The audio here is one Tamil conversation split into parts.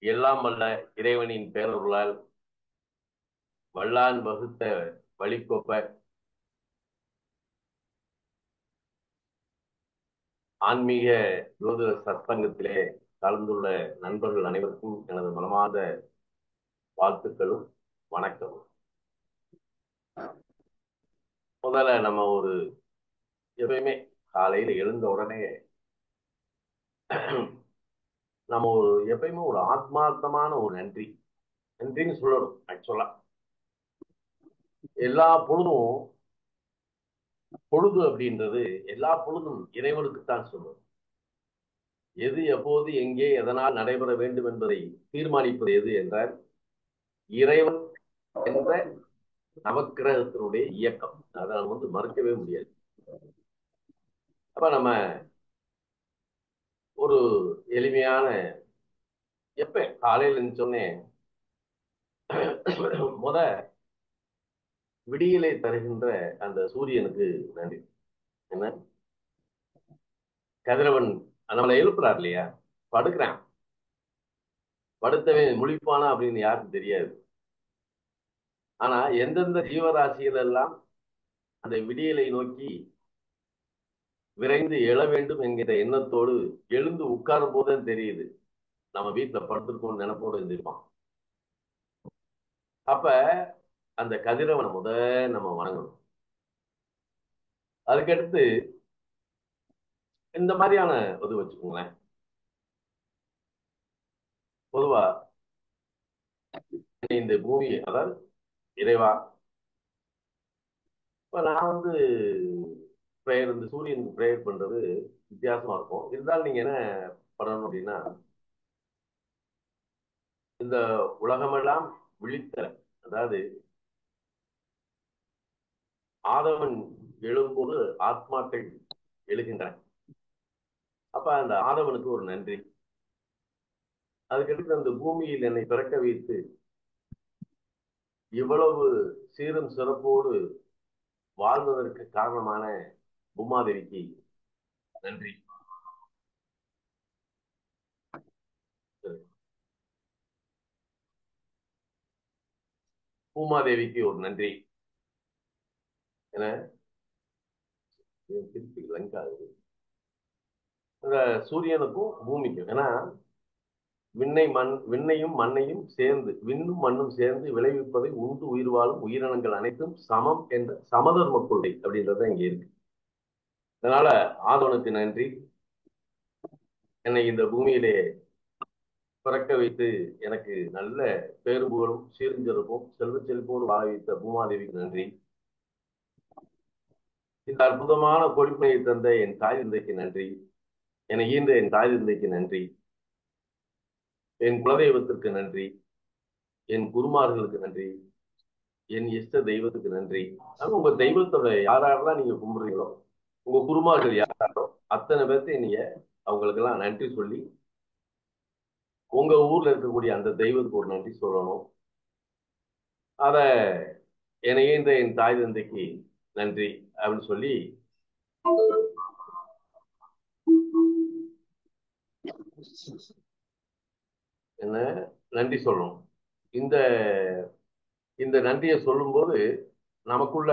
எல்லாம் வல்ல இறைவனின் பேரருளால் வல்லான் வகுத்த வழிகொப்ப ஆன்மீக ஜோதிட சத்சங்கத்திலே கலந்துள்ள நண்பர்கள் அனைவருக்கும் எனது மனமார்ந்த வாழ்த்துக்களும் வணக்கம். முதல்ல நம்ம எப்பயுமே காலையில எழுந்த உடனே நம்ம எப்பயுமே ஒரு ஆத்மார்த்தமான ஒரு நன்றின்னு சொல்லணும். ஆக்சுவலா எல்லா பொழுது அப்படின்றது எல்லா பொழுதும் இறைவனுக்குத்தான் சொல்லணும். எது எப்போது எங்கே எதனால் நடைபெற வேண்டும் என்பதை தீர்மானிப்பது எது என்றால் இறைவன் என்ற நவக்கிரகத்தினுடைய இயக்கம். அதை நம்ம மறுக்கவே முடியாது. அப்ப நம்ம ஒரு எளிமையான காலையில் சொன்னேன், முத விடியலை தருகின்ற அந்த சூரியனுக்கு நன்றி. என்ன கதிரவன் நம்மளை எழுப்புறார் இல்லையா? படுக்கிறான், படுத்தவன் முழிப்பானா அப்படின்னு யாருக்கும் தெரியாது. ஆனா எந்தெந்த ஜீவராசிகள் எல்லாம் அந்த விடியலை நோக்கி விரைந்து எழ வேண்டும் என்கிற எண்ணத்தோடு எழுந்து உட்காரும் போதுதான் தெரியுது நம்ம வீட்டுல படுத்திருக்கோம் நினைப்போடு இருந்திருப்பான். அப்ப அந்த கதிரவனை நம்ம வணங்கணும். அதுக்கடுத்து இந்த மாதிரியான வச்சுக்கோங்களேன். பொதுவா இந்த பூமி, அதாவது இறைவா, இப்ப நான் பிரேயர், இந்த சூரியனுக்கு பிரேயர் பண்றது வித்தியாசமா இருக்கும். இருந்தாலும் நீங்க என்ன பண்ணணும் அப்படின்னா, இந்த உலகமெல்லாம் விழித்த, அதாவது ஆதவன் எழும்போது ஆத்மாக்கள் எழுகின்றன. அப்ப அந்த ஆதவனுக்கு ஒரு நன்றி. அதுக்கடுத்து அந்த பூமியில் என்னை பிறக்க வைத்து இவ்வளவு சீரும் சிறப்போடு வாழ்வதற்கு காரணமான பூமாதேவிக்கு நன்றி. பூமாதேவிக்கு ஒரு நன்றி. என திருப்பி லங்கா இந்த சூரியனுக்கும் பூமிக்கும், ஏன்னா விண்ணையும் மண்ணையும் சேர்ந்து, விண்ணும் மண்ணும் சேர்ந்து விளைவிப்பதை உண்டு உயிர் வாழும் உயிரினங்கள் அனைத்தும் சமம் என்ற சமதர்ம கொள்கை அப்படின்றத இங்க இருக்கு. அதனால ஆதவனுக்கு நன்றி. என்னை இந்த பூமியிலே பிறக்க வைத்து எனக்கு நல்ல பேருபுகழும் சீர்திருப்பும் செல்வ செழிப்போடு வாழ வைத்த பூமாதேவிக்கு நன்றி. இந்த அற்புதமான கொடுப்பினை தந்த என் தாய் தந்தைக்கு நன்றி. என்னை ஈன்ற என் தாய் தந்தைக்கு நன்றி. என் குலதெய்வத்திற்கு நன்றி. என் குருமார்களுக்கு நன்றி. என் இஷ்ட தெய்வத்துக்கு நன்றி. உங்க தெய்வத்தோட யாரெல்லாம் நீங்க கும்பிடுறீங்களோ, உங்க குருமார்கள் யாரோ அத்தனை பேர்த்தையும் நீங்க அவங்களுக்கெல்லாம் நன்றி சொல்லி உங்க ஊர்ல இருக்கக்கூடிய அந்த தெய்வத்துக்கு ஒரு நன்றி சொல்லணும். அத என்னையேந்த என் தாய் தந்தைக்கு நன்றி அப்படின்னு சொல்லி என்ன நன்றி சொல்லணும். இந்த இந்த நன்றியை சொல்லும் போது நமக்குள்ள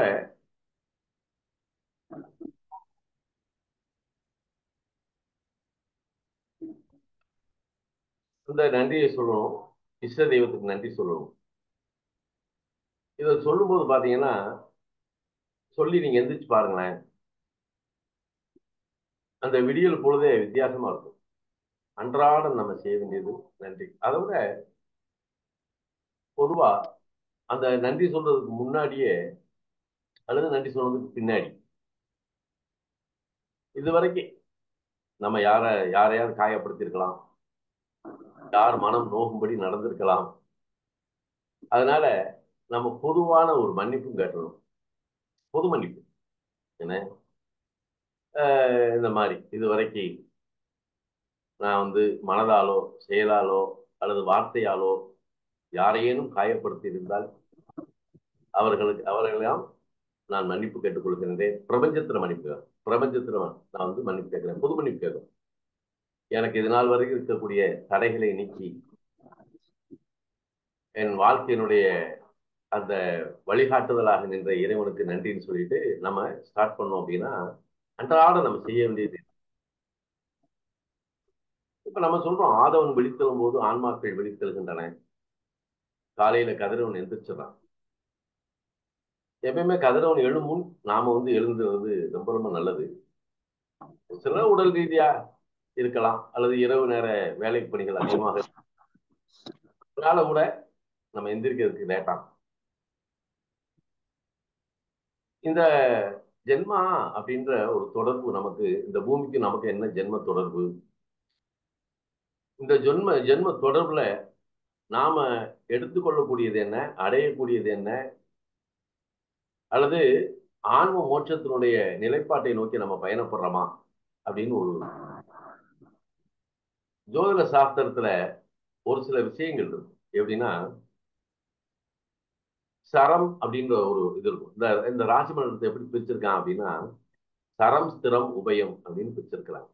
இந்த நன்றியை சொல்லணும். இஷ்ட தெய்வத்துக்கு நன்றி சொல்லணும். இதை சொல்லும் போது பாத்தீங்கன்னா, சொல்லி நீங்க எந்திரிச்சு பாருங்களேன், அந்த விடியல் பொழுதே வித்தியாசமா இருக்கும். அன்றாடம் நம்ம செய்ய வேண்டியது நன்றி. அதை விட பொதுவா அந்த நன்றி சொல்றதுக்கு முன்னாடியே அல்லது நன்றி சொல்றதுக்கு பின்னாடி, இதுவரைக்கும் நம்ம யாரையாவது காயப்படுத்தியிருக்கலாம், யார் மனம் நோகும்படி நடந்திருக்கலாம். அதனால நம்ம பொதுவான ஒரு மன்னிப்பும் கேட்டணும். பொது மன்னிப்பு. என்ன இந்த மாதிரி இதுவரைக்கும் நான் மனதாலோ செயலாலோ அல்லது வார்த்தையாலோ யாரையேனும் காயப்படுத்தி இருந்தால் அவர்களெல்லாம் நான் மன்னிப்பு கேட்டுக் கொள்கிறேன். பிரபஞ்சத்துல மன்னிப்பு, பிரபஞ்சத்துல நான் மன்னிப்பு கேட்கிறேன். பொது மன்னிப்பு கேட்கிறேன். எனக்கு இது நாள் வரைக்கும் இருக்கக்கூடிய தடைகளை நீக்கி என் வாழ்க்கையினுடைய அந்த வழிகாட்டுதலாக நின்ற இறைவனுக்கு நன்றின்னு சொல்லிட்டு நம்ம ஸ்டார்ட் பண்ணோம் அப்படின்னா அன்றாட நம்ம செய்ய வேண்டியது. இப்ப நம்ம சொல்றோம் ஆதவன் விழித்தெழும் போது ஆன்மாக்கள் விழித்தெழுகின்றன. காலையில கதிரவன் எந்திரிச்சிடறான். எப்பயுமே கதிரவன் எழும் முன் நாம எழுந்துறது ரொம்ப ரொம்ப நல்லது. சில உடல் ரீதியா இருக்கலாம், அல்லது இரவு நேர வேலை பணிகள் அதிகமாக அதனால கூட நம்ம எந்திரிக்கிறதுக்கு லேட்டா. இந்த ஜென்மா அப்படின்ற ஒரு தொடர்பு நமக்கு, இந்த பூமிக்கு நமக்கு என்ன ஜென்ம தொடர்பு? இந்த ஜென்ம ஜென்ம தொடர்புல நாம எடுத்துக்கொள்ளக்கூடியது என்ன, அடையக்கூடியது என்ன, அல்லது ஆன்ம மோட்சத்தினுடைய நிலைப்பாட்டை நோக்கி நம்ம பயணப்படுறோமா அப்படின்னு ஒரு ஜோதிட சாஸ்திரத்துல ஒரு சில விஷயங்கள் இருக்கு. எப்படின்னா, சரம் அப்படின்ற ஒரு இது இருக்கும். இந்த இந்த ராசி மண்டலத்தை எப்படி பிரிச்சிருக்கான் அப்படின்னா, சரம் ஸ்திரம் உபயம் அப்படின்னு பிரிச்சிருக்கிறாங்க.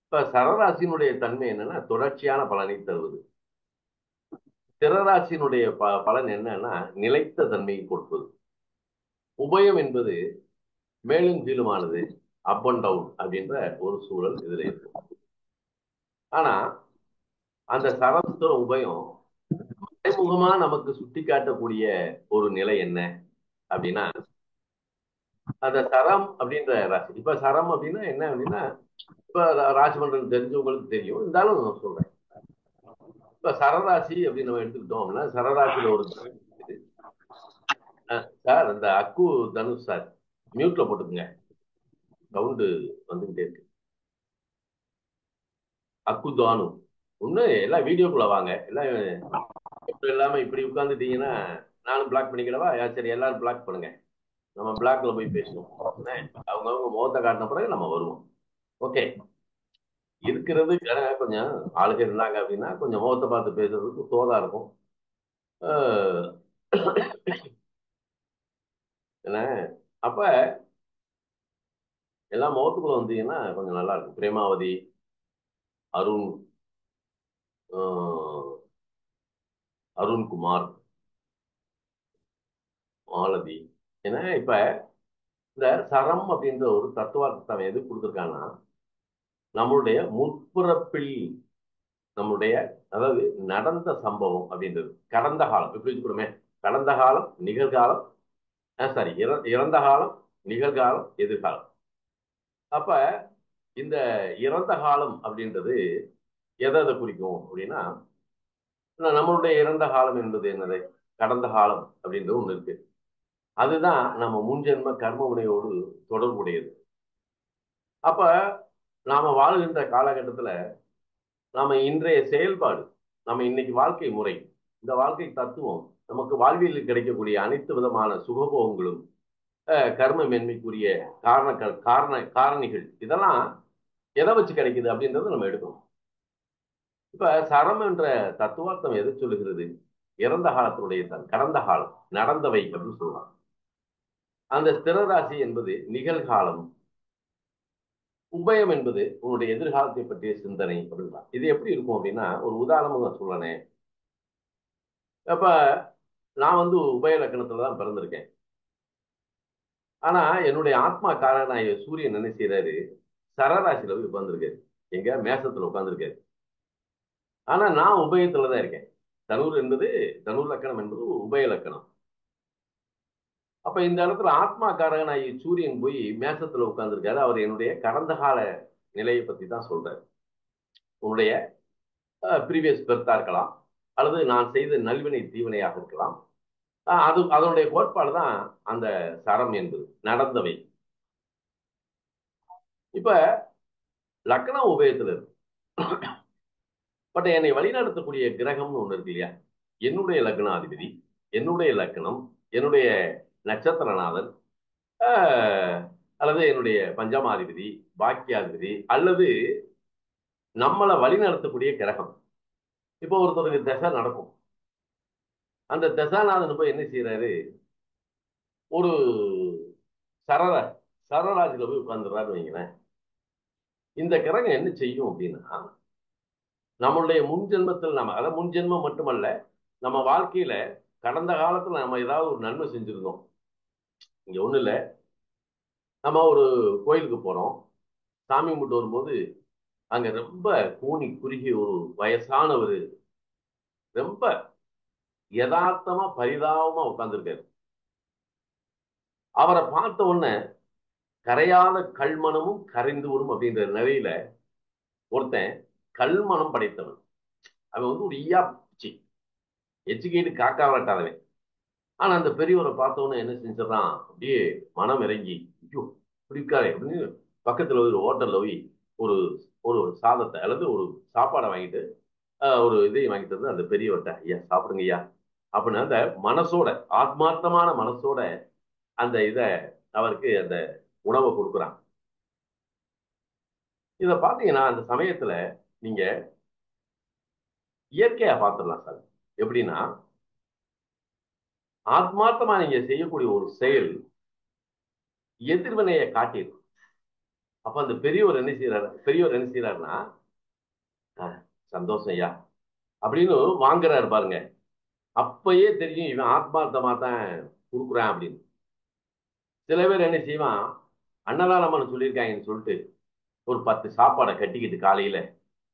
இப்ப சரராசியினுடைய தன்மை என்னன்னா தொடர்ச்சியான பலனை தருவது. ஸ்திரராசியினுடைய பலன் என்னன்னா நிலைத்த தன்மையை கொடுப்பது. உபயம் என்பது மேலும் கீழுமானது, அப் அண்ட் டவுன் அப்படின்ற ஒரு சூழல் இதுல இருக்கும். ஆனா அந்த சரஸ்திர உபயம் மறைமுகமா நமக்கு சுட்டி காட்டக்கூடிய ஒரு நிலை என்ன அப்படின்னா, அந்த சரம் அப்படின்ற ராசி. இப்ப சரம் அப்படின்னா என்ன அப்படின்னா, இப்ப ராசி மண்டலம் தெரிஞ்சவங்களுக்கு தெரியும், இருந்தாலும் நான் சொல்றேன். இப்ப சரராசி அப்படின்னு நம்ம எடுத்துக்கிட்டோம் அப்படின்னா, சரராசியில ஒரு சார் இந்த அக்கு தனுஷ் சார் மியூட்ல போட்டுக்குங்க, சவுண்டு வந்துகிட்டே இருக்கு. அக்கு தானு ஒண்ணு எல்லாம் வீடியோக்குள்ள வாங்க. எல்லாம் இப்படி இல்லாம இப்படி உட்கார்ந்துட்டீங்கன்னா நானும் பிளாக் பண்ணிக்கிடவா? சரி, எல்லாரும் பிளாக் பண்ணுங்க. நம்ம பிளாக்ல போய் பேசுவோம். அவங்கவுங்க முகத்தை காட்டின பிறகு நம்ம வருவோம். ஓகே. இருக்கிறது கொஞ்சம் ஆளுங்க இருந்தாங்க அப்படின்னா கொஞ்சம் முகத்தை பார்த்து பேசுறதுக்கு தோதா இருக்கும். என்ன அப்ப எல்லாம் முகத்துக்குள்ள வந்தீங்கன்னா கொஞ்சம் நல்லா இருக்கும். பிரேமாவதி, அருண், அருண்குமார், மாலதி. ஏன்னா இப்ப இந்த சரம் அப்படின்ற ஒரு தத்துவார்த்தம் எது கொடுத்துருக்காங்கன்னா, நம்மளுடைய முற்பிறப்பில் நம்முடைய, அதாவது நடந்த சம்பவம் அப்படின்றது கடந்த காலம் எப்படி வச்சுக்கணுமே, கடந்த காலம், நிகழ்காலம், சாரி, இறந்த காலம், நிகழ்காலம், எதிர்காலம். அப்ப இந்த இறந்த காலம் அப்படின்றது எதை எதை குறிக்கும் அப்படின்னா, நம்மளுடைய இறந்த காலம் என்பது என்னது, கடந்த காலம் அப்படின்றது ஒண்ணு இருக்கு. அதுதான் நம்ம முன்ஜென்ம கர்ம வினையோடு தொடர்புடையது. அப்ப நாம வாழ்கின்ற காலகட்டத்துல நாம இன்றைய செயல்பாடு, நம்ம இன்னைக்கு வாழ்க்கை முறை, இந்த வாழ்க்கை தத்துவம், நமக்கு வாழ்வியலில் கிடைக்கக்கூடிய அனைத்து விதமான சுகபோகங்களும், கர்ம மேன்மைக்குரிய காரணங்கள், காரணிகள், இதெல்லாம் எதை வச்சு கிடைக்குது அப்படின்றத நம்ம எடுக்கணும். இப்ப சரம் என்ற தத்துவார்த்தம் எதை சொல்லுகிறது? இறந்த காலத்தினுடைய கடந்த காலம், நடந்தவை அப்படின்னு சொல்லலாம். அந்த ஸ்திரராசி என்பது நிகழ்காலம், உபயம் என்பது உன்னுடைய எதிர்காலத்தை பற்றிய சிந்தனை அப்படின்னா. இது எப்படி இருக்கும் அப்படின்னா, ஒரு உதாரணம் நான் சொல்றேன். அப்ப நான் உபய லக்கணத்துல தான் பிறந்திருக்கேன். ஆனா என்னுடைய ஆத்மா காரகனாய சூரியன் என்ன செய்யறாரு, சரராசியில போய் உட்கார்ந்துருக்காரு. எங்க மேசத்துல உட்கார்ந்துருக்காரு. ஆனா நான் உபயத்துலதான் இருக்கேன். தனூர் என்பது, தனூர் லக்கணம் என்பது உபய லக்கணம். அப்ப இந்த இடத்துல ஆத்மா காரகனாய சூரியன் போய் மேசத்துல உட்கார்ந்துருக்காரு. அவர் என்னுடைய கடந்த கால நிலையை பத்தி தான் சொல்றாரு. உன்னுடைய ப்ரீவியஸ் பெர்த்தா இருக்கலாம், அல்லது நான் செய்த நல்வினை தீவினையாக இருக்கலாம். அது அதனுடைய கோட்பாடு தான் அந்த சரம் என்பது, நடந்தவை. இப்ப லக்னம் உபயத்துல இருக்கு. பட் என்னை வழிநடத்தக்கூடிய கிரகம்னு ஒண்ணு இருக்கு இல்லையா, என்னுடைய லக்னாதிபதி, என்னுடைய லக்னம், என்னுடைய நட்சத்திரநாதன், அல்லது என்னுடைய பஞ்சமாதிபதி, பாக்கியாதிபதி, அல்லது நம்மளை வழிநடத்தக்கூடிய கிரகம். இப்போ ஒருத்தருக்கு தசை நடக்கும். அந்த தசாநாதன் போய் என்ன செய்யறாரு, ஒரு சரர சரராஜில போய் உட்கார்ந்துடுறாரு வைங்களேன். இந்த கிரகம் என்ன செய்யும் அப்படின்னா, நம்மளுடைய முன் ஜென்மத்தில் அதாவது முன் ஜென்மம் மட்டுமல்ல, நம்ம வாழ்க்கையில கடந்த காலத்துல நம்ம ஏதாவது ஒரு நன்மை செஞ்சிருந்தோம். இங்க ஒண்ணு இல்ல, நம்ம ஒரு கோயிலுக்கு போறோம். சாமி கும்பிட்டு வரும்போது அங்க ரொம்ப கூனி குறுகி ஒரு வயசானவர் ரொம்ப யதார்த்தமா பரிதாபமா உட்கார்ந்துருக்காரு. அவரை பார்த்த உடனே கரையாத கல்மனமும் கரைந்து வரும் அப்படின்ற நிலையில ஒருத்தன் கல்மனம் படைத்தவன். அவன் ஒரு ஈயா பிச்சி, எச்சுக்கிட்டு காக்கா விரட்டாதவன். ஆனா அந்த பெரியவரை பார்த்தவொன்னே என்ன செஞ்சிடறான், அப்படியே மனம் இறங்கி, ஐயோ இப்படி இருக்காரு அப்படின்னு பக்கத்துல ஒரு ஹோட்டல்ல போய் ஒரு ஒரு சாதத்தை அல்லது ஒரு சாப்பாடை வாங்கிட்டு ஒரு இதையும் வாங்கிட்டு வந்து அந்த பெரியவர்கிட்ட, ஐயா சாப்பிடுங்க ஐயா அப்படின்னு அந்த மனசோட, ஆத்மார்த்தமான மனசோட அந்த இத அவருக்கு அந்த உணவை கொடுக்குறான். இத பாத்தீங்கன்னா அந்த சமயத்துல நீங்க இயற்கையா பார்த்துடலாம் சார். எப்படின்னா, ஆத்மார்த்தமா நீங்க செய்யக்கூடிய ஒரு செயல் எதிர்வினையை காட்டிடும். அப்ப அந்த பெரியவர் என்ன செய்யறாருன்னா, சந்தோஷம் ஐயா அப்படின்னு வாங்குறாரு பாருங்க. அப்பயே தெரியும் இவன் ஆத்மார்த்தமா தான் கொடுக்குறான் அப்படின்னு. சில பேர் என்ன செய்வான், அன்னதானம்னு சொல்லியிருக்காங்கன்னு சொல்லிட்டு ஒரு 10 சாப்பாடை கட்டிக்கிட்டு காலையில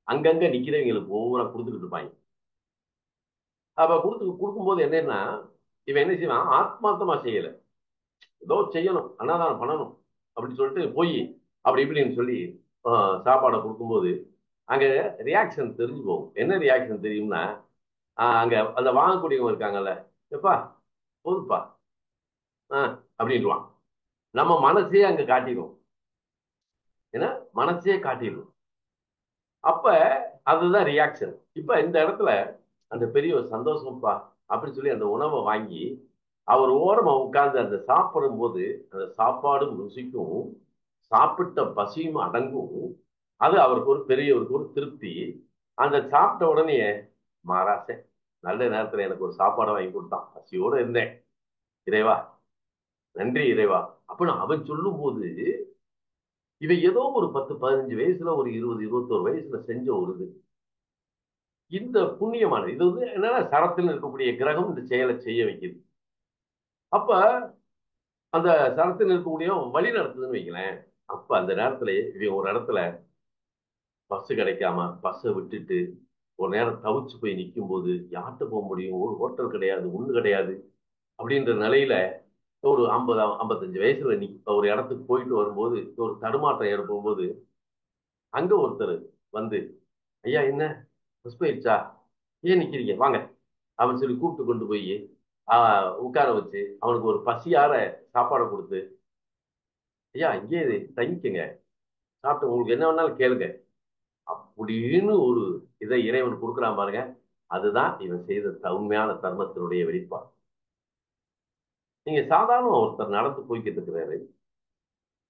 அங்கங்க நிக்கிறவங்களுக்கு ஒவ்வொரு கொடுத்துக்கிட்டு இருப்பாங்க. அப்ப கொடுக்கும்போது என்னன்னா, இவன் என்ன செய்வான், ஆத்மார்த்தமா செய்யல, ஏதோ செய்யணும் அன்னதானம் பண்ணணும் அப்படின்னு சொல்லிட்டு போய் அப்படி இப்படின்னு சொல்லி சாப்பாடை கொடுக்கும்போது அங்க ரியாக்ஷன் தெரிஞ்சு போகும். என்ன ரியாக்ஷன் தெரியும்னா, அங்க அந்த வாங்கக்கூடியவங்க இருக்காங்கல்ல, எப்பா போதுப்பா அப்படின்ட்டுவான். நம்ம மனசே அங்க காட்டிடும். ஏன்னா மனசே காட்டிடும். அப்ப அதுதான் ரியாக்ஷன். இப்ப இந்த இடத்துல அந்த பெரிய ஒரு சந்தோஷம்ப்பா அப்படின்னு சொல்லி அந்த உணவை வாங்கி அவர் ஓரமா உட்கார்ந்து அந்த சாப்பிடும் போது அந்த சாப்பாடும் ருசிக்கும், சாப்பிட்ட பசியும் அடங்கும். அது அவருக்கு ஒரு பெரியவருக்கு ஒரு திருப்தி. அந்த சாப்பிட்ட உடனே, மாறாசே நல்ல நேரத்துல எனக்கு ஒரு சாப்பாடை வாங்கி கொடுத்தான், பசியோட இருந்தேன், இறைவா நன்றி இறைவா அப்படின்னு அவன் சொல்லும் போது, இவன் ஏதோ ஒரு 10, 15 வயசுல ஒரு 20, 21 வயசுல செஞ்ச ஒரு இது, இந்த புண்ணியமானது இது என்னன்னா சரத்தில் இருக்கக்கூடிய கிரகம் இந்த செயலை செய்ய வைக்குது. அப்ப அந்த சரத்தில் இருக்கக்கூடிய வழி நடத்துதுன்னு வைங்களேன். அப்ப அந்த நேரத்துல இவன் ஒரு இடத்துல பஸ் கிடைக்காம பஸ்ஸை விட்டுட்டு ஒரு நேரம் தவிச்சு போய் நிற்கும் போது, யார்கிட்ட போக முடியும், ஒரு ஹோட்டல் கிடையாது, ஒண்ணு கிடையாது அப்படின்ற நிலையில ஒரு 50, 55 வயசுல ஒரு இடத்துக்கு போயிட்டு வரும்போது ஒரு தடுமாற்றம் ஏற்படும் போது, அங்க ஒருத்தர் வந்து, ஐயா என்ன பஸ் போயிடுச்சா, ஏன் நிக்கிறீங்க வாங்க அவன் சொல்லி கூப்பிட்டு கொண்டு போய் உட்கார வச்சு அவனுக்கு ஒரு பசியார சாப்பாடை கொடுத்து, ஐயா இங்கே தங்கிக்கங்க, சாப்பிட்டு உங்களுக்கு என்ன வேணாலும் கேளுங்க அப்படின்னு ஒரு இதை இறைவன் கொடுக்குறான் பாருங்க. அதுதான் இவன் செய்த உண்மையான தர்மத்தினுடைய வெளிப்பாடு. நீங்க சாதாரண ஒருத்தர் நடந்து போய்கிட்டு இருக்கிறாரு.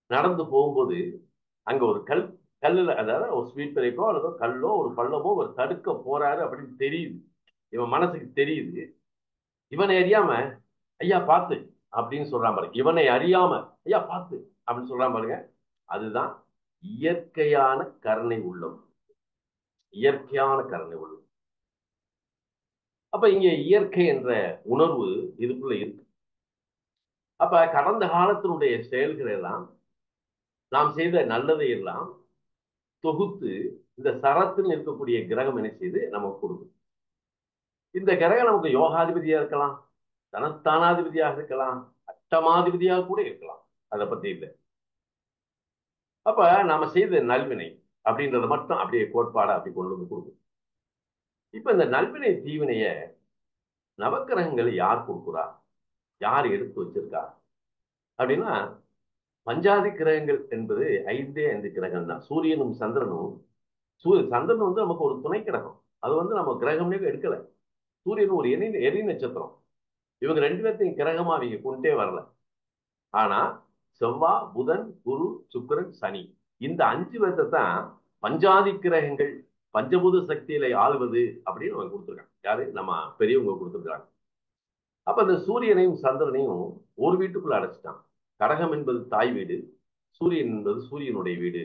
நடந்து போகும்போது அங்க ஒரு கல்லுல, அதாவது ஒரு ஸ்வீட் பிரேக்கோ அல்லது கல்லோ ஒரு பள்ளமோ ஒரு தடுக்க போறாரு அப்படின்னு தெரியுது. இவன் மனசுக்கு தெரியுது. இவனை அறியாம ஐயா பார்த்து அப்படின்னு சொல்றான் பாருங்க. இவனை அறியாம ஐயா பார்த்து அப்படின்னு சொல்றான் பாருங்க. அதுதான் இயற்கையான கருணை உள்ளம். இயற்கையான கருணை உள்ளம். அப்ப இங்க இயற்கை என்ற உணர்வு இதுக்குள்ள இருக்கு. அப்ப கடந்த காலத்தினுடைய செயல்கள் எல்லாம், நாம் செய்த நல்லதை எல்லாம் தொகுத்து இந்த சரத்தில் இருக்கக்கூடிய கிரகம் என்ன செய்து நமக்கு கொடுக்கும். இந்த கிரகம் நமக்கு யோகாதிபதியா இருக்கலாம், தனஸ்தானாதிபதியாக இருக்கலாம், அட்டமாதிபதியாக கூட இருக்கலாம். அதை பத்தி இல்லை. அப்ப நாம செய்த நல்வினை அப்படின்றத மட்டும் அப்படியே கோட்பாடா அப்படி கொண்டு வந்து கொடுக்கும். இப்ப இந்த நல்வினை தீவினைய நவக்கிரகங்களை யார் கொடுக்குறா, யார் எடுத்து வச்சிருக்கா அப்படின்னா, பஞ்சாதி கிரகங்கள் என்பது 5 கிரகம் தான். சூரியனும் சந்திரனும், சந்திரன் நமக்கு ஒரு துணை கிரகம். அது நம்ம கிரகம்னே எடுக்கல. சூரியன் ஒரு எரி நட்சத்திரம். இவங்க 2 பேர்த்தையும் கிரகமா அவங்க கொண்டே வரல. ஆனா செவ்வாய், புதன், குரு, சுக்கிரன், சனி, இந்த 5 பேர்த்தை தான் பஞ்சாதி கிரகங்கள், பஞ்சபூத சக்தியில ஆள்வது அப்படின்னு அவங்க கொடுத்துருக்காங்க. யாரு, நம்ம பெரியவங்க கொடுத்துருக்காங்க. அப்ப அந்த சூரியனையும் சந்திரனையும் ஒரு வீட்டுக்குள்ள அடைச்சிட்டான். கடகம் என்பது தாய் வீடு, சூரியன் என்பது சூரியனுடைய வீடு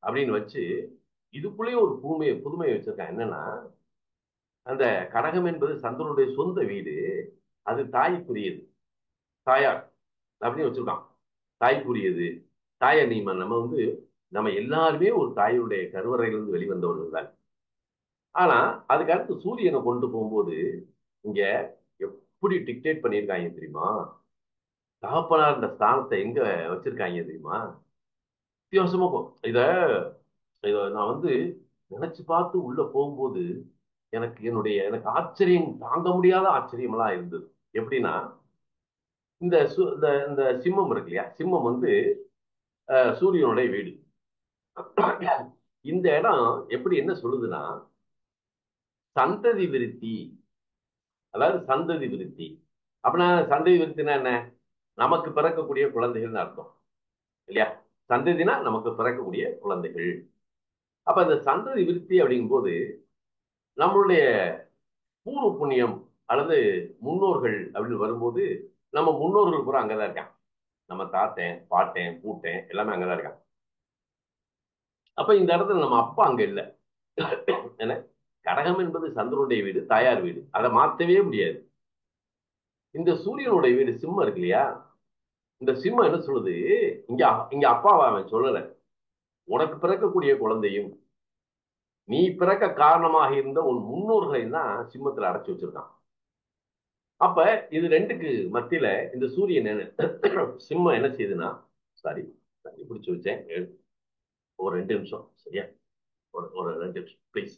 அப்படின்னு வச்சு இதுக்குள்ளேயும் ஒரு புதுமையை வச்சிருக்கான். என்னன்னா, அந்த கடகம் என்பது சந்திரனுடைய சொந்த வீடு. அது தாய்க்குரியது, தாயார் அப்படின்னு வச்சிருக்கான். தாய்க்குரியது, தாயை நீமன். நம்ம எல்லாருமே ஒரு தாயுடைய கருவறையிலிருந்து வெளிவந்தவர்கள் தான். ஆனா அதுக்கு அடுத்து சூரியனை கொண்டு போகும்போது இங்க எப்படி டிக்டேட் பண்ணியிருக்காங்க தெரியுமா? தகப்பனார் இந்த ஸ்தானத்தை எங்க வச்சிருக்காங்க தெரியுமா? வித்தியாசமா இத இத நான் நினைச்சு பார்த்து உள்ள போகும்போது எனக்கு ஆச்சரியம், தாங்க முடியாத ஆச்சரியமெல்லாம் இருந்தது. எப்படின்னா, இந்த சிம்மம் இருக்கு இல்லையா, சிம்மம் சூரியனுடைய வீடு. இந்த இடம் எப்படி என்ன சொல்லுதுன்னா, சந்ததி விருத்தி, அதாவது சந்ததி விருத்தி. அப்படின்னா சந்ததி விருத்தினா என்ன? நமக்கு பிறக்கக்கூடிய குழந்தைகள்னு அர்த்தம் இல்லையா? சந்ததினா நமக்கு பிறக்கக்கூடிய குழந்தைகள். அப்ப இந்த சந்ததி விருத்தி அப்படிங்கும் போது நம்மளுடைய பூர்வ புண்ணியம் அல்லது முன்னோர்கள் அப்படின்னு வரும்போது, நம்ம முன்னோர்கள் கூட அங்கதான் இருக்காங்க. நம்ம தாத்தன், பாட்டேன், பூட்டேன் எல்லாமே அங்கதான் இருக்காங்க. அப்ப இந்த இடத்துல நம்ம அப்பா அங்க இல்லை. ஏன்னா கடகம் என்பது சந்திரனுடைய வீடு, தாயார் வீடு, அதை மாத்தவே முடியாது. இந்த சூரியனுடைய வீடு சிம்மம் இருக்கு இல்லையா, இந்த சிம்மம் என்ன சொல்லுது? இங்க இங்க அப்பாவை அவன் சொல்லல. உனக்கு பிறக்கக்கூடிய குழந்தையும் நீ பிறக்க காரணமாக இருந்த உன் முன்னோர்களையும் தான் சிம்மத்துல அடைச்சு வச்சிருக்கான். அப்ப இது ரெண்டுக்கு மத்தியில இந்த சூரியன் சிம்மம் என்ன செய்யுதுன்னா, சாரி, தண்ணி பிடிச்சு வச்சேன், ஒரு 2 நிமிஷம் சரியா? ஒரு 2 நிமிஷம் ப்ளீஸ்.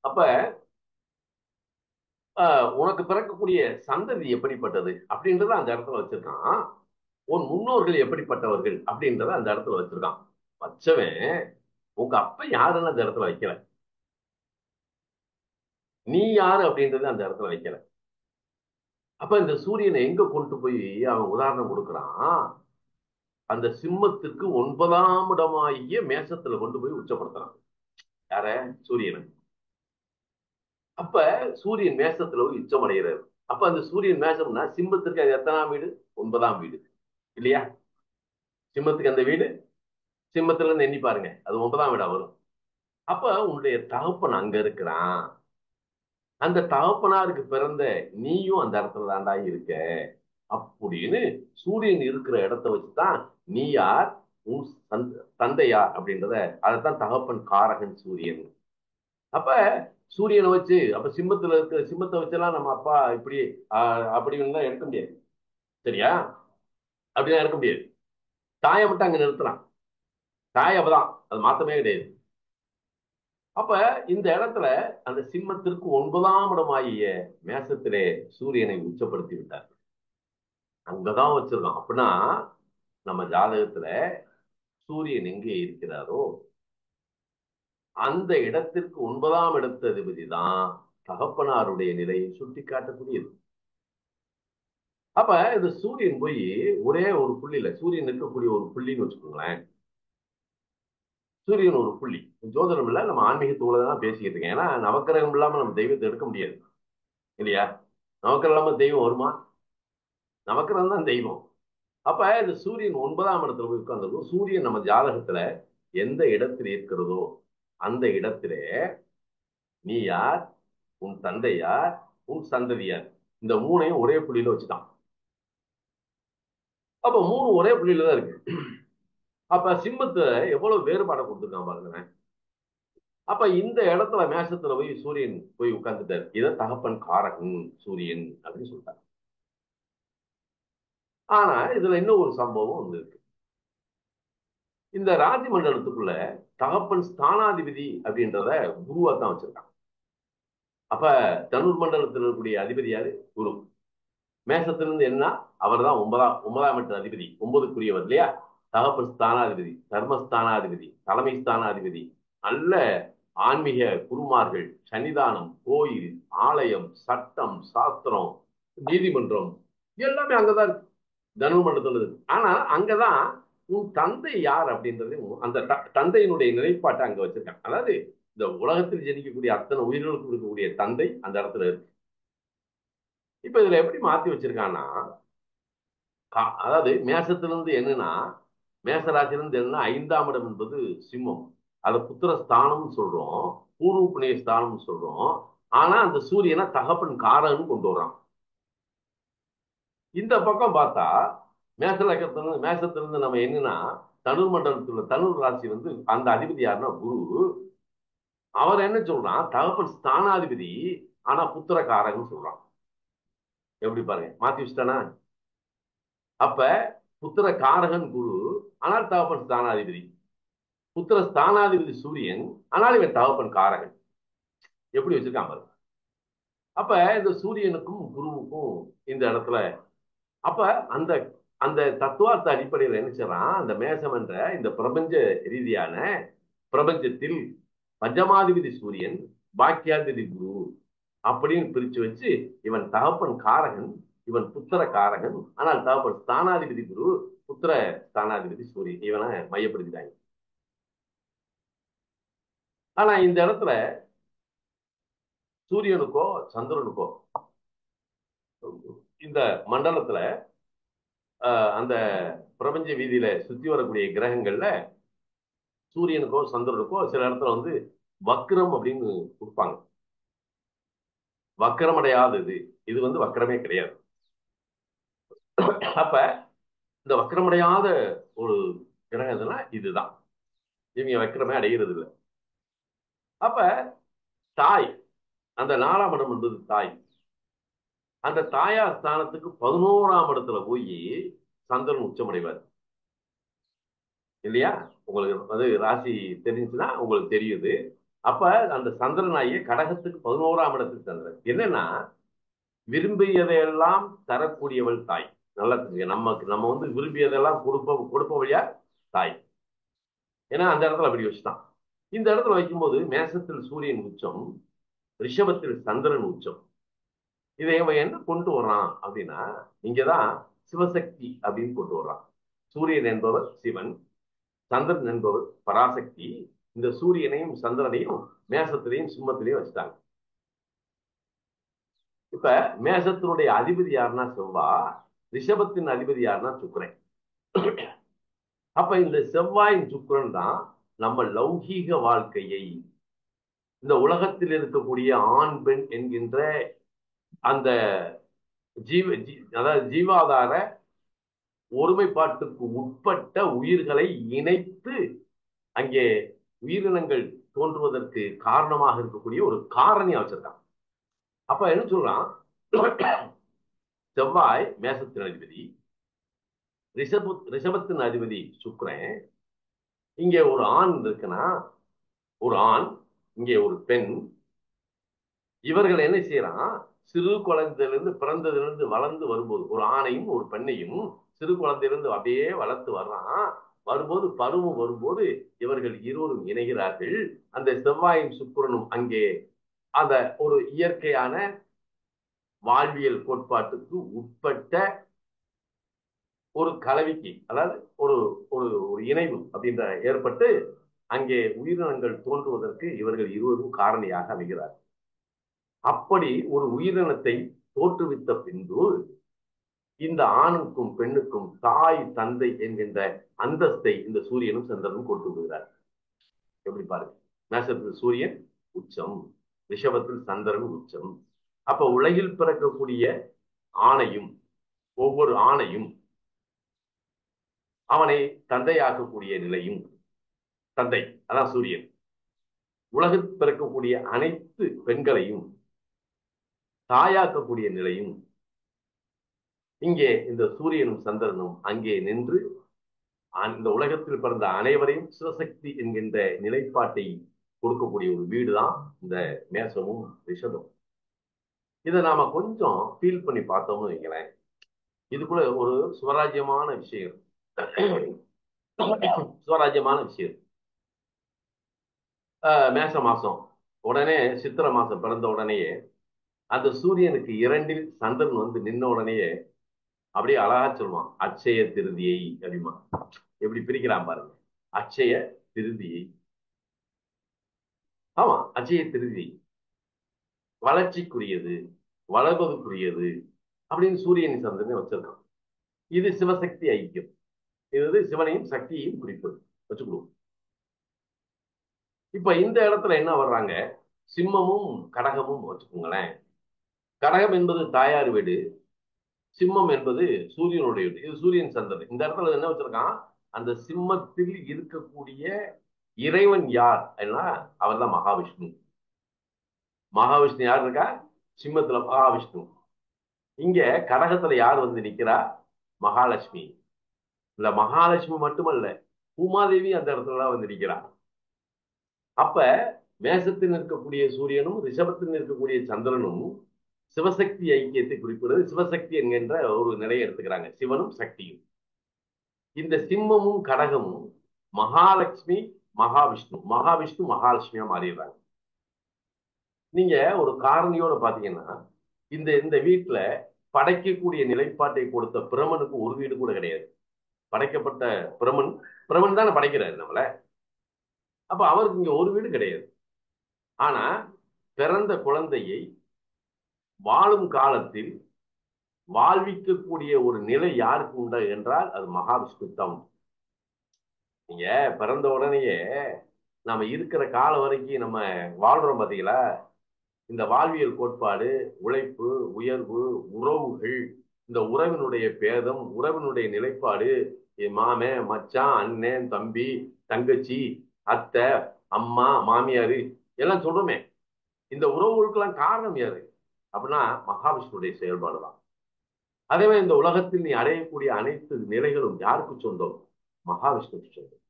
அப்ப உனக்கு பிறக்கக்கூடிய சந்ததி எப்படிப்பட்டது அப்படின்றத அந்த இடத்துல வச்சிருக்கான். உன் முன்னோர்கள் எப்படிப்பட்டவர்கள் அப்படின்றத அந்த இடத்துல வச்சிருக்கான். வச்சவன் உங்க அப்பா யாருன்னு அந்த இடத்துல வைக்கல, நீ யாரு அப்படின்றத அந்த இடத்துல வைக்கல. அப்ப இந்த சூரியனை எங்க கொண்டு போய் அவன் உதாரணம் கொடுக்குறான்? அந்த சிம்மத்திற்கு 9ஆம் இடமாகிய மேசத்துல கொண்டு போய் உச்சப்படுத்துறான். யார? சூரியனை. அப்ப சூரியன் மேசத்துல போய் உச்சமடைகிறார். அப்ப அந்த சூரியன் மேசம்னா சிம்மத்திற்கு அது எத்தனாம் வீடு? 9ஆம் வீடு இல்லையா? சிம்மத்துக்கு அந்த வீடு, சிம்மத்துல இருந்து எண்ணி பாருங்க, அது 9ஆம் வீடா வரும். அப்ப உன்னுடைய தகப்பன் அங்க இருக்கிறான். அந்த தகப்பனாருக்கு பிறந்த நீயும் அந்த இடத்துல தாண்டா இருக்க அப்படின்னு சூரியன் இருக்கிற இடத்த வச்சுதான் நீ யார், உன் தந்தை யார் அப்படின்றத, அதைத்தான் தகப்பன் காரகன் சூரியன். அப்ப சூரியனை வச்சு அப்ப சிம்மத்துல இருக்க சிம்மத்தை வச்செல்லாம் நம்ம அப்பா இப்படி அப்படின்னு தான் எடுக்க முடியாது. சரியா? அப்படிதான் எடுக்க முடியாது. தாயை மட்டும் அங்க நிறுத்துறான். தாய் அப்பதான், அது மாத்தமே கிடையாது. அப்ப இந்த இடத்துல அந்த சிம்மத்திற்கு 9ஆம் இடமாகிய மேசத்திலே சூரியனை உச்சப்படுத்தி விட்டார். அங்கதான் வச்சிருக்கோம். அப்படின்னா நம்ம ஜாதகத்துல சூரியன் எங்கே இருக்கிறாரோ அந்த இடத்திற்கு 9ஆம் இடத்து அதிபதி தான் தகப்பனாருடைய நிலையை சுட்டி காட்டக்கூடியது. அப்ப இந்த சூரியன் போய் ஒரே ஒரு புள்ளியில, சூரியன் இருக்கக்கூடிய ஒரு புள்ளின்னு வச்சுக்கோங்களேன். சூரியன் ஒரு புள்ளி. ஜோதிடம் இல்ல, நம்ம ஆன்மீகத்தோட தான் பேசிக்கிட்டு இருக்கேன். ஏன்னா நவக்கிரகம் இல்லாம நம்ம தெய்வத்தை எடுக்க முடியாது இல்லையா? நவக்கிரகம் இல்லாம தெய்வம் வருமா? நவக்கிரகம் தான் தெய்வம். அப்ப இந்த சூரியன் 9ஆம் இடத்துல போய் உட்கார்ந்து, சூரியன் நம்ம ஜாதகத்துல எந்த இடத்தில் இருக்கிறதோ அந்த இடத்திலே நீ யார், உன் தந்தை யார், உன் சந்ததி யார், இந்த மூணையும் ஒரே புள்ளியில வச்சுட்டான். அப்ப மூணு ஒரே புள்ளியில தான் இருக்கு. அப்ப சிம்மத்தை எவ்வளவு வேறுபாடை கொடுத்துருக்கான் பாருங்க. அப்ப இந்த இடத்துல மேஷத்துல போய் சூரியன் போய் உட்கார்ந்துட்டாரு. இதை தகப்பன் காரகன் சூரியன் அப்படின்னு சொல்லிட்டாங்க. ஆனா இதுல இன்னும் ஒரு சம்பவம் இருக்கு. இந்த ராஜி மண்டலத்துக்குள்ள தகப்பன் ஸ்தானாதிபதி அப்படின்றத குருவா தான் வச்சிருக்காங்க. அப்ப தனுர் மண்டலத்தில் இருக்கக்கூடிய அதிபதி யாரு? குரு. மேசத்திலிருந்து என்ன? அவர் தான் ஒன்பதாம் எட்டு அதிபதி, 9க்குரியவர் இல்லையா? தகப்பன் ஸ்தானாதிபதி, தர்மஸ்தானாதிபதி, தலைமை ஸ்தானாதிபதி. நல்ல ஆன்மீக குருமார்கள், சன்னிதானம், கோயில், ஆலயம், சட்டம், சாஸ்திரம், நீதிமன்றம் எல்லாமே அங்கதான் இருக்கு. தனுர் மண்டலத்துல இருக்கு. ஆனா அங்கதான் உன் தந்தை யார் அப்படின்றதையும் அந்த தந்தையினுடைய நிலைப்பாட்டை அங்க வச்சிருக்காங்க. அதாவது இந்த உலகத்தில் ஜனிக்கக்கூடிய அத்தனை உயிர்களுக்கும் இருக்கக்கூடிய தந்தை அந்த இடத்துல இருக்கு. இப்ப இதுல எப்படி மாத்தி வச்சிருக்கான்னா, அதாவது மேசத்திலிருந்து என்னன்னா, மேசராசிலிருந்து என்னன்னா 5ஆம் இடம் என்பது சிம்மம். அதை புத்திர ஸ்தானம் சொல்றோம், பூர்வ புண்ணிய ஸ்தானம் சொல்றோம். ஆனா அந்த சூரியனை தகப்பன் காரன்னு கொண்டு வர்றான். இந்த பக்கம் பார்த்தா மேசத்திலிருந்து நம்ம என்னன்னா, தனுர் மண்டலத்துல தனுர் ராசி அந்த அதிபதி யாருன்னா குரு. அவர் என்ன சொல்றான், தகப்பன் ஸ்தானாதிபதி, ஆனா புத்திரக்காரகன்னு சொல்றான். எப்படி பாருங்க, மாத்தி வச்சுட்டானா? அப்ப புத்திர காரகன் குரு, ஆனால் தகப்பன் ஸ்தானாதிபதி. புத்திர ஸ்தானாதிபதி சூரியன், ஆனால் இவன் தகப்பன் காரகன். எப்படி வச்சிருக்கான் பாருங்க. அப்ப இந்த சூரியனுக்கும் குருவுக்கும் இந்த இடத்துல அப்ப அந்த அந்த தத்துவார்த்த அடிப்படையில் என்ன செய்யறான், அந்த மேசம் என்ற இந்த பிரபஞ்ச ரீதியான பிரபஞ்சத்தில் பஞ்சமாதிபதி சூரியன், பாக்கியாதிபதி குரு அப்படின்னு பிரிச்சு வச்சு, இவன் தகப்பன் காரகன், இவன் புத்திர காரகன், ஆனால் தகப்பன் ஸ்தானாதிபதி குரு, புத்திர ஸ்தானாதிபதி சூரியன், இவனை மையப்படுத்திட்டாங்க. ஆனா இந்த இடத்துல சூரியனுக்கோ சந்திரனுக்கோ இந்த மண்டலத்துல அந்த பிரபஞ்ச வீதியில சுத்தி வரக்கூடிய கிரகங்கள்ல சூரியனுக்கோ சந்திரனுக்கோ சில இடத்துல வக்ரம் அப்படின்னு கொடுப்பாங்க. வக்கரம் அடையாதது இது வக்கரமே கிடையாது. அப்ப இந்த வக்கரமடையாத ஒரு கிரகம்னா இதுதான். இவங்க வக்கரமே அடைகிறது இல்லை. அப்ப தாய், அந்த 4ஆம் இடம் என்பது தாய். அந்த தாயார் ஸ்தானத்துக்கு 11ஆம் இடத்துல போய் சந்திரன் உச்சமடைவார் இல்லையா? உங்களுக்கு ராசி தெரிஞ்சுன்னா உங்களுக்கு தெரியுது. அப்ப அந்த சந்திரனாகிய கடகத்துக்கு 11ஆம் இடத்துக்கு சந்திரன் என்னன்னா, விரும்பியதையெல்லாம் தரக்கூடியவள் தாய். நல்லா தெரிஞ்சுக்க, நம்ம விரும்பியதெல்லாம் கொடுப்பவழியா தாய். ஏன்னா அந்த இடத்துல அப்படி வச்சுதான். இந்த இடத்துல வைக்கும்போது மேசத்தில் சூரியன் உச்சம், ரிஷபத்தில் சந்திரன் உச்சம். இதை இவன் என்ன கொண்டு வர்றான் அப்படின்னா, இங்கதான் சிவசக்தி அப்படின்னு கொண்டு வர்றான். சூரியன் என்பவர் சிவன், சந்திரன் என்பவர் பராசக்தி. இந்த சூரியனையும் சந்திரனையும் மேசத்திலையும் சிம்மத்திலையும் வச்சுட்டாங்க. இப்ப மேசத்தினுடைய அதிபதி யாருன்னா செவ்வா, ரிஷபத்தின் அதிபதி யாருன்னா சுக்கிரன். அப்ப இந்த செவ்வாயின் சுக்கிரன் தான் நம்ம லௌகீக வாழ்க்கையை, இந்த உலகத்தில் இருக்கக்கூடிய ஆண் பெண் என்கின்ற அந்த அதாவது ஜீவாதார ஒருமைப்பாட்டுக்கு உட்பட்ட உயிர்களை இணைத்து அங்கே உயிரினங்கள் தோன்றுவதற்கு காரணமாக இருக்கக்கூடிய ஒரு காரணியா வச்சிருக்கான். அப்ப என்ன சொல்றான், செவ்வாய் மேசத்தின் அதிபதி, ரிஷபத்தின் அதிபதி சுக்கிரன். இங்கே ஒரு ஆண் இருக்குன்னா ஒரு ஆண், இங்கே ஒரு பெண். இவர்கள் என்ன செய்யறான், சிறு குழந்தையிலிருந்து பிறந்ததிலிருந்து வளர்ந்து வரும்போது ஒரு ஆணையும் ஒரு பெண்ணையும் சிறு குழந்தையிலிருந்து அப்படியே வளர்த்து வர்றான். வரும்போது பருவம் வரும்போது இவர்கள் இருவரும் இணைகிறார்கள். அந்த செவ்வாயும் சுக்கிரனும் அங்கே அந்த ஒரு இயற்கையான வாழ்வியல் கோட்பாட்டுக்கு உட்பட்ட ஒரு கலவிக்கு, அதாவது ஒரு ஒரு ஒரு இணைவு அப்படின்ற ஏற்பட்டு அங்கே உயிரினங்கள் தோன்றுவதற்கு இவர்கள் இருவரும் காரணியாக அமைகிறார். அப்படி ஒரு உயிரினத்தை தோற்றுவித்த பின்பு இந்த ஆணுக்கும் பெண்ணுக்கும் தாய் தந்தை என்கின்ற அந்தஸ்தை இந்த சூரியனும் சந்திரனும் கொடுத்து விடுகிறார். எப்படி பாருங்க, மேசத்தில் சூரியன் உச்சம், ரிஷபத்தில் சந்திரன் உச்சம். அப்ப உலகில் பிறக்கக்கூடிய ஆணையும், ஒவ்வொரு ஆணையும் அவனை தந்தையாக்கக்கூடிய நிலையும், தந்தை அதான் சூரியன். உலகில் பிறக்கக்கூடிய அனைத்து பெண்களையும் தாயாக்கக்கூடிய நிலையும் இங்கே இந்த சூரியனும் சந்திரனும் அங்கே நின்று இந்த உலகத்தில் பிறந்த அனைவரையும் சிவசக்தி என்கின்ற நிலைப்பாட்டை கொடுக்கக்கூடிய ஒரு வீடுதான் இந்த மேசமும் ரிஷபம். இதை நாம கொஞ்சம் ஃபீல் பண்ணி பார்த்தோம்னு வைங்களேன், இதுக்குள்ள ஒரு சுவராஜ்யமான விஷயம். சுவராஜ்யமான விஷயம். மேச மாசம் உடனே சித்திரை மாசம் பிறந்த உடனேயே அந்த சூரியனுக்கு 2இல் சந்திரன் நின்ன உடனேயே அப்படியே அழகா சொல்லுவான், அட்சய திருதியை அப்படிமா. எப்படி பிரிக்கிறான் பாருங்க, அட்சய திருதியை. ஆமா, அட்சய திருதி வளர்ச்சிக்குரியது, வளர்வதற்குரியது அப்படின்னு சூரியன் சந்திரனை வச்சிருக்கான். இது சிவசக்தி ஐக்கியம். இது சிவனையும் சக்தியையும் குறிப்பது வச்சுக்கணும். இப்ப இந்த இடத்துல என்ன வர்றாங்க, சிம்மமும் கடகமும் வச்சுக்கோங்களேன். கடகம் என்பது தாயார் வீடு, சிம்மம் என்பது சூரியனுடைய வீடு. இது சூரியன் சந்திரன். இந்த இடத்துல என்ன வச்சிருக்கான், அந்த சிம்மத்தில் இருக்கக்கூடிய இறைவன் யார் அப்படின்னா அவர் தான் மகாவிஷ்ணு. மகாவிஷ்ணு யார் இருக்கா, சிம்மத்துல மகாவிஷ்ணு. இங்க கடகத்துல யார் வந்து நிக்கிறா, மகாலட்சுமி. இந்த மகாலட்சுமி மட்டுமல்ல, உமாதேவி அந்த இடத்துல வந்து நிற்கிறார். அப்ப மேசத்தில் இருக்கக்கூடிய சூரியனும் ரிஷபத்தில் இருக்கக்கூடிய சந்திரனும் சிவசக்தி ஐக்கியத்தை குறிப்பிடுறது. சிவசக்தி என்கின்ற ஒரு நிலையை எடுத்துக்கிறாங்க, சிவனும் சக்தியும். இந்த சிம்மமும் கடகமும் மகாலட்சுமி மகாவிஷ்ணு, மகாவிஷ்ணு மகாலட்சுமியா மாறிடுறாங்க. நீங்க ஒரு காரணியோட பாத்தீங்கன்னா, இந்த இந்த வீட்டுல படைக்கக்கூடிய நிலைப்பாட்டை கொடுத்த பிரமனுக்கு ஒரு வீடு கூட கிடையாது. படைக்கப்பட்ட பிரமன், பிரமன் தானே படைக்கிறாரு நம்மள. அப்ப அவருக்கு இங்க ஒரு வீடு கிடையாது. ஆனா பிறந்த குழந்தையை வாழும் காலத்தில் வாழ்விக்கக்கூடிய ஒரு நிலை யாருக்கு உண்டு என்றால் அது மகாவிஷ்ணு தான். நீங்க பிறந்த உடனேயே நம்ம இருக்கிற காலம் வரைக்கும் நம்ம வாழ்றோம் பாத்தீங்களா, இந்த வாழ்வியல் கோட்பாடு, உழைப்பு, உயர்வு, உறவுகள், இந்த உறவினுடைய பேதம், உறவினுடைய நிலைப்பாடு, மாமன் மச்சான் அண்ணன் தம்பி தங்கச்சி அத்தை அம்மா மாமியாரு எல்லாம் சொல்றோமே. இந்த உறவுகளுக்கெல்லாம் காரணம் யாரு அப்படின்னா மகாவிஷ்ணுடைய செயல்பாடு தான். அதே மாதிரி இந்த உலகத்தில் நீ அடையக்கூடிய அனைத்து நிலைகளும் யாருக்கு சொந்தம், மகாவிஷ்ணுக்கு சொந்தம்.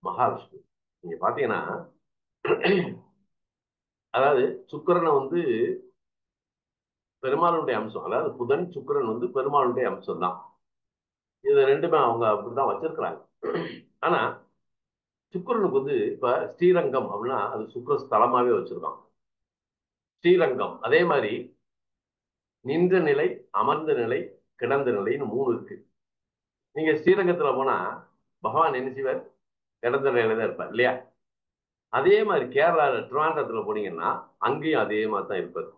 மகாவிஷ்ணு. நீங்க பாத்தீங்கன்னா, அதாவது சுக்கிரனை வந்து பெருமாளுடைய அம்சம், அதாவது புதன் சுக்கிரன் வந்து பெருமாளுடைய அம்சம் தான். இது ரெண்டுமே அவங்க அப்படிதான் வச்சிருக்கிறாங்க. ஆனா சுக்கிரனுக்கு வந்து இப்ப ஸ்ரீரங்கம் அப்படின்னா அது சுக்கிர ஸ்தலமாவே வச்சிருக்கான். ஸ்ரீரங்கம். அதே மாதிரி நின்ற நிலை, அமர்ந்த நிலை, கிடந்த நிலைன்னு மூணு இருக்கு. நீங்க ஸ்ரீரங்கத்துல போனா பகவான் என்ன செய்வார், கிடந்த நிலையில தான் இருப்பார் இல்லையா. அதே மாதிரி கேரளால திருவாண்டத்துல போனீங்கன்னா அங்கேயும் அதே மாதிரி தான் இருப்பார்.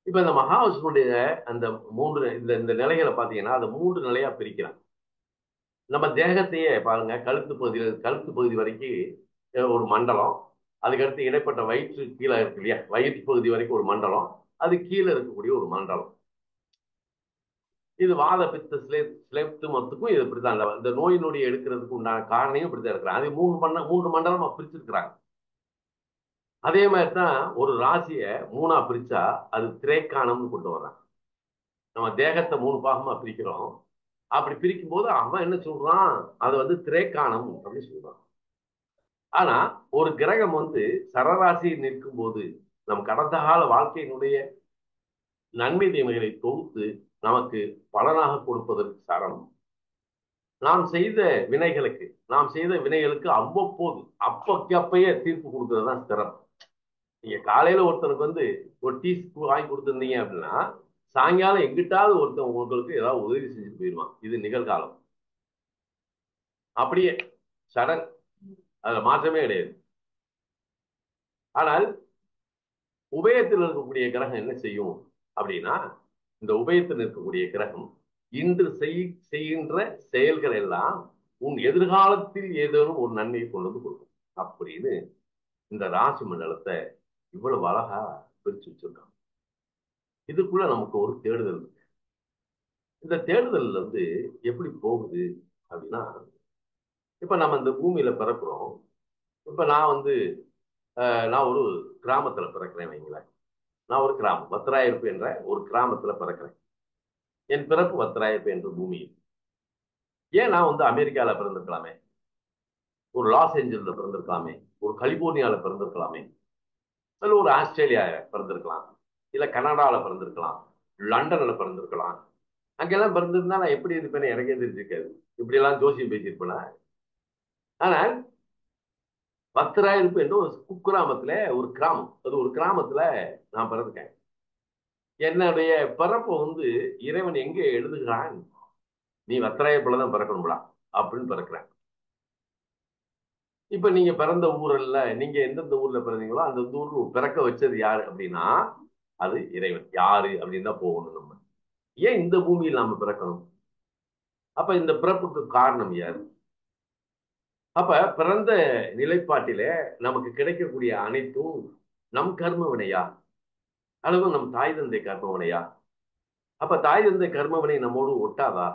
இப்ப இந்த மகாவிஷ்ணுடைய அந்த மூன்று இந்த இந்த நிலைகளை பாத்தீங்கன்னா அந்த மூன்று நிலையா பிரிக்கிறாங்க. நம்ம தேகத்தையே பாருங்க, கழுத்து பகுதி வரைக்கும் ஒரு மண்டலம், அதுக்கடுத்து இடைப்பட்ட வயிற்று கீழே இருக்கு இல்லையா, வயிற்று பகுதி வரைக்கும் ஒரு மண்டலம், அது கீழே இருக்கக்கூடிய ஒரு மண்டலம். இது வாத பித்த சிலேப்துமத்துக்கும் இது இப்படித்தான். இந்த நோய் நொடி எடுக்கிறதுக்கு உண்டான காரணையும் இப்படித்தான் இருக்கிறாங்க. அது மூன்று மண்டலமா பிரிச்சிருக்கிறாங்க. அதே மாதிரி தான் ஒரு ராசியை மூணா பிரிச்சா அது திரைக்காணம்னு கொண்டு வர்றாங்க. நம்ம தேகத்தை மூணு பாகமா பிரிக்கிறோம். அப்படி பிரிக்கும் போது அவன் என்ன சொல்றான், அதை வந்து திரைக்காணம் அப்படின்னு சொல்றான். ஆனா ஒரு கிரகம் வந்து சரராசியில் நிற்கும் போது நம் கடந்த கால வாழ்க்கையினுடைய நன்மை தீமைகளை தொகுத்து நமக்கு பலனாக கொடுப்பதற்கு சரம். நாம் செய்த வினைகளுக்கு அவ்வப்போது அப்பையே தீர்ப்பு கொடுக்கறது தான் சிறப்பு. நீங்க காலையில ஒருத்தனுக்கு வந்து ஒரு டீ வாங்கி கொடுத்துருந்தீங்க அப்படின்னா சாயங்காலம் எங்கிட்டாவது ஒருத்தன் உங்களுக்கு ஏதாவது உதவி செஞ்சுட்டு போயிடுவான். இது நிகழ்காலம். அப்படியே சடன், அதுல மாற்றமே கிடையாது. ஆனால் உபயத்தில் இருக்கக்கூடிய கிரகம் என்ன செய்யும் அப்படின்னா, இந்த உபயத்தில் இருக்கக்கூடிய கிரகம் இன்று செய்கின்ற செயல்கள் எல்லாம் உன் எதிர்காலத்தில் ஏதேனும் ஒரு நன்மையை கொண்டு வந்து கொடுக்கும் அப்படின்னு இந்த ராசி மண்டலத்தை இவ்வளவு அழகா பிரிச்சு வச்சிருக்காங்க. இதுக்குள்ள நமக்கு ஒரு தேடுதல் இருக்கு. இந்த தேடுதல் வந்து எப்படி போகுது அப்படின்னா, இப்ப நம்ம இந்த பூமியில பிறக்கிறோம். இப்ப நான் வந்து நான் ஒரு கிராமத்துல பிறக்கிறேன் வைங்களேன். நான் ஒரு கிராமம் வத்திராயிருப்பு என்ற ஒரு கிராமத்துல பிறக்கிறேன். என் பிறப்பு வத்திராயிருப்பு என்ற பூமியில். ஏன் நான் வந்து அமெரிக்கால பிறந்திருக்கலாமே, ஒரு லாஸ் ஏஞ்சல்ஸ்ல பிறந்திருக்கலாமே, ஒரு கலிபோர்னியால பிறந்திருக்கலாமே, இல்ல ஒரு ஆஸ்திரேலியா பிறந்திருக்கலாம், இல்ல கனடால பிறந்திருக்கலாம், லண்டன்ல பிறந்திருக்கலாம். அங்கெல்லாம் பிறந்திருந்தா நான் எப்படி இருப்பேன்னு எனக்கே தெரிஞ்சிருக்காது. இப்படி எல்லாம் ஜோசியம் பேசியிருப்பேனா. ஆனால் வத்திராயிருப்பு என்ற ஒரு குக்கிராமத்துல ஒரு கிராமம், அது ஒரு கிராமத்துல நான் பிறந்திருக்கேன். என்னுடைய பிறப்பை இறைவன் எங்க எழுதுகிறான், நீ வத்திராயப்பள்ளதான் பிறக்கணும்டா அப்படின்னு பிறக்கிறேன். இப்ப நீங்க பிறந்த ஊர்ல நீங்க எந்தெந்த ஊர்ல பிறந்தீங்களோ அந்த ஊர்ல பிறக்க வச்சது யாரு அப்படின்னா அது இறைவன். யாரு அப்படின்னு தான் போகணும் நம்ம. ஏன் இந்த பூமியில் நாம பிறக்கணும்? அப்ப இந்த பிறப்புக்கு காரணம் யாரு? அப்ப பிறந்த நிலைப்பாட்டிலே நமக்கு கிடைக்கக்கூடிய அனைத்தும் நம் கர்ம வினையா அல்லது நம் தாய் தந்தை கர்ம வினையா? அப்ப தாய் தந்தை கர்ம வினை நம்மோடு ஒட்டாதா?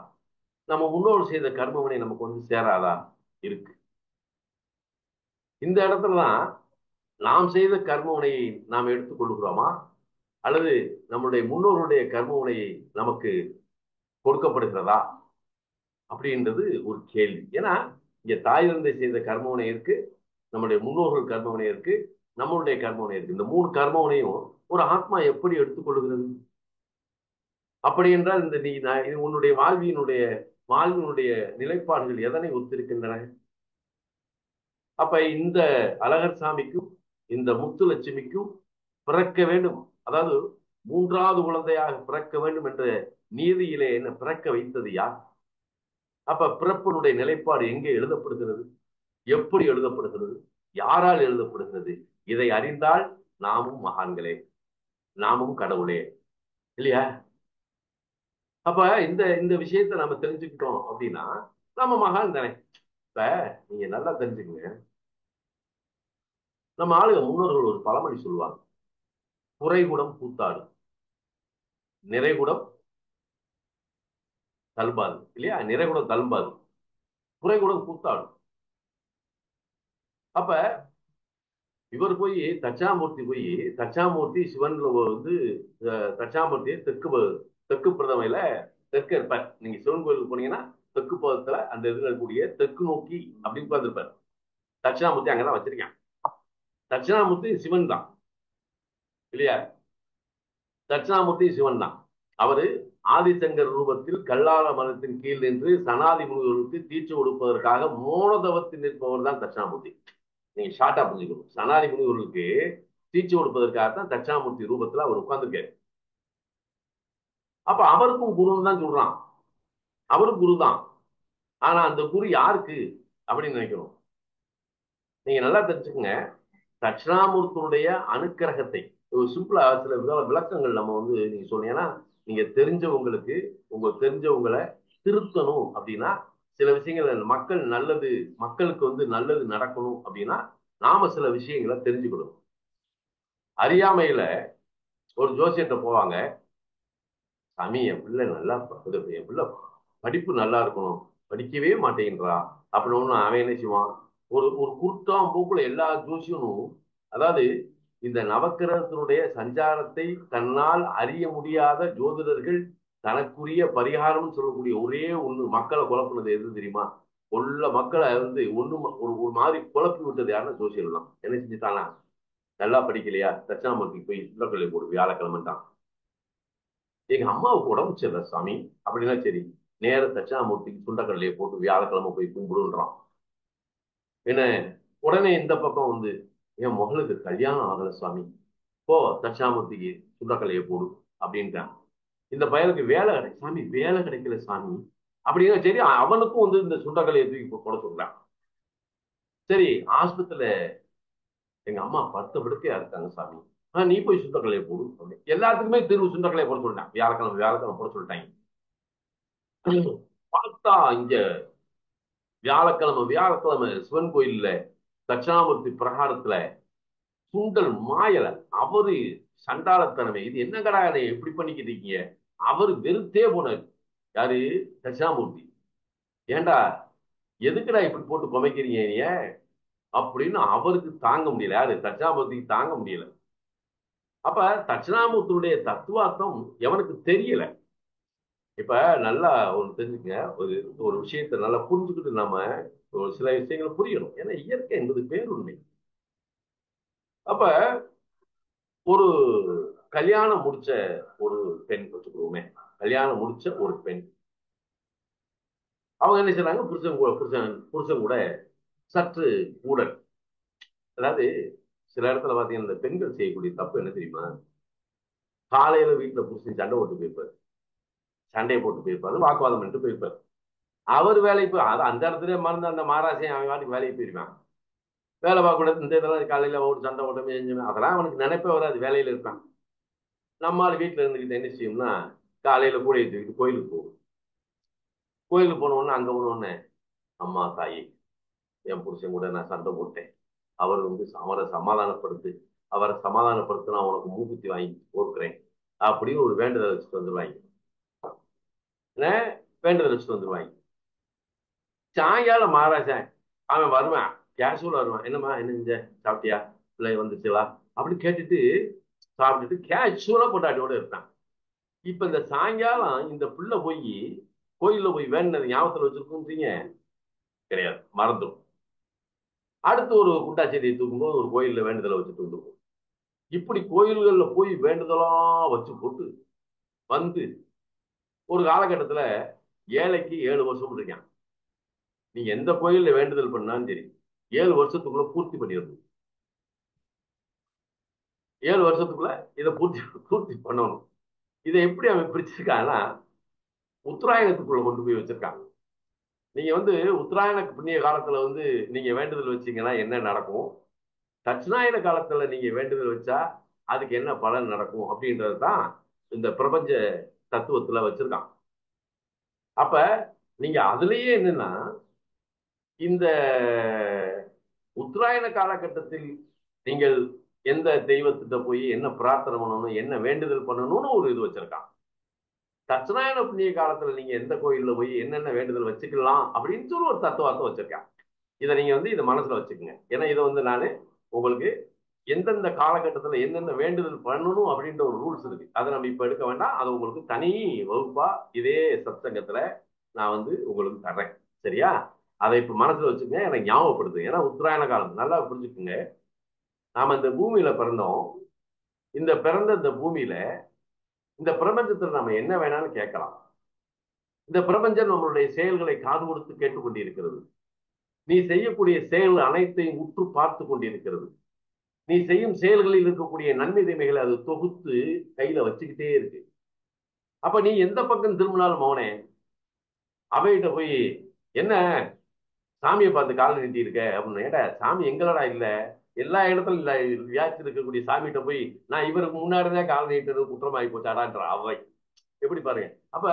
நம்ம முன்னோடு செய்த கர்ம வினை நமக்கு சேராதா? இருக்கு. இந்த இடத்துலதான் நாம் செய்த கர்ம வினையை நாம் எடுத்துக் கொள்கிறோமா அல்லது நம்முடைய முன்னோருடைய கர்ம வினையை நமக்கு கொடுக்கப்படுகிறதா அப்படின்றது ஒரு கேள்வி. ஏன்னா இங்க தாய் தந்தை செய்த கர்மவினை இருக்கு, நம்முடைய முன்னோர்கள் கர்மவினை இருக்கு, நம்மளுடைய கர்மவினை இருக்கு. இந்த மூணு கர்மவினையும் ஒரு ஆத்மா எப்படி எடுத்துக்கொள்கிறது? அப்படி என்றால் இந்த நீ உன்னுடைய வாழ்வினுடைய நிலைப்பாடுகள் எதனை ஒத்திருக்கின்றன? அப்ப இந்த அழகர் சாமிக்கும் இந்த முத்துலட்சுமிக்கும் பிறக்க வேண்டும், அதாவது மூன்றாவது குழந்தையாக பிறக்க வேண்டும் என்ற நீதியிலே என்ன பிறக்க வைத்தது யார்? அப்ப பிறப்பினுடைய நிலைப்பாடு எங்கே எழுதப்படுகிறது, எப்படி எழுதப்படுகிறது, யாரால் எழுதப்படுகிறது? இதை அறிந்தால் நாமும் மகான்களே, நாமும் கடவுளே, இல்லையா? அப்ப இந்த இந்த விஷயத்தை நம்ம தெரிஞ்சுக்கிட்டோம் அப்படின்னா நம்ம மகான் தானே. இப்ப நீங்க நல்லா தெரிஞ்சுக்கங்க, நம்ம ஆளுங்க முன்னோர்கள் ஒரு பழமொழி சொல்லுவாங்க, குறைகுடம் கூத்தாடு நிறைகுடம் தல்பாது, இல்லையா? நிறைகுடம் தல்பாது, குறைகுடம் கூத்தாடு. அப்ப இவர் தட்சாமூர்த்தி சிவன்ல தட்சாமூர்த்தியை தெற்கு பிரதமையில தெற்கு இருப்பார். நீங்க சிவன் கோயிலுக்கு போனீங்கன்னா தெற்கு பக்கத்துல அந்த இதுல இருக்கக்கூடிய தெற்கு நோக்கி அப்படின்னு உட்கார்ந்துருப்பார். தட்சிணாமூர்த்தி அங்கதான் வச்சிருக்கேன். தட்சிணாமூர்த்தி சிவன் தான், இல்லையா? தட்சிணாமூர்த்தி சிவன் தான். அவரு ஆதிசங்கர் ரூபத்தில் கல்லால மரத்தின் கீழ் நின்று சனாதி முனிவர்களுக்கு தீட்சை கொடுப்பதற்காக மோனதவத்தில் நிற்பவர் தான் தட்சிணாமூர்த்தி. நீங்க ஷார்ட்டா புரிஞ்சுக்கணும். சனாதி முனிவர்களுக்கு தீட்சை கொடுப்பதற்காகத்தான் தட்சிணாமூர்த்தி ரூபத்துல அவர் உட்கார்ந்துருக்காரு. அப்ப அவருக்கும் குருன்னு தான் சொல்றான், அவரும் குரு தான். ஆனா அந்த குரு யாருக்கு அப்படின்னு நினைக்கணும். நீங்க நல்லா தெரிஞ்சுக்கங்க, தட்சிணாமூர்த்தியுடைய அனுக்கிரகத்தை ஒரு சிம்பிளா சில விளக்கங்கள் நம்ம நீங்க சொன்னீங்கன்னா, நீங்க தெரிஞ்சவங்களை திருத்தணும் அப்படின்னா சில விஷயங்கள் மக்களுக்கு நல்லது நடக்கணும் அப்படின்னா நாம சில விஷயங்களை தெரிஞ்சுக்கணும். அறியாமையில ஒரு ஜோசியத்தை போவாங்க, சாமி என் பிள்ளை என் பிள்ளை படிப்பு நல்லா இருக்கணும், படிக்கவே மாட்டேங்கிறா அப்படின்னு அவன் என்ன செய்வான், ஒரு ஒரு குருட்டாம் போக்குல எல்லா ஜோசியனும், அதாவது இந்த நவக்கிரகத்தினுடைய சஞ்சாரத்தை தன்னால் அறிய முடியாத ஜோதிடர்கள் தனக்குரிய பரிகாரம் சொல்லக்கூடிய ஒரே ஒண்ணு மக்களை குழப்பினது எது தெரியுமா? மக்களை ஒரு மாதிரி குழப்பி விட்டது யாருன்னா ஜோசியர் தான். என்ன செஞ்சுட்டானா, நல்லா படிக்கலையா தட்சிணாமூர்த்திக்கு போய் சுண்டக்கொல்லை போடு வியாழக்கிழமைட்டான். எங்க அம்மாவுக்கு உடம்பு சரியில்லை சாமி அப்படின்னா சரி, நேர தட்சிணாமூர்த்திக்கு சுண்டக்கடலையை போட்டு வியாழக்கிழமை போய் கும்பிடுன்றான். என்ன, உடனே இந்த பக்கம் என் மகளுக்கு கல்யாணம் ஆகல சாமி, போ தட்சிணாமூர்த்திக்கு சுண்டக்கடலையை போடு அப்படின்ட்டான். இந்த பையனுக்கு வேலை சாமி வேலை கிடைக்கல சாமி அப்படின்னா சரி, அவனுக்கும் இந்த சுண்டக்கடலையை தூக்கி போட சொல்றான். சரி, ஆஸ்பத்திரியில எங்க அம்மா 10 படுக்கையா இருக்காங்க சாமி, நீ போய் சுண்டக்கடலையை போடு அப்படின்னு எல்லாத்துக்குமே தீர்வு சுண்டக்கடலையை போட சொல்லிட்டான். வியாழக்கிழமை போட சொல்லிட்டாங்க. பார்த்தா இங்க வியாழக்கிழமை சிவன் கோயில்ல தட்சிணாமூர்த்தி பிரகாரத்துல சுண்டல் மாயல. அவரு சண்டாளத்தனமே, இது என்ன கடா எப்படி பண்ணிக்கிட்டு இருக்கீங்க, அவரு வெறுத்தே போனாரு. யாரு? தட்சிணாமூர்த்தி. ஏண்டா எதுக்குடா இப்படி போட்டு குமைக்கிறீங்க நீங்க அப்படின்னு அவருக்கு தாங்க முடியல. யாரு? தட்சிணாமூர்த்திக்கு தாங்க முடியல. அப்ப தட்சிணாமூர்த்தியுடைய தத்துவார்த்தம் எவனுக்கு தெரியல. இப்ப நல்லா ஒரு தெரிஞ்சுங்க, ஒரு ஒரு விஷயத்தை நல்லா புரிஞ்சுக்கிட்டு நாம ஒரு சில விஷயங்களை புரியணும். ஏன்னா இயற்கை என்பது பேருண்மை. அப்ப ஒரு கல்யாணம் முடிச்ச ஒரு பெண் வச்சுக்கிறோமே, கல்யாணம் முடிச்ச ஒரு பெண், அவங்க என்ன செய்றாங்க, புருஷன் கூட சற்று ஊடல். அதாவது சில இடத்துல பாத்தீங்கன்னா இந்த பெண்கள் செய்யக்கூடிய தப்பு என்ன தெரியுமா, காலையில வீட்டுல புருஷன் சண்டை போட்டு போயிருப்பாரு, சண்டையை போட்டு போயிருப்பாரு, வாக்குவாதம் பண்ணிட்டு போயிருப்பாரு. அவர் வேலைக்கு போய் அது அந்த இடத்துல மறந்து அந்த மாராசையும் அவன் வாட்டுக்கு வேலைக்கு போயிருவான். வேலை பார்க்க கூடாது, இந்த இதெல்லாம் காலையில ஓட்டு சண்டை ஓட்டமே செஞ்சுவேன், அதெல்லாம் அவனுக்கு நினைப்பே வராது, வேலையில இருக்கான். நம்மால் வீட்டுல இருந்துக்கிட்டு என்ன செய்யும்னா, காலையில கூடையை தூக்கிட்டு கோயிலுக்கு போகும். கோயிலுக்கு போன உடனே அங்க போன உடனே, அம்மா தாயி, என் புருஷன் கூட நான் சண்டை போட்டேன், அவர் அவரை சமாதானப்படுத்து, அவரை சமாதானப்படுத்த நான் உனக்கு மூக்குத்தி வாங்கி போக்குறேன் அப்படின்னு ஒரு வேண்டுதல் வச்சுட்டு வந்துருவாங்க. என்ன வேண்டுதல் வச்சுட்டு வந்துருவாங்க. சாயங்காலம் மகாராஜன் அவன் வருவான், கேஷுவல் வருவான். என்னம்மா என்ன செஞ்ச, சாப்பிட்டியா, பிள்ளை வந்துச்சுங்களா அப்படின்னு கேட்டுட்டு சாப்பிட்டுட்டு கேஷுவலா பொண்டாட்டியோட இருப்பான். இப்ப இந்த சாயங்காலம் இந்த பிள்ளை போய் கோயில்ல போய் வேண்டினது ஞாபகத்துல வச்சிருக்கோன்றீங்க கிடையாது, மறந்துடும். அடுத்து ஒரு குண்டாச்செடியை தூக்கும்போது ஒரு கோயில்ல வேண்டுதலை வச்சுட்டு வந்துருக்கும். இப்படி கோயில்கள்ல போய் வேண்டுதலாம் வச்சு போட்டு வந்து ஒரு காலகட்டத்துல ஏழைக்கு 7 வருஷம் இருக்கான். நீங்க எந்த கோயில்ல வேண்டுதல் பண்ணாலும் சரி 7 வருஷத்துக்குள்ள பூர்த்தி பண்ணிடணும். 7 வருஷத்துக்குள்ள இதை பூர்த்தி பூர்த்தி பண்ணணும். இதை எப்படி அவன் பிரிச்சிருக்கான்னா, உத்தராயணத்துக்குள்ள கொண்டு போய் வச்சிருக்காங்க. நீங்க உத்தராயண புண்ணிய காலத்துல நீங்க வேண்டுதல் வச்சீங்கன்னா என்ன நடக்கும், தட்சிணாயன காலத்துல நீங்க வேண்டுதல் வச்சா அதுக்கு என்ன பலன் நடக்கும் அப்படின்றது தான் இந்த பிரபஞ்ச தத்துவத்துல வச்சிருக்கான். அப்ப நீங்க அதுலயே என்னன்னா, இந்த உத்தராயண காலகட்டத்தில் நீங்கள் எந்த தெய்வத்திட்ட போய் என்ன பிரார்த்தனை பண்ணணும், என்ன வேண்டுதல் பண்ணணும்னு ஒரு இது வச்சிருக்கான். தட்சிணாயன புண்ணிய காலத்துல நீங்க எந்த கோயில்ல போய் என்னென்ன வேண்டுதல் வச்சுக்கலாம் அப்படின்னு சொல்லி ஒரு தத்துவத்தை வச்சிருக்கேன். இதை நீங்க இதை மனசுல வச்சுக்கோங்க. ஏன்னா இதை நானு உங்களுக்கு எந்தெந்த காலகட்டத்துல என்னென்ன வேண்டுதல் பண்ணணும் அப்படின்ற ஒரு ரூல்ஸ் இருக்கு. அதை நம்ம இப்ப எடுக்க வேண்டாம், அதை உங்களுக்கு தனி வகுப்பா இதே சத்சங்கத்துல நான் உங்களுக்கு தர்றேன். சரியா? அதை இப்ப மனசுல வச்சுக்கோங்க, எனக்கு ஞாபகப்படுத்துங்க. ஏன்னா உத்தராயண காலம் நல்லா புரிஞ்சுக்குங்க. நாம இந்த பூமியில பிறந்தோம். இந்த பிறந்த இந்த பூமியில இந்த பிரபஞ்சத்துல நம்ம என்ன வேணாலும் கேட்கலாம். இந்த பிரபஞ்சம் நம்மளுடைய செயல்களை காது கொடுத்து கேட்டுக்கொண்டிருக்கிறது. நீ செய்யக்கூடிய செயல் அனைத்தையும் உற்று பார்த்து கொண்டிருக்கிறது. நீ செய்யும் செயல்களில் இருக்கக்கூடிய நன்மை தீமைகளை அது தொகுத்து கையில வச்சுக்கிட்டே இருக்கு. அப்ப நீ எந்த பக்கம் திரும்பினாலும் மௌனே, அவைகிட்ட போய் என்ன சாமியை பார்த்து கால் நீட்டி இருக்க அப்படின்னு, ஏடா சாமி எங்களடா இல்ல, எல்லா இடத்துல இல்ல வியாச்சு இருக்கக்கூடிய சாமிகிட்ட போய் நான் இவருக்கு முன்னாடிதான் கால் நீட்டுறது குற்றமாகி போச்சாடான்ற அவை. எப்படி பாருங்க. அப்ப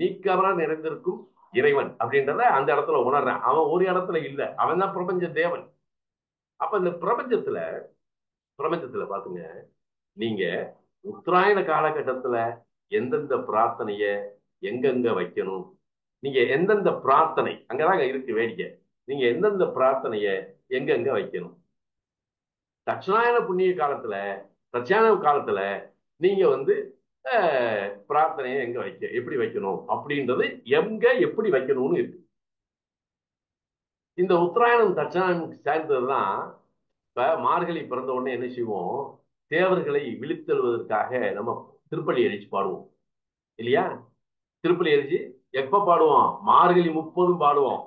நீக்கவரா நிறைந்திருக்கும் இறைவன் அப்படின்றத அந்த இடத்துல உணர்றேன். அவன் ஒரு இடத்துல இல்ல, அவன் தான் பிரபஞ்ச தேவன். அப்ப இந்த பிரபஞ்சத்துல பிரபஞ்சத்துல பாத்துங்க, நீங்க உத்தராயண காலகட்டத்துல எந்தெந்த பிரார்த்தனைய எங்கெங்க வைக்கணும், நீங்க எந்தெந்த பிரார்த்தனை அங்கதாங்க இருக்கு வேடிக்கை. நீங்க எந்தெந்த பிரார்த்தனைய எங்கெங்க வைக்கணும், தட்சிணாயன புண்ணிய காலத்துல தட்சிணாயன காலத்துல நீங்க பிரார்த்தனையை எங்க வைக்க எப்படி வைக்கணும் அப்படின்றது எங்க எப்படி வைக்கணும்னு இருக்கு. இந்த உத்தராயணம் தட்சிணாயனம் சேர்ந்ததுதான். இப்ப மார்கழி பிறந்த உடனே என்ன செய்வோம், தேவர்களை விழித்தெழுவதற்காக நம்ம திருப்பள்ளி எழுச்சி பாடுவோம் இல்லையா? திருப்பள்ளி எழுச்சி எப்ப பாடுவோம், மார்கழி 30 பாடுவோம்.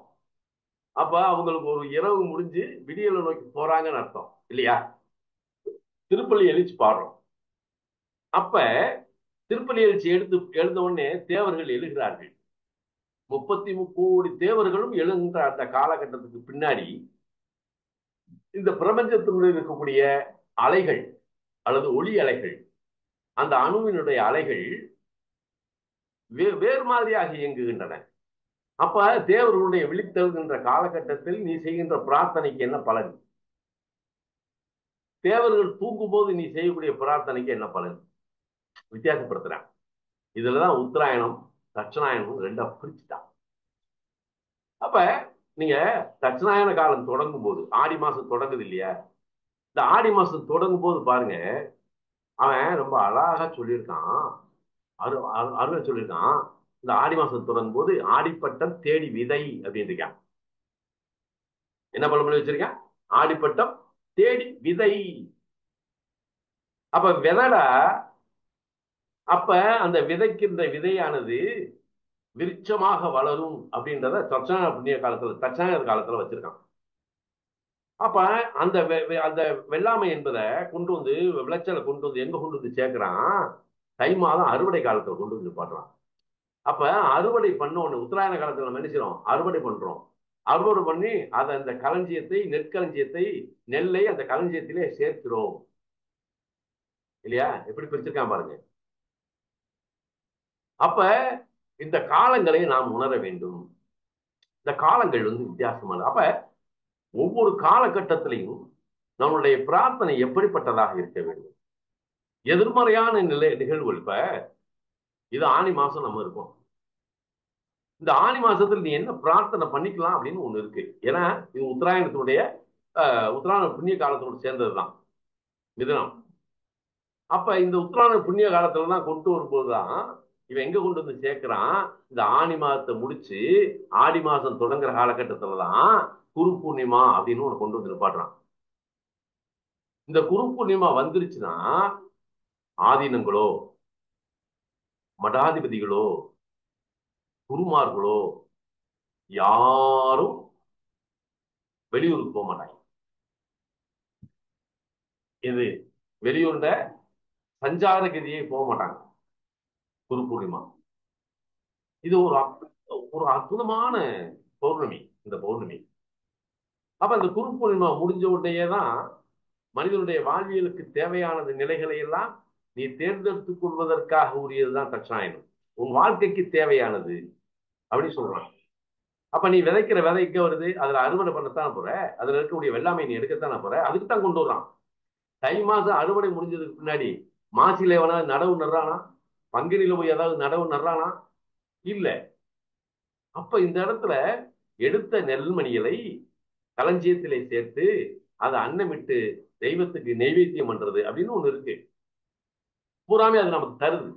அப்ப அவங்களுக்கு ஒரு இரவு முடிஞ்சு விடியலை நோக்கி போறாங்கன்னு அர்த்தம் இல்லையா? திருப்பள்ளி எழுச்சி பாடுறோம். அப்ப திருப்பள்ளி எழுச்சி எழுந்த உடனே தேவர்கள் எழுகிறார்கள். 33 கோடி தேவர்களும் எழுகின்ற அந்த காலகட்டத்துக்கு பின்னாடி இந்த பிரபஞ்சத்தினுடைய இருக்கக்கூடிய அலைகள் அல்லது ஒளி அலைகள், அந்த அணுவினுடைய அலைகள் வேறு மாதிரியாக இயங்குகின்றன. அப்ப தேவர்களுடைய விழித்தெழுகின்ற காலகட்டத்தில் நீ செய்கின்ற பிரார்த்தனைக்கு என்ன பலன், தேவர்கள் தூங்கும் போது நீ செய்யக்கூடிய பிரார்த்தனைக்கு என்ன பலன், வித்தியாசப்படுத்துறான். இதுலதான் உத்தராயணம் தட்சிணாயணம் ரெண்டா பிரிச்சுட்டான். அப்ப நீங்க தட்சிணாயன காலம் தொடங்கும் போது ஆடி மாசம் தொடங்குது இல்லையா? இந்த ஆடி மாசம் தொடங்கும் போது பாருங்க, அவன் ரொம்ப அழகா சொல்லியிருக்கான், அருமை சொல்லியிருக்கான். இந்த ஆடி மாசம் தொடங்கும் போது ஆடிப்பட்டம் தேடி விதை அப்படின்னு இருக்கான். என்ன பழமொழி வச்சிருக்கேன், ஆடிப்பட்டம் தேடி விதை. அப்ப விதடா. அப்ப அந்த விதைக்கின்ற விதையானது விருட்சமாக வளரும் அப்படின்றத தட்சாண புண்ணிய காலத்துல தட்சாணர் காலத்துல வச்சிருக்கான். அப்ப அந்த வெள்ளாமை என்பதை கொண்டு விளைச்சலை கொண்டு எங்க கொண்டு சேர்க்கிறான், தை மாதம் அறுவடை காலத்துல கொண்டு வந்து நிப்பாட்டுறான். அப்ப அறுவடை பண்ண உடனே உத்தராயண காலத்துல நம்ம என்ன செய்றோம்? அறுவடை பண்றோம். அறுவடை பண்ணி அதை அந்த களஞ்சியத்தை, நெற்களஞ்சியத்தை, நெல்லை அந்த களஞ்சியத்திலே சேர்க்கிறோம். இல்லையா? எப்படி பிரிச்சிருக்கான் பாருங்க. அப்ப இந்த காலங்களை நாம் உணர வேண்டும். இந்த காலங்கள் வித்தியாசமான. அப்ப ஒவ்வொரு காலகட்டத்திலையும் நம்மளுடைய பிரார்த்தனை எப்படிப்பட்டதாக இருக்க வேண்டும்? எதிர்மறையான நிகழ்வுகள். இப்ப இது ஆனி மாசம் நம்ம இருக்கோம். இந்த ஆனி மாசத்துல நீ என்ன பிரார்த்தனை பண்ணிக்கலாம் அப்படின்னு ஒண்ணு இருக்கு. ஏன்னா இது உத்தராயணத்தினுடைய உத்தராயண புண்ணிய காலத்தோடு சேர்ந்ததுதான் மிதுனம். அப்ப இந்த உத்தராயண புண்ணிய காலத்துலதான் கொண்டு வரும்போதுதான் இவன் எங்க கொண்டு வந்து சேர்க்கிறான்? இந்த ஆனி மாதத்தை முடிச்சு ஆடி மாசம் தொடங்குற காலகட்டத்துலதான் குரு பூர்ணிமா அப்படின்னு ஒண்ணு கொண்டு வந்து நிப்பாட்டுறான். இந்த குரு பூர்ணிமா வந்துருச்சுன்னா ஆதீனங்களோ, மடாதிபதிகளோ, குருமார்களோ யாரும் வெளியூருக்கு போக மாட்டாங்க. இது வெளியூர்ல சஞ்சார கதியை போக மாட்டாங்க குரு பூர்ணிமா. இது ஒரு அற்புதமான பௌர்ணமி. இந்த பௌர்ணமி அப்ப இந்த குரு பூர்ணிமா முடிஞ்ச உடனேயே தான் மனிதனுடைய வாழ்வியலுக்கு தேவையானது நிலைகளை எல்லாம் நீ தேர்ந்தெடுத்துக் கொள்வதற்காக உரியதுதான் தட்சாயனம். உன் வாழ்க்கைக்கு தேவையானது அப்படின்னு சொல்றான். அப்ப நீ விதைக்கிற விதை எங்க வருது? அதுல அறுவடை பண்ணத்தான் போற. அதுல இருக்கக்கூடிய வெள்ளாமை நீ எடுக்கத்தான் போற. அதுக்கு தான் கொண்டு வர்றான். தை மாசம் அறுவடை முடிஞ்சதுக்கு பின்னாடி மாசில எவனாவது நடவு நடுறானா? பங்குனில போய் ஏதாவது நடவு நடுறானா? இல்ல. அப்ப இந்த இடத்துல எடுத்த நெல்மணிகளை களஞ்சியத்திலே சேர்த்து அதை அன்னமிட்டு தெய்வத்துக்கு நெய்வேத்தியம் பண்றது அப்படின்னு ஒண்ணு இருக்கு. பூராமே அது நமக்கு தருது.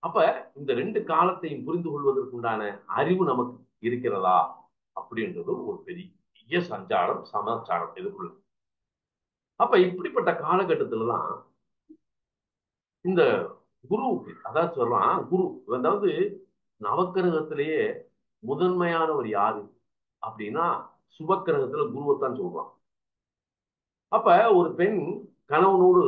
அப்ப இந்த ரெண்டு காலத்தையும் புரிந்து கொள்வதற்குண்டான அறிவு நமக்கு இருக்கிறதா அப்படின்றது ஒரு பெரிய சஞ்சாரம், சமாச்சாரம் இதுக்குள்ள. அப்ப இப்படிப்பட்ட காலகட்டத்துலதான் இந்த குருவுக்கு, அதாவது சொல்றான் குரு, அதாவது நவக்கிரகத்திலேயே முதன்மையானவர் யாரு அப்படின்னா சுபக்கிரகத்துல குருவைத்தான் சொல்றான். அப்ப ஒரு பெண் கணவனோடு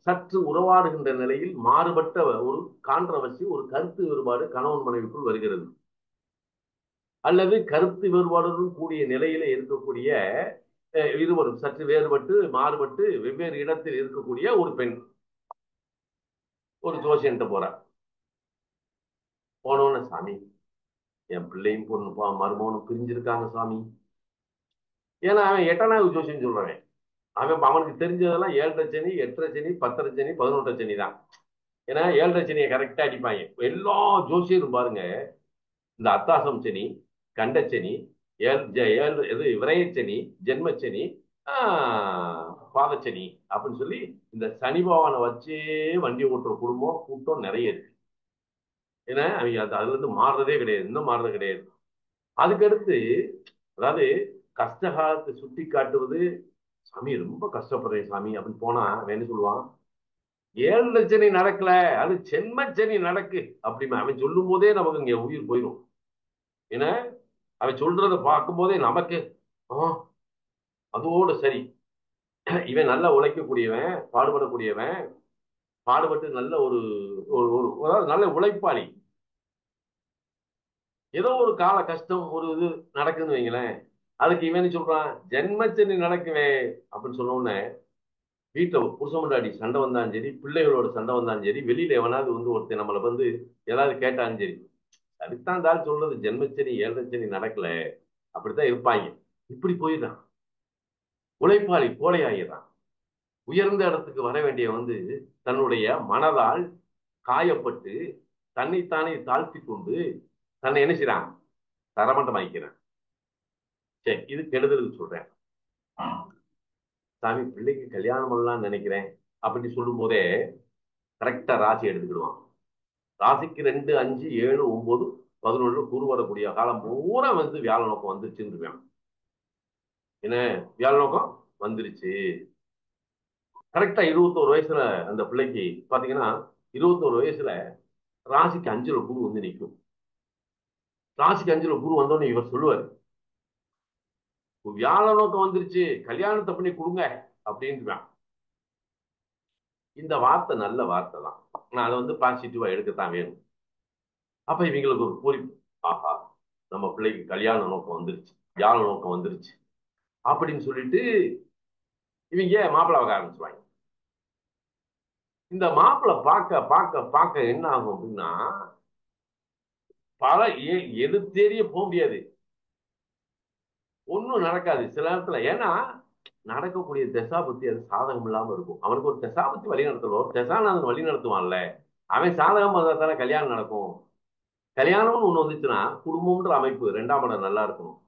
சற்று உறவாடுகின்ற நிலையில் மாறுபட்ட ஒரு கான்ட்ரவர்சி, ஒரு கருத்து வேறுபாடு கணவன் மனைவிக்குள் வருகிறது. அல்லது கருத்து வேறுபாடுடன் கூடிய நிலையில இருக்கக்கூடிய இருவரும் சற்று வேறுபட்டு மாறுபட்டு வெவ்வேறு இடத்தில் இருக்கக்கூடிய ஒரு பெண் ஒரு ஜோசியன்ட்ட போற. போனோன்னு, சாமி என் பிள்ளையும் பொண்ணு மருமகனும் பிரிஞ்சிருக்காங்க சாமி. ஏன்னா அவன் எட்டனாவது ஜோசியம் சொல்றவன். அவனுக்கு தெரிஞ்சதெல்லாம் 7.5 சனி, 8.5 சனி, 10.5 சனி, 11.5 சனி தான். ஏன்னா 7.5 சனியை கரெக்டா அடிப்பாங்க எல்லா ஜோசியரும். பாருங்க, இந்த அத்தாசம் சனி, கண்டச்சனி, இது விரயச்சனி, ஜென்மச்சனி, பாதச்சனி அப்படின்னு சொல்லி இந்த சனி பகவானை வச்சே வண்டி ஓட்டுற குடும்பம் கூட்டம் நிறைய இருக்கு. ஏன்னா அவங்க அதுல இருந்து மாறுறதே கிடையாது, இன்னும் மாறுறது கிடையாது. அதுக்கடுத்து அதாவது கஷ்டகாலத்தை சுட்டி காட்டுவது, சாமி ரொம்ப கஷ்டப்படுறேன் சாமி அப்படின்னு போனா அவன் என்ன சொல்லுவான்? 7.5 சனி நடக்கல, அது ஜென்மச்சனி நடக்கு அப்படின்னு அவன் சொல்லும் போதே நமக்கு இங்க உயிர் போயிடும். ஏன்னா அவன் சொல்றதை பார்க்கும் போதே நமக்கு அதோடு சரி, இவன் நல்லா உழைக்கக்கூடியவன், பாடுபடக்கூடியவன், பாடுபட்டு நல்ல ஒரு அதாவது நல்ல உழைப்பாளி. ஏதோ ஒரு கால கஷ்டம் ஒரு இது நடக்குதுன்னு வைங்களேன், அதுக்கு இவன் சொல்றான் ஜென்மச்சனி நடக்குவே அப்படின்னு சொன்ன உடனே வீட்டுல புருஷ முன்னாடி சண்டை வந்தாலும் சரி, பிள்ளைகளோட சண்டை வந்தாலும் சரி, வெளியில எவனாவது ஒருத்தர் நம்மளை ஏதாவது கேட்டாலும் சரி, அதுதான் தான் சொல்றது ஜென்மச்சனி 7.5 சனி நடக்கல அப்படித்தான் இருப்பாங்க. இப்படி போயிடுறான். உழைப்பாளி கோழையாகிறான். உயர்ந்த இடத்துக்கு வர வேண்டிய தன்னுடைய மனதால் காயப்பட்டு தன்னைத்தானே தாழ்த்தி கொண்டு தன்னை என்ன செய்யறான்? தரமட்டம் ஆகிக்கிறான். சரி, இது கெடுதல் சொல்றேன். சாமி பிள்ளைக்கு கல்யாணம் பண்ணலாம்னு நினைக்கிறேன் அப்படின்னு சொல்லும் போதே கரெக்டா ராசி எடுத்துக்கிடுவான். ராசிக்கு 2, 5, 7, 9, 11 குரு வரக்கூடிய காலம் பூரா வியாழ நோக்கம் வந்துருச்சுன்னு இருப்பான். என்ன வியாழ நோக்கம் வந்துருச்சு. கரெக்டா 21 வயசுல அந்த பிள்ளைக்கு பாத்தீங்கன்னா 21 வயசுல ராசிக்கு 5ல குரு நிற்கும். ராசிக்கு 5ல குரு வந்தோடனே இவர் சொல்லுவாரு, வியாழ நோக்கம் வந்துருச்சு, கல்யாணத்தை பண்ணி கொடுங்க அப்படின்னு. இந்த வார்த்தை நல்ல வார்த்தை தான். நான் அதை வந்து பாசிட்டிவா எடுக்கத்தான் வேணும். அப்ப இவங்களுக்கு ஒரு பூரிப்பு. ஆஹா, நம்ம பிள்ளைக்கு கல்யாண நோக்கம் வந்துருச்சு, யாழ நோக்கம் வந்துருச்சு அப்படின்னு சொல்லிட்டு இவங்க மாப்பிள்ளை பார்க்க ஆரம்பிச்சுவாங்க. இந்த மாப்பிள்ளை பார்க்க பார்க்க பார்க்க என்ன ஆகும் அப்படின்னா, பல எது தெரிய போக முடியாது, ஒன்னும் நடக்காது சில நேரத்துல. ஏன்னா நடக்கக்கூடிய தசாபத்தி அது சாதகம் இல்லாம இருக்கும். அவனுக்கு ஒரு தசாபத்தி வழி நடத்தணும், தசாநாதன் வழி நடத்துவான்ல, அவன் சாதகம் வந்தா தானே கல்யாணம் நடக்கும். கல்யாணம்னு ஒண்ணு வந்துச்சுன்னா குடும்பம்ன்ற அமைப்பு 2ஆம் இடம் நல்லா இருக்கணும்,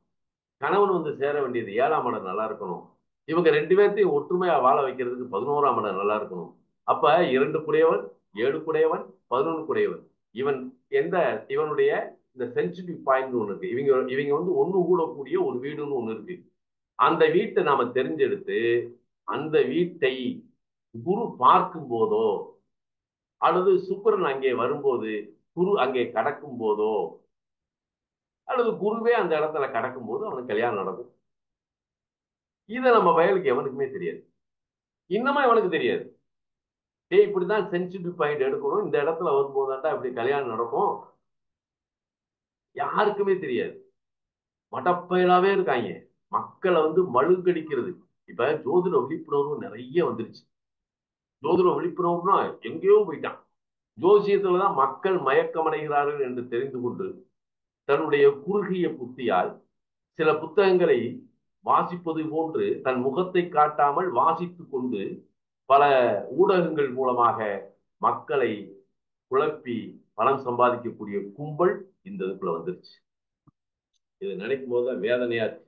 கணவன் வந்து சேர வேண்டியது 7ஆம் இடம் நல்லா இருக்கணும், இவங்க 2 பேர்த்தையும் ஒற்றுமையா வாழ வைக்கிறதுக்கு 11ஆம் இடம் நல்லா இருக்கணும். அப்ப 2 குடையவன், 7 குடையவன், 11 குடையவன், இவன் எந்த இவனுடைய இந்த சென்சிட்டிவ் பாயிண்ட் ஒண்ணு இருக்கு. இவங்க இவங்க வந்து ஒண்ணு கூடக்கூடிய ஒரு வீடுன்னு ஒண்ணு இருக்கு. அந்த வீட்டை நாம தெரிஞ்செடுத்து அந்த வீட்டை குரு பார்க்கும் போதோ அல்லது சுக்கிரன் அங்கே வரும்போது, குரு அங்கே கடக்கும் போதோ அல்லது குருவே அந்த இடத்துல கடக்கும் போது அவனுக்கு கல்யாணம் நடக்கும். இதை நம்ம வயலுக்கு எவனுக்குமே தெரியாது, இன்னமா எவனுக்கு தெரியாது. இப்படிதான் சென்சிட்டிவ் பாயிண்ட் எடுக்கணும், இந்த இடத்துல வரும்போதாண்டா இப்படி கல்யாணம் நடக்கும், யாருக்குமே தெரியாது. மடப்பயலாவே இருக்காங்க, மக்களை வந்து மழுங்கடிக்கிறது. இப்ப ஜோதிட விழிப்புணர்வு நிறைய வந்துருச்சு. ஜோதிட விழிப்புணர்வுனா எங்கேயோ போயிட்டான். ஜோசியத்துலதான் மக்கள் மயக்கமடைகிறார்கள் என்று தெரிந்து கொண்டு தன்னுடைய குறுகிய புத்தியால் சில புத்தகங்களை வாசிப்பது போன்று தன் முகத்தை காட்டாமல் வாசித்துக் கொண்டு பல ஊடகங்கள் மூலமாக மக்களை குழப்பி பணம் சம்பாதிக்கக்கூடிய கும்பல் இந்த இதுக்குள்ள வந்துருச்சு. இது நினைக்கும் போதுதான் வேதனையா இருக்கு.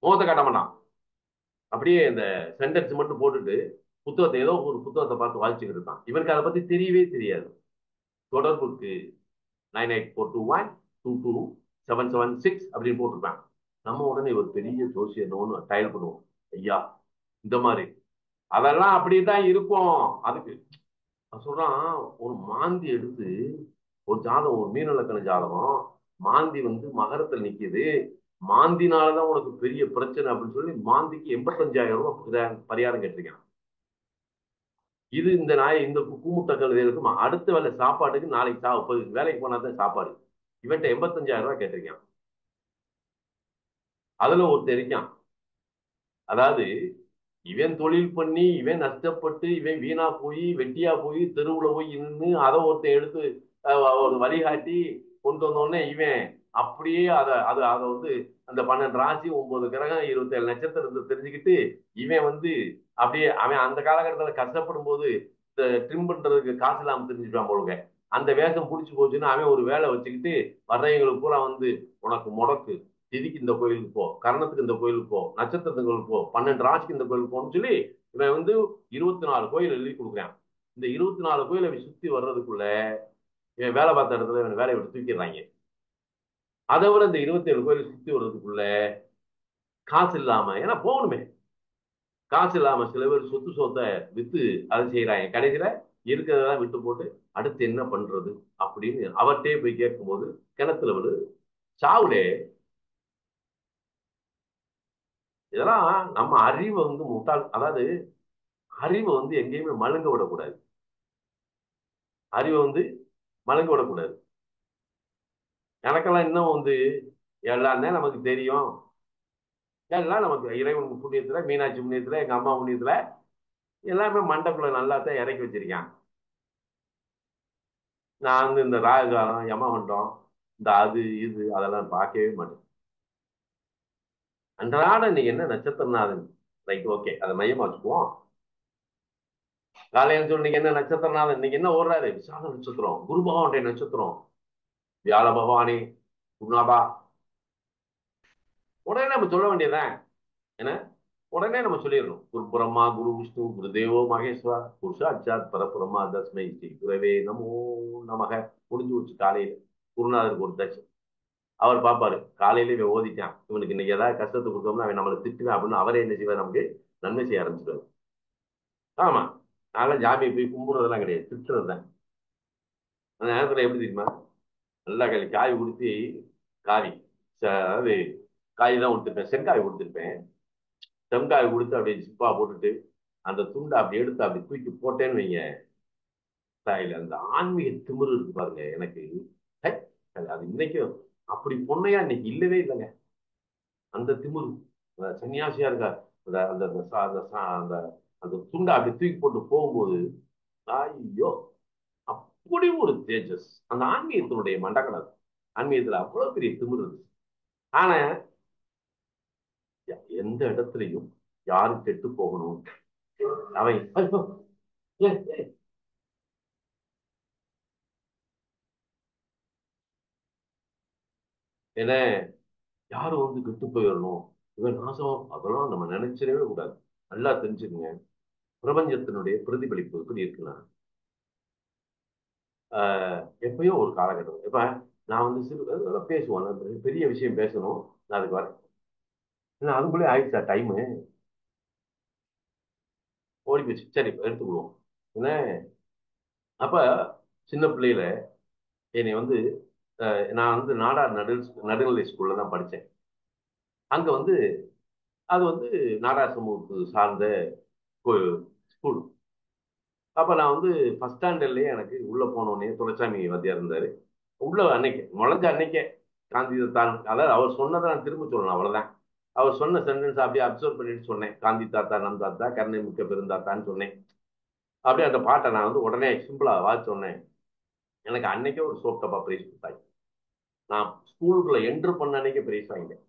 முகத்தை காட்ட மாட்டான், அப்படியே இந்த சென்டென்ஸ் மட்டும் போட்டுட்டு புத்தகத்தை ஏதோ ஒரு புத்தகத்தை பார்த்து வாசிச்சுக்கிட்டு இருக்கான். இவனுக்கு அதை பத்தி தெரியவே தெரியாது. தொடர்புக்கு 9842122776 அப்படின்னு போட்டிருப்பான். நம்ம உடனே ஒரு பெரிய ஜோசியர் ஒன்று டயல் பண்ணுவோம், ஐயா இந்த மாதிரி அதெல்லாம் அப்படிதான் இருக்கும். அதுக்கு சொல்றான், ஒரு மாந்தி எடுத்து ஒரு ஜாதகம், ஒரு மீனலக்கண ஜாதகம், மாந்தி வந்து மகரத்தில் நிக்குது, மாந்தினாலதான் உனக்கு பெரிய பிரச்சனை அப்படின்னு சொல்லி மாந்திக்கு 85,000 ரூபாய் பரிகாரம் கேட்டிருக்கான். இது இந்த நாய் இந்த கூமுட்ட கழுதைகளுக்கு அடுத்த வேலை சாப்பாட்டுக்கு நாளைக்கு வேலைக்கு போனா தான் சாப்பாடு. இவன்ட்ட 85,000 ரூபாய் கேட்டிருக்கான். அதுல ஒருத்தர் இருக்கான், அதாவது இவன் தொழில் பண்ணி இவன் நஷ்டப்பட்டு இவன் வீணா போய் வெட்டியா போய் தெருவுல போய் நின்று அதை ஒருத்தன் எடுத்து ஒரு வழிகாட்டி கொண்டு வந்தோடனே இவன் அப்படியே அதை வந்து அந்த 12 ராசி 9 கிரகம் 27 நட்சத்திரத்தை தெரிஞ்சுக்கிட்டு இவன் வந்து அப்படியே அவன் அந்த காலகட்டத்தில் கஷ்டப்படும் போது ட்ரிம் பண்றதுக்கு காசு இல்லாம தெரிஞ்சுட்டான் போலுங்க. அந்த வேஷம் பிடிச்சி போச்சுன்னா அவன் ஒரு வேலை வச்சுக்கிட்டு வர்றவங்களுக்கு பூரா வந்து உனக்கு முடக்கு, திதிக்கு இந்த கோயிலுக்கு போ, கரணத்துக்கு இந்த கோயிலுக்கு போ, நட்சத்திரத்துக்கு போ, 12 ராசிக்கு இந்த கோயிலுக்கு போன்னு சொல்லி இவன் வந்து 24 கோயில் எழுதி கொடுக்குறான். இந்த 24 கோயிலை சுத்தி வர்றதுக்குள்ள இவன் வேலை பார்த்த இடத்துல இவன் வேலையை விட்டு தூக்கிடுறாங்க. அதை விட இந்த 27 கோயிலை சுத்தி வர்றதுக்குள்ள காசு இல்லாம, ஏன்னா போகணுமே, காசு இல்லாம சில பேர் சொத்து சொத்தை வித்து அதை செய்யறாங்க. கடைசியில இருக்கிறதெல்லாம் விட்டு போட்டு அடுத்து என்ன பண்றது அப்படின்னு அவர்கிட்டே போய் கேட்கும்போது கிணத்துல விடு சாவுலே. இதெல்லாம் நம்ம அறிவை வந்து முட்டாள், அதாவது அறிவை வந்து எங்கேயுமே மழுங்க விடக்கூடாது, அறிவை வந்து மழுங்க விடக்கூடாது. எனக்கெல்லாம் இன்னும் வந்து எல்லாமே நமக்கு தெரியும், எல்லாம் நமக்கு இறைவன் புண்ணியத்துல, மீனாட்சி புண்ணியத்துல, எங்க அம்மா புண்ணியத்துல எல்லாமே மண்டக்குள்ள நல்லா தான் இறக்கி வச்சிருக்கேன். நான் வந்து இந்த ராகுகாலம் யமகண்டம் இந்த அது இது அதெல்லாம் பார்க்கவே மாட்டேன். அன்றாட இன்னைக்கு என்ன நட்சத்திரநாதன், ரைட், ஓகே, அதை மையமா வச்சுக்குவோம். காலையில சொல்லி இன்னைக்கு என்ன நட்சத்திரநாதன், இன்னைக்கு என்ன ஓடுறாரு, விசால நட்சத்திரம், குரு பகவானுடைய நட்சத்திரம், வியாழ பகவானே குருநாதா, உடனே நம்ம சொல்ல வேண்டியதான் என்ன, உடனே நம்ம சொல்லிடணும், குரு பிரம்மா குரு விஷ்ணு குரு தேவோ மகேஸ்வரா குரு சாட்சாத் பரபிரம்மா தஸ்மை ஸ்ரீ குரவே நமோ நமக. முடிஞ்சு வச்சு காலையில குருநாதருக்கு ஒரு தச்சு அவர் பார்ப்பாரு. காலையில இவன் ஓதிட்டான், இவனுக்கு இன்னைக்கு ஏதாவது கஷ்டத்தை கொடுத்தோம்னா அவன் நம்மளை திட்டுவேன் அப்படின்னு அவரே என்ன செய்வார், நமக்கு நன்மை செய்ய ஆரம்பிச்சிருவாரு. ஆமா, நான்லாம் ஜாமியை போய் கும்பிடுறதெல்லாம் கிடையாது, திட்டுறது தான். அந்த நேரத்துல எப்படி தெரியுமா, நல்லா காய் உடுத்தி காவி அதாவது காய் தான் கொடுத்துருப்பேன், செங்காய் கொடுத்துருப்பேன். செங்காய் கொடுத்து அப்படியே சிப்பா போட்டுட்டு அந்த துண்டை அப்படி எடுத்து அப்படி தூக்கி போட்டேன்னு வைங்க, அந்த ஆன்மீக திமிரு இருக்கு பாருங்க எனக்கு. ஹை, அது இன்னைக்கும் அப்படி பொண்ணையா இன்னைக்கு இல்லவே இல்லைங்க. அந்த திமிரு சன்னியாசியா இருக்கா, அந்த அந்த அந்த சா- அந்த சா- அந்த அந்த துண்டை அப்படி தூக்கி போட்டு போகும்போது, ஐயோ, அப்படி ஒரு தேஜஸ் அந்த ஆன்மீகத்தினுடைய மண்டகணம். ஆன்மீகத்துல அவ்வளவு பெரிய திமிரு இருக்கு. ஆனா எந்த இடத்துலையும் யாரும் கெட்டு போகணும், அவன் ஐயோ, ஏ, ஏ, என்ன, யாரும் வந்து கெட்டு போயிடணும், இவன் நாசம், அதெல்லாம் நம்ம நினைச்சிடவே கூடாது. நல்லா தெரிஞ்சுக்கங்க, பிரபஞ்சத்தினுடைய பிரதிபலிப்பு எப்படி இருக்குன்னா, எப்பயோ ஒரு காலகட்டம் இப்ப நான் வந்து பேசுவேன், நான் பெரிய விஷயம் பேசணும், நான் அதுக்கு வரேன். ஏன்னா அதுக்குள்ளே ஆயிடுச்சா டைமு, ஓடி போச்சு. சரி இப்ப எடுத்துக்குவோம். என்ன, அப்ப சின்ன பிள்ளையில என்னை வந்து நான் வந்து நாடார் நடுநிலை ஸ்கூல்ல தான் படித்தேன். அங்க வந்து அது வந்து நாடார் சமூகத்து சார்ந்த ஸ்கூல். அப்ப நான் வந்து ஃபர்ஸ்ட் ஸ்டாண்டர்ட்லயே எனக்கு உள்ள போனோடனே துரைசாமி வாத்தியார் இருந்தாரு. உள்ள அன்னைக்கு நுழைஞ்ச அன்னைக்கே காந்தி தான், அதாவது அவர் சொன்னதை நான் திரும்ப சொல்லணும், அவ்வளவுதான். அவர் சொன்ன சென்டென்ஸ் அப்படியே அப்சர்வ் பண்ணிட்டு சொன்னேன். காந்தி தாத்தா நம் தாத்தா கருணை மிக்க பெருந்தாத்தான்னு சொன்னேன். அப்படியே அந்த பாட்டை நான் வந்து உடனே சிம்பிளா வாசி சொன்னேன். எனக்கு அன்னைக்கே ஒரு சோப் டப்பா பிரைஸ் கொடுத்தாங்க. நான் ஸ்கூலுக்குள்ள என்ட்ரு பண்ண அன்னைக்கே பிரைஸ் வாங்கிட்டேன்.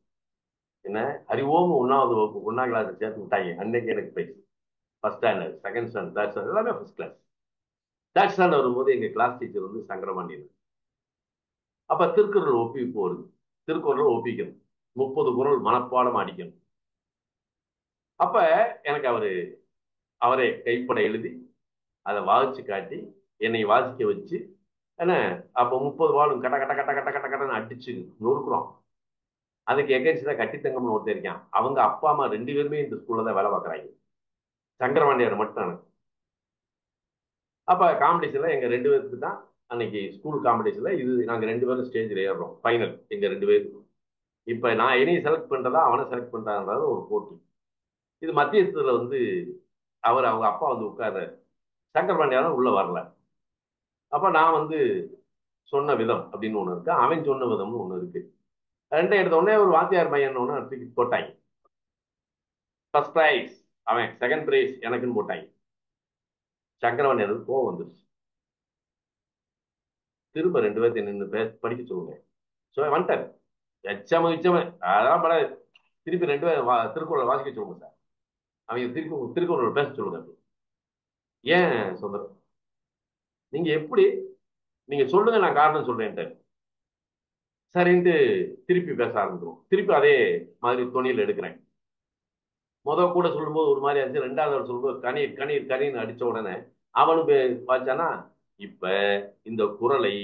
என்ன, அறிவோம் ஒன்னாவது வகுப்பு ஒன்னாம் கிளாஸ் சேர்த்து விட்டாங்க. அன்னைக்கு எனக்கு prize. First standard, second standard, third standard எல்லாமே ஃபர்ஸ்ட் கிளாஸ். தேர்ட் ஸ்டாண்டர்ட் வரும்போது எங்க கிளாஸ் டீச்சர் வந்து சங்கரபாண்டியன். அப்ப திருக்குறள் ஒப்பிப்பு வருது. திருக்குறள் ஒப்பிக்கணும், 30 குறள் மனப்பாடம் அடிக்கணும். அப்ப எனக்கு அவரே கைப்பட எழுதி அதை வாசிச்சு காட்டி என்னை வாசிக்க வச்சு, என்ன, அப்ப 30 வாழும் கட்ட கட்ட கட்ட கட்ட கட்ட கட்டன்னு அடிச்சு நொறுக்குறோம். அதுக்கு எகேன்ஸ்டா கட்டித்தங்கம்னு ஒருத்தர் இருக்கான். அவங்க அப்பா அம்மா 2 பேருமே இந்த ஸ்கூல்ல தான் வேலை பார்க்குறாங்க. சங்கரவாண்டியார் மட்டும் எனக்கு. அப்ப காம்படிஷன்ல எங்க 2 பேருக்கு தான் அன்னைக்கு ஸ்கூல் காம்படிஷன்ல இது நாங்க 2 பேரும் ஸ்டேஜ்ல ஏறுறோம். ஃபைனல் எங்க 2 பேருக்கு. இப்ப நான் என்னைய செலக்ட் பண்றதா அவனை செலக்ட் பண்றான்றது ஒரு போட்டி. இது மத்தியத்துல வந்து அவங்க அப்பா வந்து உட்கார்றாரு. சங்கரபாண்டியாரும் உள்ள வரல. அப்ப நான் வந்து சொன்ன விதம் அப்படின்னு ஒண்ணு இருக்கு, அவன் சொன்ன விதம்னு ஒண்ணு இருக்கு. ரெண்டை எடுத்த உடனே ஒரு வாத்தியார் பையன் ஒண்ணு தூக்கி போட்டாங்க. ஃபர்ஸ்ட் பிரைஸ் அவன், செகண்ட் பிரைஸ் எனக்குன்னு போட்டாங்க. சங்கரபாண்டியாருக்கு கோவம் வந்துருச்சு. திரும்ப 2 பேர்த்து நின்று படிக்க சொல்லுங்க. வந்துட்டாரு. எச்சம இச்சம அதான் பட, திருப்பி 2 பேர் திருக்குறள் வாசிக்க சொல்லுங்க சார். அவங்க திருக்குறள் பேச சொல்லுங்க. ஏன் சுந்தரம், நீங்க எப்படி, நீங்க சொல்லுங்க நான் காரணம் சொல்றேன்ட்டு. சரின்ட்டு திருப்பி பேச ஆரம்பிக்கிறோம். திருப்பி அதே மாதிரி தொனியில் எடுக்கிறேன். கூட சொல்லும்போது ஒரு மாதிரி ஆச்சு, 2வது சொல்லும்போது கணீர் கணீர் கணீர்னு அடிச்ச உடனே அவனுக்கு பாச்சானா, இப்ப இந்த குறளை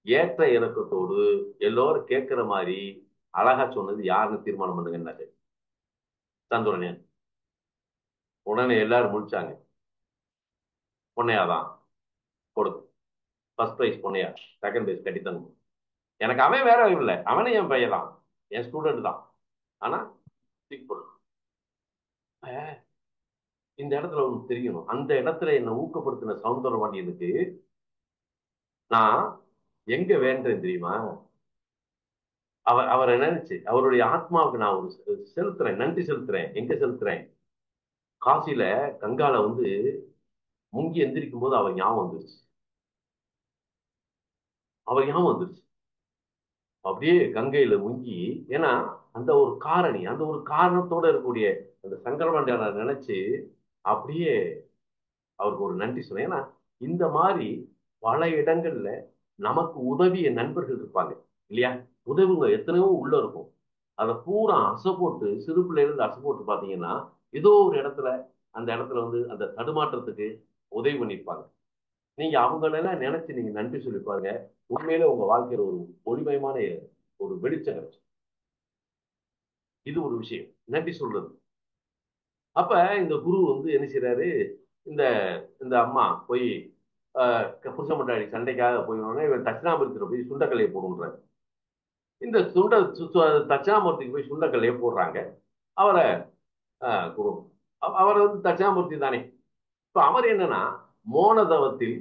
ஏற்ற இறக்கத்தோடு எல்லோரும் கேட்கிற மாதிரி அழகா சொன்னது யாருன்னு தீர்மானம் பண்ணுங்கன்னாரு சந்துரனேன். உடனே எல்லாரும் முடிச்சாங்க. பொன்னையாதான் கொடுக்கும். First prize Ponnaiya, second prize கட்டித்தங்க. எனக்கு அவன் வேற இல்லை, அவனே என் பையன் தான், என் ஸ்டூடெண்ட் தான். ஆனா தூக்கி போடு. இந்த இடத்துல ஒண்ணு தெரியணும், அந்த இடத்துல என்னை ஊக்கப்படுத்தின சவுந்தரபாண்டியனுக்கு நான் எங்க வேண்டேன் தெரியுமா? அவரை நினைச்சு அவருடைய ஆத்மாவுக்கு நான் ஒரு செலுத்துறேன், நன்றி செலுத்துறேன். எங்க செலுத்துறேன்? காசியில கங்கால வந்து முங்கி எந்திரிக்கும் போது அவர் ஞாபகம் வந்துருச்சு. அவர் ஞாபகம் வந்துருச்சு. அப்படியே கங்கையில முங்கி, ஏன்னா அந்த ஒரு காரணி, அந்த ஒரு காரணத்தோட இருக்கக்கூடிய அந்த சங்கரபாண்டியனை நினைச்சு அப்படியே அவருக்கு ஒரு நன்றி சொன்னேன். ஏன்னா இந்த மாதிரி பல இடங்கள்ல நமக்கு உதவிய நண்பர்கள் இருப்பாங்க இல்லையா? உதவுங்க எத்தனையோ உள்ள இருக்கும். அதை பூரா அசை போட்டு, சிறு பிள்ளையில இருந்து அசை போட்டு பாத்தீங்கன்னா ஏதோ ஒரு இடத்துல, அந்த இடத்துல வந்து அந்த தடுமாற்றத்துக்கு உதவி பண்ணியிருப்பாங்க. நீங்க அவங்களெல்லாம் நினைச்சு நீங்க நன்றி சொல்லி பாருங்க. உண்மையிலே உங்க வாழ்க்கையில ஒரு ஒளிமயமான ஒரு வெளிச்சம் கிடைச்சு. இது ஒரு விஷயம் நன்றி சொல்றது. அப்ப இந்த குரு வந்து என்ன செய்யறாரு, இந்த இந்த அம்மா போய் புருஷ மண்டாடி சண்டைக்காக போய் இவன் தட்சிணாமூர்த்தியில போய் சுண்டக்கல்லையை போடுன்றாரு. இந்த தட்சிணாமூர்த்திக்கு போய் சுண்டக்கல்லையை போடுறாங்க. அவரை குரு அவர் தட்சிணாமூர்த்தி தானே. இப்ப அவர் என்னன்னா மோன தவத்தில்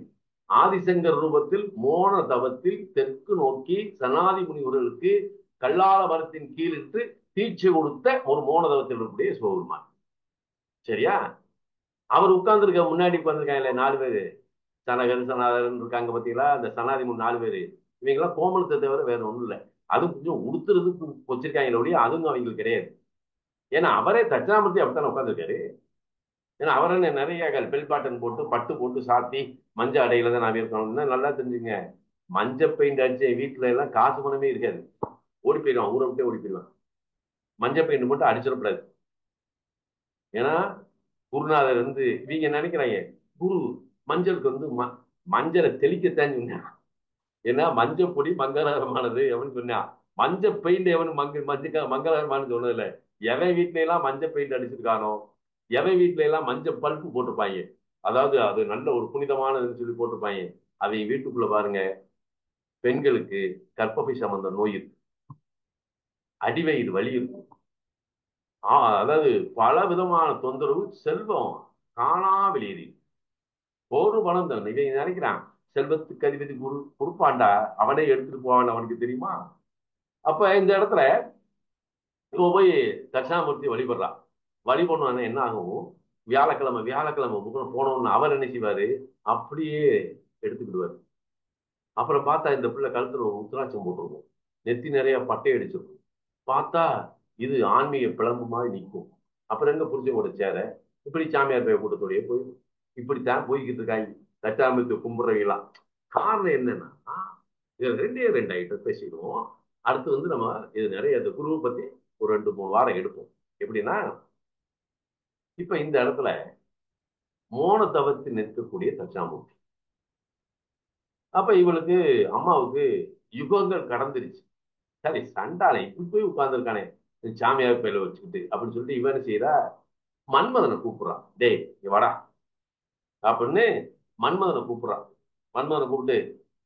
ஆதிசங்கர் ரூபத்தில் மோன தவத்தில் தெற்கு நோக்கி சனாதி முனிவர்களுக்கு கல்லால மரத்தின் கீழிட்டு தீட்சை கொடுத்த ஒரு மோன தவத்தில் இருக்கக்கூடிய சிவபெருமான். சரியா? அவர் உட்கார்ந்துருக்க முன்னாடி உட்கார்ந்துருக்காங்க 4 பேரு, சனகர் சனாதரன் இருக்காங்க பாத்தீங்களா, அந்த சனாதி 4 பேரு. இவங்கெல்லாம் கோமலத்தை தவிர வேற ஒண்ணும் இல்லை. அது கொஞ்சம் உடுத்துறதுக்கு வச்சிருக்காங்க ஒழிய அதுவும் அவங்களுக்கு கிடையாது. ஏன்னா அவரே தட்சிணாமூர்த்தி அப்படித்தானே உட்காந்துருக்காரு. ஏன்னா அவர் என்ன நிறைய பெல்பாட்டன் போட்டு பட்டு போட்டு சாத்தி மஞ்ச அடையில தான் நான் இருக்கணும்னா நல்லா தெரிஞ்சுங்க. மஞ்ச பெயிண்ட் அடிச்ச வீட்டுல எல்லாம் காசு பணமே இருக்காது. ஓடி போயிடுவான், ஊரை விட்டே ஓடி போயிடுவான். மஞ்ச பெயிண்ட் மட்டும் அடிச்சிடக்கூடாது. ஏன்னா குருநாதர் இவங்க நினைக்கிறாங்க குரு மஞ்சளுக்கு மஞ்சளை தெளிக்கத்தான் சொன்னான். ஏன்னா மஞ்சள் பொடி மங்களகரமானது எவன் சொன்னான். மஞ்ச பெயிண்ட் எவன் மங்களகரமானு சொன்னது இல்லை. எவன் வீட்ல எல்லாம் மஞ்ச பெயிண்ட் அடிச்சிருக்கானோ, எவன் வீட்ல எல்லாம் மஞ்சள் பல்ப்பு போட்டிருப்பாங்க, அதாவது அது நல்ல ஒரு புனிதமானதுன்னு சொல்லி போட்டிருப்பாங்க, அவங்க வீட்டுக்குள்ள பாருங்க பெண்களுக்கு கர்ப்பப்பை சம்பந்த நோய் இருக்கு, அடிவயிறு வலி இருக்கும். அதாவது பல விதமான தொந்தரவு, செல்வம் காணா வெளியேறி ஒரு பணம் தான். இவன் நினைக்கிறான் செல்வத்துக்கு அதிபதி குரு கொடுப்பான்டா, அவனே எடுத்துட்டு போவான், அவனுக்கு தெரியுமா? அப்ப இந்த இடத்துல இவ போய் தட்சிணாமூர்த்தி வழிபடுறான். வழிபடணும் என்ன ஆகும், வியாழக்கிழமை வியாழக்கிழமை போனோம்னு அவர் என்ன செய்வாரு, அப்படியே எடுத்துக்கிடுவாரு. அப்புறம் பார்த்தா இந்த பிள்ளை கழுத்துல ஒரு உத்திராட்சம் போட்டிருக்கும், நெத்தி நிறைய பட்டை அடிச்சிருக்கும். பார்த்தா இது ஆன்மீக பிளம்பு மாதிரி நிற்கும். அப்புறம் எங்க புரிஞ்ச சேர இப்படி சாமியார் பைய கூட்டத்தோடய போய் இப்படித்தான் போய்கிட்டு இருக்காங்க தட்டாமத்து கும்புறவையெல்லாம். காரணம் என்னன்னா இது 2 ஐட்டம் பேசிடுவோம். அடுத்து நம்ம இது நிறைய இந்த குருவை பத்தி ஒரு 2-3 வாரம் எடுப்போம். எப்படின்னா இப்ப இந்த இடத்துல மோன தவத்தி நிற்கக்கூடிய தட்சாமூர்த்தி. அப்ப இவளுக்கு அம்மாவுக்கு யுகங்கள் கடந்துருச்சு. சரி சண்டானே இப்படி போய் உட்கார்ந்துருக்கானே சாமியார் பையில வச்சுக்கிட்டு அப்படின்னு சொல்லிட்டு இவன் என்ன செய்யறா, மன்மதனை கூப்பிடுறான். டேய் வாடா அப்படின்னு மன்மதனை கூப்பிடுறான். மன்மதனை கூப்பிட்டு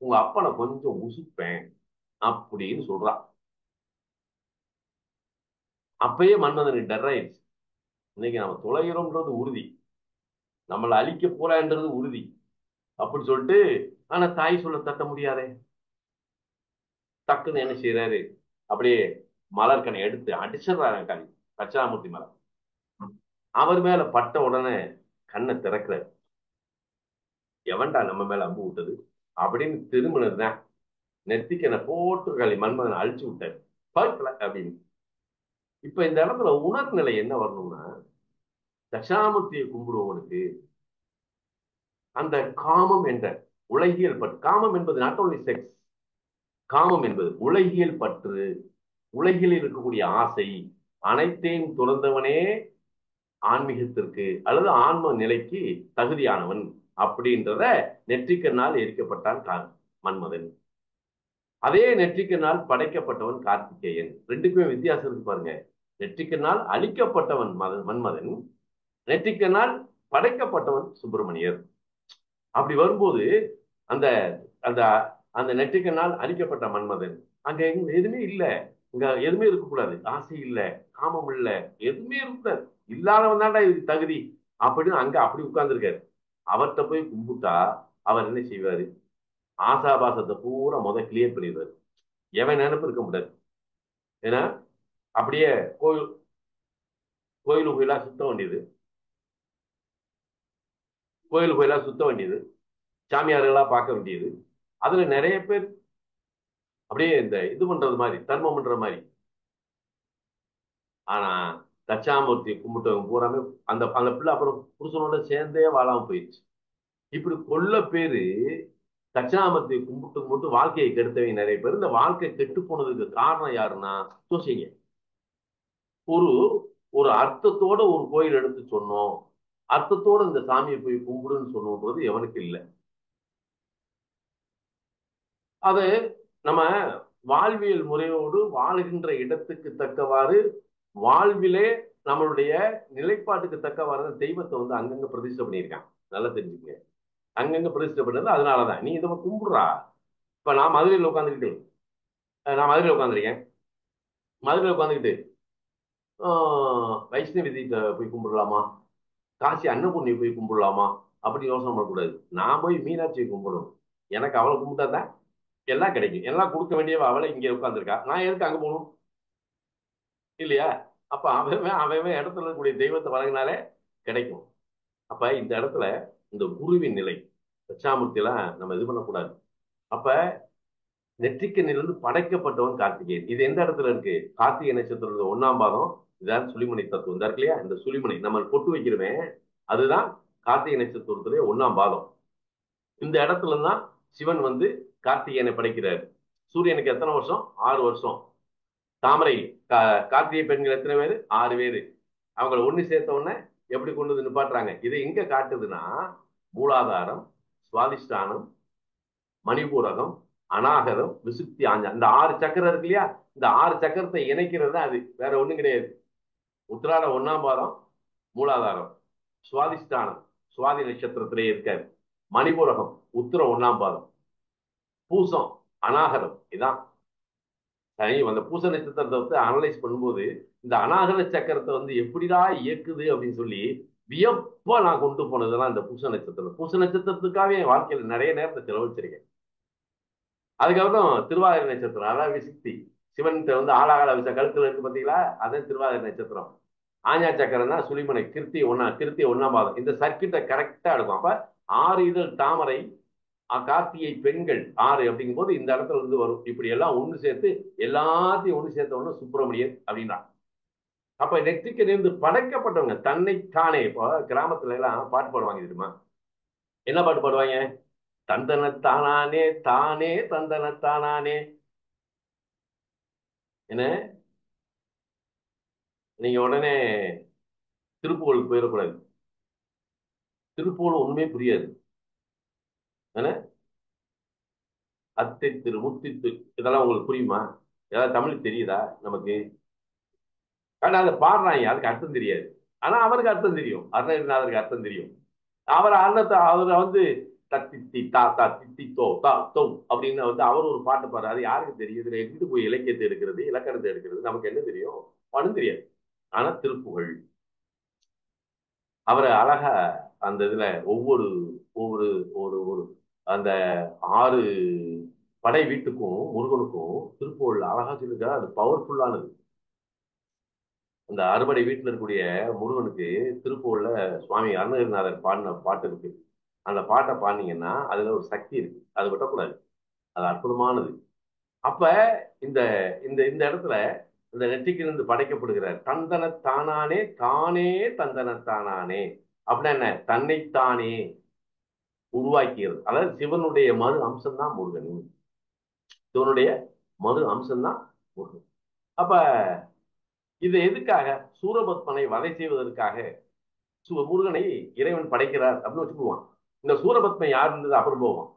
உங்க அப்பனை கொஞ்சம் உசுப்பேன் அப்படின்னு சொல்றான். அப்பயே மன்மதனுக்கு டர் ஆயிடுச்சு. இன்னைக்கு நம்ம தொலைகிறோம்ன்றது உறுதி, நம்மளை அழிக்க போறான்றது உறுதி அப்படின்னு சொல்லிட்டு, ஆனா தாய் சொல்ல தட்ட முடியாதே. டக்குன்னு என்ன செய்யறாரு, அப்படியே மலர்கனை எடுத்து அடிச்சிடுறாரு கண் தட்சிணாமூர்த்தி மலர். அவர் மேல பட்ட உடனே கண்ணை திறக்கிறார். எவன்டா நம்ம மேல அம்பு விட்டது அப்படின்னு திரும்பினதுதான் நெத்திக்கனை போட்டு மன்மதனை அழிச்சு விட்டாரு பார்க்கல அப்படின்னு. இப்ப இந்த இடத்துல உணர்நிலை என்ன வரணும்னா, தட்சிணாமூர்த்தியை கும்பிடுவவனுக்கு அந்த காமம் என்ற உலகியல் பற்று, காமம் என்பது நாட் ஓன்லி செக்ஸ், காமம் என்பது உலகியல் பற்று, உலகில் இருக்கக்கூடிய ஆசை அனைத்தையும் துறந்தவனே ஆன்மீகத்திற்கு அல்லது ஆன்ம நிலைக்கு தகுதியானவன் அப்படின்றத நெற்றிக்கண்ணால் எரிக்கப்பட்டான் மன்மதன். அதே நெற்றிக்கண்ணால் படைக்கப்பட்டவன் கார்த்திகேயன். ரெண்டுக்குமே வித்தியாசம் இருக்கு பாருங்க. நெற்றிக்கண்ணால் அழிக்கப்பட்டவன் மன்மதன், நெற்றிக்கண்ணால் படைக்கப்பட்டவன் சுப்பிரமணியர். அப்படி வரும்போது அந்த அந்த அந்த நெற்றிக்கண்ணால் அழிக்கப்பட்ட மன்மதன் அங்க எதுவுமே இல்லை. இங்க எதுவுமே இருக்கக்கூடாது, ஆசை இல்லை, காமம் இல்லை, எதுவுமே இருக்கக்கூடாது, இல்லாதவன் தான்டா இதுக்கு தகுதி அப்படின்னு அங்க அப்படி உட்கார்ந்துருக்காரு. அவர்கிட்ட போய் கும்பிட்டா அவர் என்ன செய்வாரு, ஆசாபாசத்தை பூரா கிளியர் பண்ணிடுவாரு. எவன் நினைப்பு இருக்க முடியாது. ஏன்னா அப்படியே கோயில் கோயில் கோயிலா சுத்த வேண்டியது, கோயில் கோயிலா சுத்த வேண்டியது, சாமியார்களா பார்க்க வேண்டியது. அதுல நிறைய பேர் அப்படியே இந்த இது பண்றது மாதிரி, தர்மம் பண்ற மாதிரி. ஆனா தட்சாமூர்த்தி கும்பிட்டவங்க பூராமே அந்த அந்த பிள்ளை அப்புறம் புருஷனோட சேர்ந்தே வாழாம போயிடுச்சு. இப்படி கொல்ல பேரு தட்சிணாமூர்த்தியை கும்பிட்டு கும்பிட்டு வாழ்க்கையை கெடுத்தவங்க நிறைய பேர். இந்த வாழ்க்கை கெட்டு போனதுக்கு காரணம் யாருன்னா யோசிங்க. ஒரு ஒரு அர்த்தத்தோட ஒரு கோயில் எடுத்து சொன்னோம், அர்த்தத்தோட இந்த சாமியை போய் கும்பிடுன்னு சொன்னோன்றது எவனுக்கு இல்லை. அது நம்ம வாழ்வியல் முறையோடு வாழ்கின்ற இடத்துக்கு தக்கவாறு, வாழ்விலே நம்மளுடைய நிலைப்பாட்டுக்கு தக்கவாறு தெய்வத்தை அங்கங்க பிரதிஷ்டை பண்ணியிருக்கான். நல்லா தெரிஞ்சுக்க, அங்கங்க பிரதிஷ்டை பண்ணது அதனாலதான். நீ இதை கும்பிடுறா. இப்ப நான் மதுரையில் உட்காந்துக்கிட்டு, நான் மதுரையில் உட்காந்துருக்கேன், மதுரையில் உட்காந்துக்கிட்டு வைஷ்ணவி போய் கும்பிடலாமா காசி அன்னபூர்ணி போய் கும்பிடலாமா அப்படி யோசனை பண்ணக்கூடாது. நான் போய் மீனாட்சியை கும்பிடணும். எனக்கு அவளை கும்பிட்டாதான் எல்லாம் கிடைக்கும். எல்லாம் கொடுக்க வேண்டியவ அவளை இங்கே உட்காந்துருக்கா, நான் எதுக்கு அங்க போகணும்? இல்லையா? அப்ப அவன் அவன் இடத்துல இருக்கக்கூடிய தெய்வத்தை வழங்கினாலே கிடைக்கும். அப்ப இந்த இடத்துல இந்த குருவின் நிலை தட்சாமூர்த்தி எல்லாம் நம்ம இது பண்ணக்கூடாது. அப்ப நெற்றிக்கண்ணிலிருந்து படைக்கப்பட்டவன் கார்த்திகேயன். இது எந்த இடத்துல இருக்கு? கார்த்திகை நட்சத்திரத்துல 1ஆம் பாதம். இதான் சுழிமணி தத்துவம். இந்த இருக்கு இல்லையா, இந்த சுழிமணி நம்ம பொட்டு வைக்கிறோமே, அதுதான் கார்த்திகை நட்சத்திரத்திலே 1ஆம் பாதம். இந்த இடத்துல தான் சிவன் வந்து கார்த்திகேயனை படைக்கிறார். சூரியனுக்கு எத்தனை வருஷம்? 6 வருஷம். தாமரை கார்த்திகை பெண்கள் எத்தனை பேரு? 6 பேரு. அவங்களை ஒண்ணு சேர்த்த உடனே எப்படி கொண்டு வந்து நிப்பாட்டுறாங்க. இதை எங்க காட்டுதுன்னா, மூலாதாரம், சுவாதிஷ்டானம், மணிபூரகம், அநாகரம், விசுப்தி, ஆஞ்சா, இந்த 6 சக்கரம் இருக்கு இல்லையா, இந்த 6 சக்கரத்தை இணைக்கிறது தான் அது, வேற ஒண்ணும் கிடையாது. உத்திராட 1ஆம் பாதம் மூலாதாரம், சுவாதிஷ்டானம் சுவாதி நட்சத்திரத்திலே இருக்காரு, மணிபூரகம் உத்திர 1ஆம் பாதம், பூசம் அநாகரம். இதான் சரி. அந்த பூச நட்சத்திரத்தை வந்து அனலைஸ் பண்ணும்போது இந்த அநாகர சக்கரத்தை வந்து எப்படிடா இயக்குது அப்படின்னு சொல்லி வியப்பா நான் கொண்டு போனதெல்லாம் இந்த பூச நட்சத்திரம். பூச நட்சத்திரத்துக்காகவே என் வாழ்க்கையில நிறைய நேரத்தை செலவழிச்சிருக்கேன். அதுக்கப்புறம் திருவாதிரை நட்சத்திரம், அதான் விசித்தி. சிவன் வந்து ஆளாகால விச கழுத்துல இருக்கு பாத்தீங்களா, அதான் திருவாதிரை நட்சத்திரம். ஆஞ்சா சக்கரம் தான் சுழிமனை, கிருத்தி 1ஆம் பாதம். இந்த சர்க்கியூட்டை கரெக்டா எடுக்கும். அப்ப 6 இதழ் தாமரை, கார்த்திகை பெண்கள் 6 அப்படிங்கும் போது இந்த இடத்துல இருந்து வரும். இப்படி எல்லாம் ஒண்ணு சேர்த்து எல்லாத்தையும் ஒண்ணு சேர்த்த ஒண்ணு சுப்பிரமணியன் அப்படின்னா. அப்ப நெற்றிக்கு இருந்து படைக்கப்பட்டவங்க தன்னைத்தானே. இப்போ கிராமத்துல எல்லாம் பாட்டு பாடுவாங்க தெரியுமா? என்ன பாட்டு பாடுவாங்க? தந்தனத்தானானே தானே தந்தனத்தானானே. என்ன, நீங்க உடனே திருப்புகழுக்கு போயிடக்கூடாது. திருப்புகழ் ஒண்ணுமே புரியாது. என்ன, அத்தை திரு முத்தித்து இதெல்லாம் உங்களுக்கு புரியுமா? ஏதாவது தமிழ் தெரியுதா நமக்கு? ஆனா அதை பாடுறாங்க, அதுக்கு அர்த்தம் தெரியாது. ஆனா அவருக்கு அர்த்தம் தெரியும், அருணகிரிநாதருக்கு அர்த்தம் தெரியும். அவர் அர்த்தத்தை அவரை வந்து தத்தித்தி தா தா தித்தி தோ தா தோ அப்படின்னு வந்து அவர் ஒரு பாட்டு பாடுறாரு. அது யாருக்கு தெரியும்? இதுல எங்கிட்டு போய் இலக்கியத்தை எடுக்கிறது, இலக்கணத்தை எடுக்கிறது, நமக்கு என்ன தெரியும்? ஒன்றும் தெரியாது. ஆனா திருப்புகழ் அவரை அழகா அந்த இதுல ஒவ்வொரு ஒவ்வொரு ஒரு ஒரு அந்த 6 படை வீட்டுக்கும் முருகனுக்கும் திருப்புகழ் அழகா சொல்லியிருக்காரு. அது பவர்ஃபுல்லானது. அந்த அறுபடை வீட்டுல இருக்கக்கூடிய முருகனுக்கு திருப்புகழ்ல சுவாமி அருணகிரிநாதர் பாடின பாட்டு இருக்கு. அந்த பாட்டை பாடினீங்கன்னா அதுல ஒரு சக்தி இருக்கு, அது விட்டக்கூடாது. அது அற்புதமானது. அப்ப இந்த இந்த இந்த இடத்துல இந்த நெற்றிக்கிருந்து படைக்கப்படுகிறார். தந்தனத்தானானே தானே தந்தனத்தானானே அப்படின்னா என்ன? தன்னைத்தானே உருவாக்கிறது. அதாவது சிவனுடைய மறு அம்சம் தான் முருகன். சிவனுடைய மறு அம்சம் தான் முருகன். அப்ப இது எதுக்காக? சூரபத்மனை வதை செய்வதற்காக முருகனை இறைவன் படைக்கிறார் அப்படின்னு வச்சுக்குவான். இந்த சூரபத்மன் யார் இருந்தது அப்புறம் போவான்.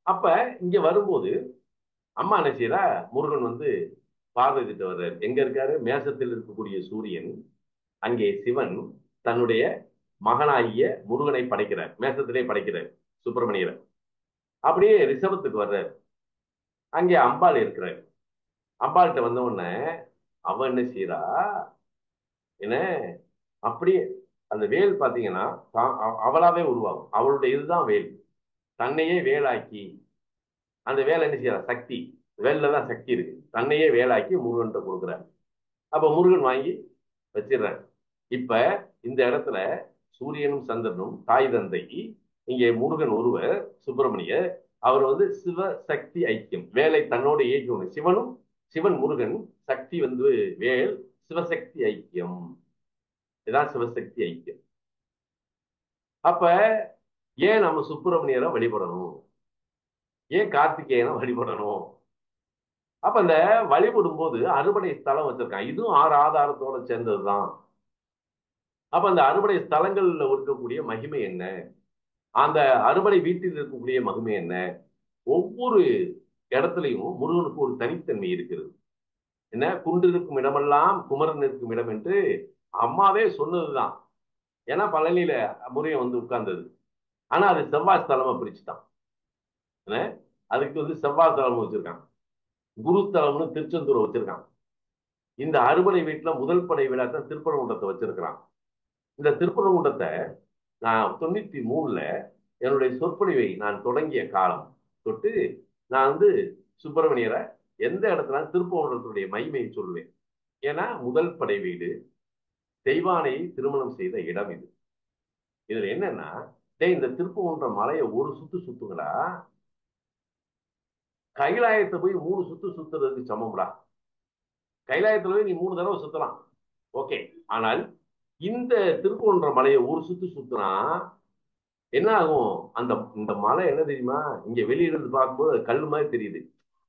அப்ப இங்க வரும்போது அம்மா என்ன செய்யறா? முருகன் வந்து பார்வதி கிட்ட வர்றாரு. எங்க இருக்காரு? மேசத்தில் இருக்கக்கூடிய சூரியன், அங்கே சிவன் தன்னுடைய மகனாகிய முருகனை படைக்கிறார், மேசத்திலே படைக்கிறார் சுப்பிரமணியரை. அப்படியே ரிஷபத்துக்கு வர்றாரு. அங்கே அம்பாள் இருக்கிறார். அம்பாள்கிட்ட வந்த உடனே அவன் என்ன செய்யறா? என்ன, அப்படியே அந்த வேல் பாத்தீங்கன்னா அவளாவே உருவாகும். அவளுடைய இதுதான் வேல். தன்னையே வேலாக்கி அந்த வேலை என்ன செய்யறா? சக்தி. வேல்ல தான் சக்தி இருக்கு. தன்னையே வேலாக்கி முருகன் கொடுக்குறாரு. அப்ப முருகன் வாங்கி வச்சிடுறாரு. இப்ப இந்த இடத்துல சூரியனும் சந்திரனும் தாய் தந்தை. இங்கே முருகன் ஒருவர் சுப்பிரமணியர். அவர் வந்து சிவ சக்தி ஐக்கியம். வேலை தன்னோட இயக்கணும். சிவன் முருகன், சக்தி வந்து வேல், சிவசக்தி ஐக்கியம். இதான் சிவசக்தி ஐக்கியம். அப்ப ஏன் நம்ம சுப்பிரமணியரை வழிபடணும்? ஏன் கார்த்திகேயனை வழிபடணும்? அப்ப இந்த வழிபடும் போது அறுபடை ஸ்தலம் வச்சிருக்கான். இதுவும் 6 ஆதாரத்தோட சேர்ந்ததுதான். அப்ப அந்த அறுபடை ஸ்தலங்கள்ல இருக்கக்கூடிய மகிமை என்ன? அந்த அறுபடை வீட்டில் இருக்கக்கூடிய மகிமை என்ன? ஒவ்வொரு இடத்துலையும் முருகனுக்கு ஒரு தனித்தன்மை இருக்கிறது. என்ன, குன்று இருக்கும் இடமெல்லாம் குமரன் இருக்கும் இடம் என்று அம்மாவே சொன்னதுதான். ஏன்னா பழனியில முருகன் வந்து உட்கார்ந்தது. ஆனா அது செவ்வாய் ஸ்தலமா பிரிச்சுட்டான். என்ன, அதுக்கு வந்து செவ்வாய் ஸ்தலம் வச்சிருக்கான். குருஸ்தலம்னு திருச்செந்தூரை வச்சிருக்கான். இந்த அறுபடை வீட்டுல முதல் படை விழாத்தான் திருப்பரங்குன்றத்தை வச்சிருக்கிறான். இந்த திருப்பரங்குன்றத்தை நான் 93ல என்னுடைய சொற்பொழிவை நான் தொடங்கிய காலம் தொட்டு நான் சுப்பிரமணியரை எந்த இடத்துல திருப்பரங்குன்றத்துடைய மகிமையை சொல்லுவேன். ஏன்னா முதல் படை வீடு, தெய்வானையை திருமணம் செய்த இடம் இது. இதுல என்னன்னா, இந்த திருப்பரங்குன்ற மலையை ஒரு சுத்து சுத்துங்களா, கைலாயத்தை போய் 3 சுத்து சுத்துறதுக்கு சமம்டா. கைலாயத்துல போய் நீ 3 தடவை சுத்தலாம், ஓகே. ஆனால் இந்த திருப்பரங்குன்ற மலையை ஒரு சுத்து சுத்துனா என்ன ஆகும்? இந்த மலை என்ன தெரியுமா, இங்க வெளியிலிருந்து பார்க்கும்போது அது கல் மாதிரி தெரியுது,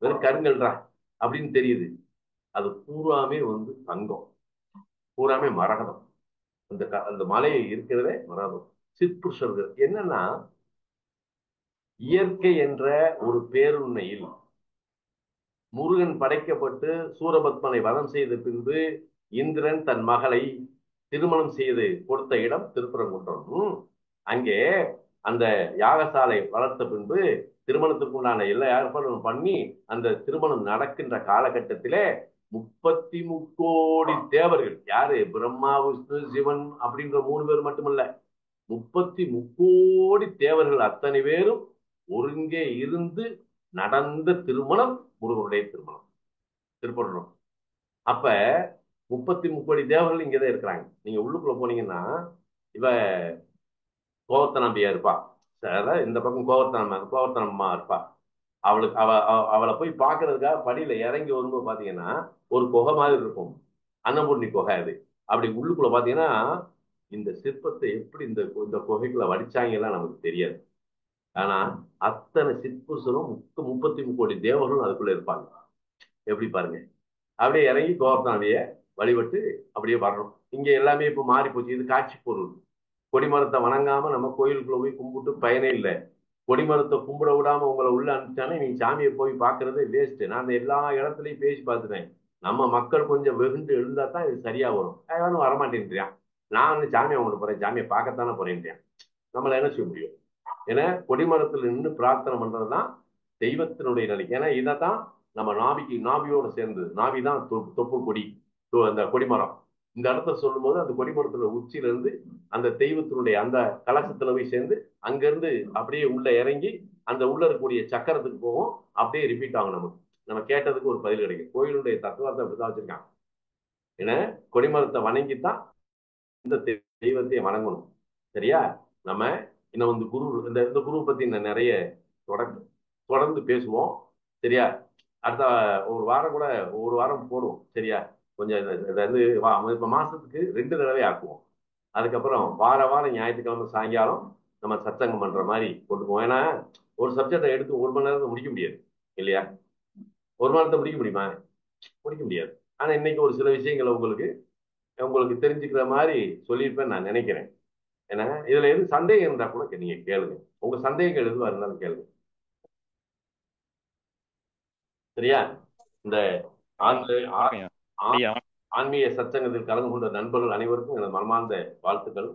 வெறும் கருங்கல்றா அப்படின்னு தெரியுது. அது பூராமே தங்கம், பூராமே மரகதம். அந்த மலையை இருக்கிறதே மரகதம். சிற்புருஷர்கள் என்னன்னா, இயற்கை என்ற ஒரு பேருண்மையில் முருகன் படைக்கப்பட்டு சூரபத்மனை வதம் செய்த பின்பு இந்திரன் தன் மகளை திருமணம் செய்து கொடுத்த இடம் திருப்பரங்குன்றம். அங்கே அந்த யாகசாலை வளர்த்த பின்பு திருமணத்துக்கு உண்டான எல்லா ஏற்பாடும் பண்ணி அந்த திருமணம் நடக்கின்ற காலகட்டத்திலே 33 தேவர்கள், யாரு? பிரம்மா, விஷ்ணு, சிவன் அப்படின்ற 3 பேர் மட்டுமல்ல, 33 தேவர்கள் அத்தனை பேரும் ஒருங்கே இருந்து நடந்த திருமணம் முருகனுடைய திருமணம் திருப்பரங்குன்றம். அப்ப 33 தேவர்கள் இங்கதான் இருக்கிறாங்க. நீங்க உள்ளுக்குள்ள போனீங்கன்னா இவ கோவர்த்தனம்பியா இருப்பா, இந்த பக்கம் கோவர்த்தனம்மா இருப்பா. அவளை போய் பாக்குறதுக்காக படியில இறங்கி வரும்போது பாத்தீங்கன்னா ஒரு குகை மாதிரி இருக்கும், அன்னபூர்ணி குகை. அது அப்படி உள்ளுக்குள்ள பாத்தீங்கன்னா இந்த சிற்பத்தை எப்படி இந்த இந்த குகைக்குள்ள வடிச்சாங்கலாம் நமக்கு தெரியாது. ஆனா அத்தனை சிற்புசரும் 33 தேவர்களும் அதுக்குள்ள இருப்பாங்க. எப்படி பாருங்க. அப்படியே இறங்கி கோவர்த்தனாவைய வழிபட்டு அப்படியே வரணும். இங்க எல்லாமே இப்ப மாறி போச்சு, இது காட்சி பொருள். கொடிமரத்தை வணங்காம நம்ம கோயிலுக்குள்ள போய் கும்பிட்டு பயனே இல்லை. கொடிமரத்தை கும்பிட விடாம உங்களை உள்ள அனுப்பிச்சானே நீங்க சாமியை போய் பாக்குறது வேஸ்ட். நான் எல்லா இடத்துலயும் பேசி பார்த்துட்டேன். நம்ம மக்கள் கொஞ்சம் வெகுண்டு எழுந்தா தான் இது சரியா வரும். யாரும் வரமாட்டேன்றியான். நான் சாமியை கும்பிட போறேன், சாமியை பார்க்கத்தானே போறேன்றியான். நம்மள என்ன செய்ய முடியும்? ஏன்னா கொடிமரத்துல நின்று பிரார்த்தனை பண்றதுதான் தெய்வத்தினுடைய நிலை. ஏன்னா இதைத்தான் நம்ம நாபியோட சேர்ந்து, நாபிதான் தொப்புள் கொடி, அந்த கொடிமரம். இந்த இடத்த சொல்லும் போது அந்த கொடிமரத்துல உச்சியில இருந்து அந்த தெய்வத்தினுடைய அந்த கலசத்துல போய் சேர்ந்து அங்கிருந்து அப்படியே உள்ள இறங்கி அந்த உள்ள இருக்கக்கூடிய சக்கரத்துக்கு போவோம். அப்படியே ரிப்பீட் ஆகும். நம்ம கேட்டதுக்கு ஒரு பதில் கிடைக்கும். கோயிலுடைய தத்துவத்தை அப்படிதான் வச்சிருக்காங்க. ஏன்னா கொடிமரத்தை வணங்கித்தான் இந்த தெய்வத்தை வணங்கணும். சரியா? நம்ம இன்னும் குரு இந்த குரு பத்தி நிறைய தொடர்ந்து பேசுவோம். சரியா? அடுத்த ஒரு வாரம் கூட, ஒரு வாரம் போடுவோம். சரியா? கொஞ்சம் இப்ப மாசத்துக்கு 2 தடவை ஆக்குவோம். அதுக்கப்புறம் வாரம் ஞாயிற்றுக்கிழமை சாயங்காலம் நம்ம சத்சங்கம் பண்ற மாதிரி கொண்டு போவோம். ஏன்னா ஒரு சப்ஜெக்டை எடுத்து 1 மணி நேரத்தை முடிக்க முடியாது இல்லையா? 1 மணி நேரத்தை முடிக்க முடியுமா? முடிக்க முடியாது. ஆனா இன்னைக்கு ஒரு சில விஷயங்களை உங்களுக்கு தெரிஞ்சுக்கிற மாதிரி சொல்லியிருப்பேன்னு நான் நினைக்கிறேன். ஏன்னா இதுல எது சந்தேகம் இருந்தா கூட நீங்க கேளுங்க. உங்க சந்தேகங்கள் எதுவா இருந்தாலும் கேளுங்க. சரியா? இந்த ஆன்மீக சத்சங்கத்தில் கலந்து கொண்ட நண்பர்கள் அனைவருக்கும் எனது மனமார்ந்த வாழ்த்துக்கள்,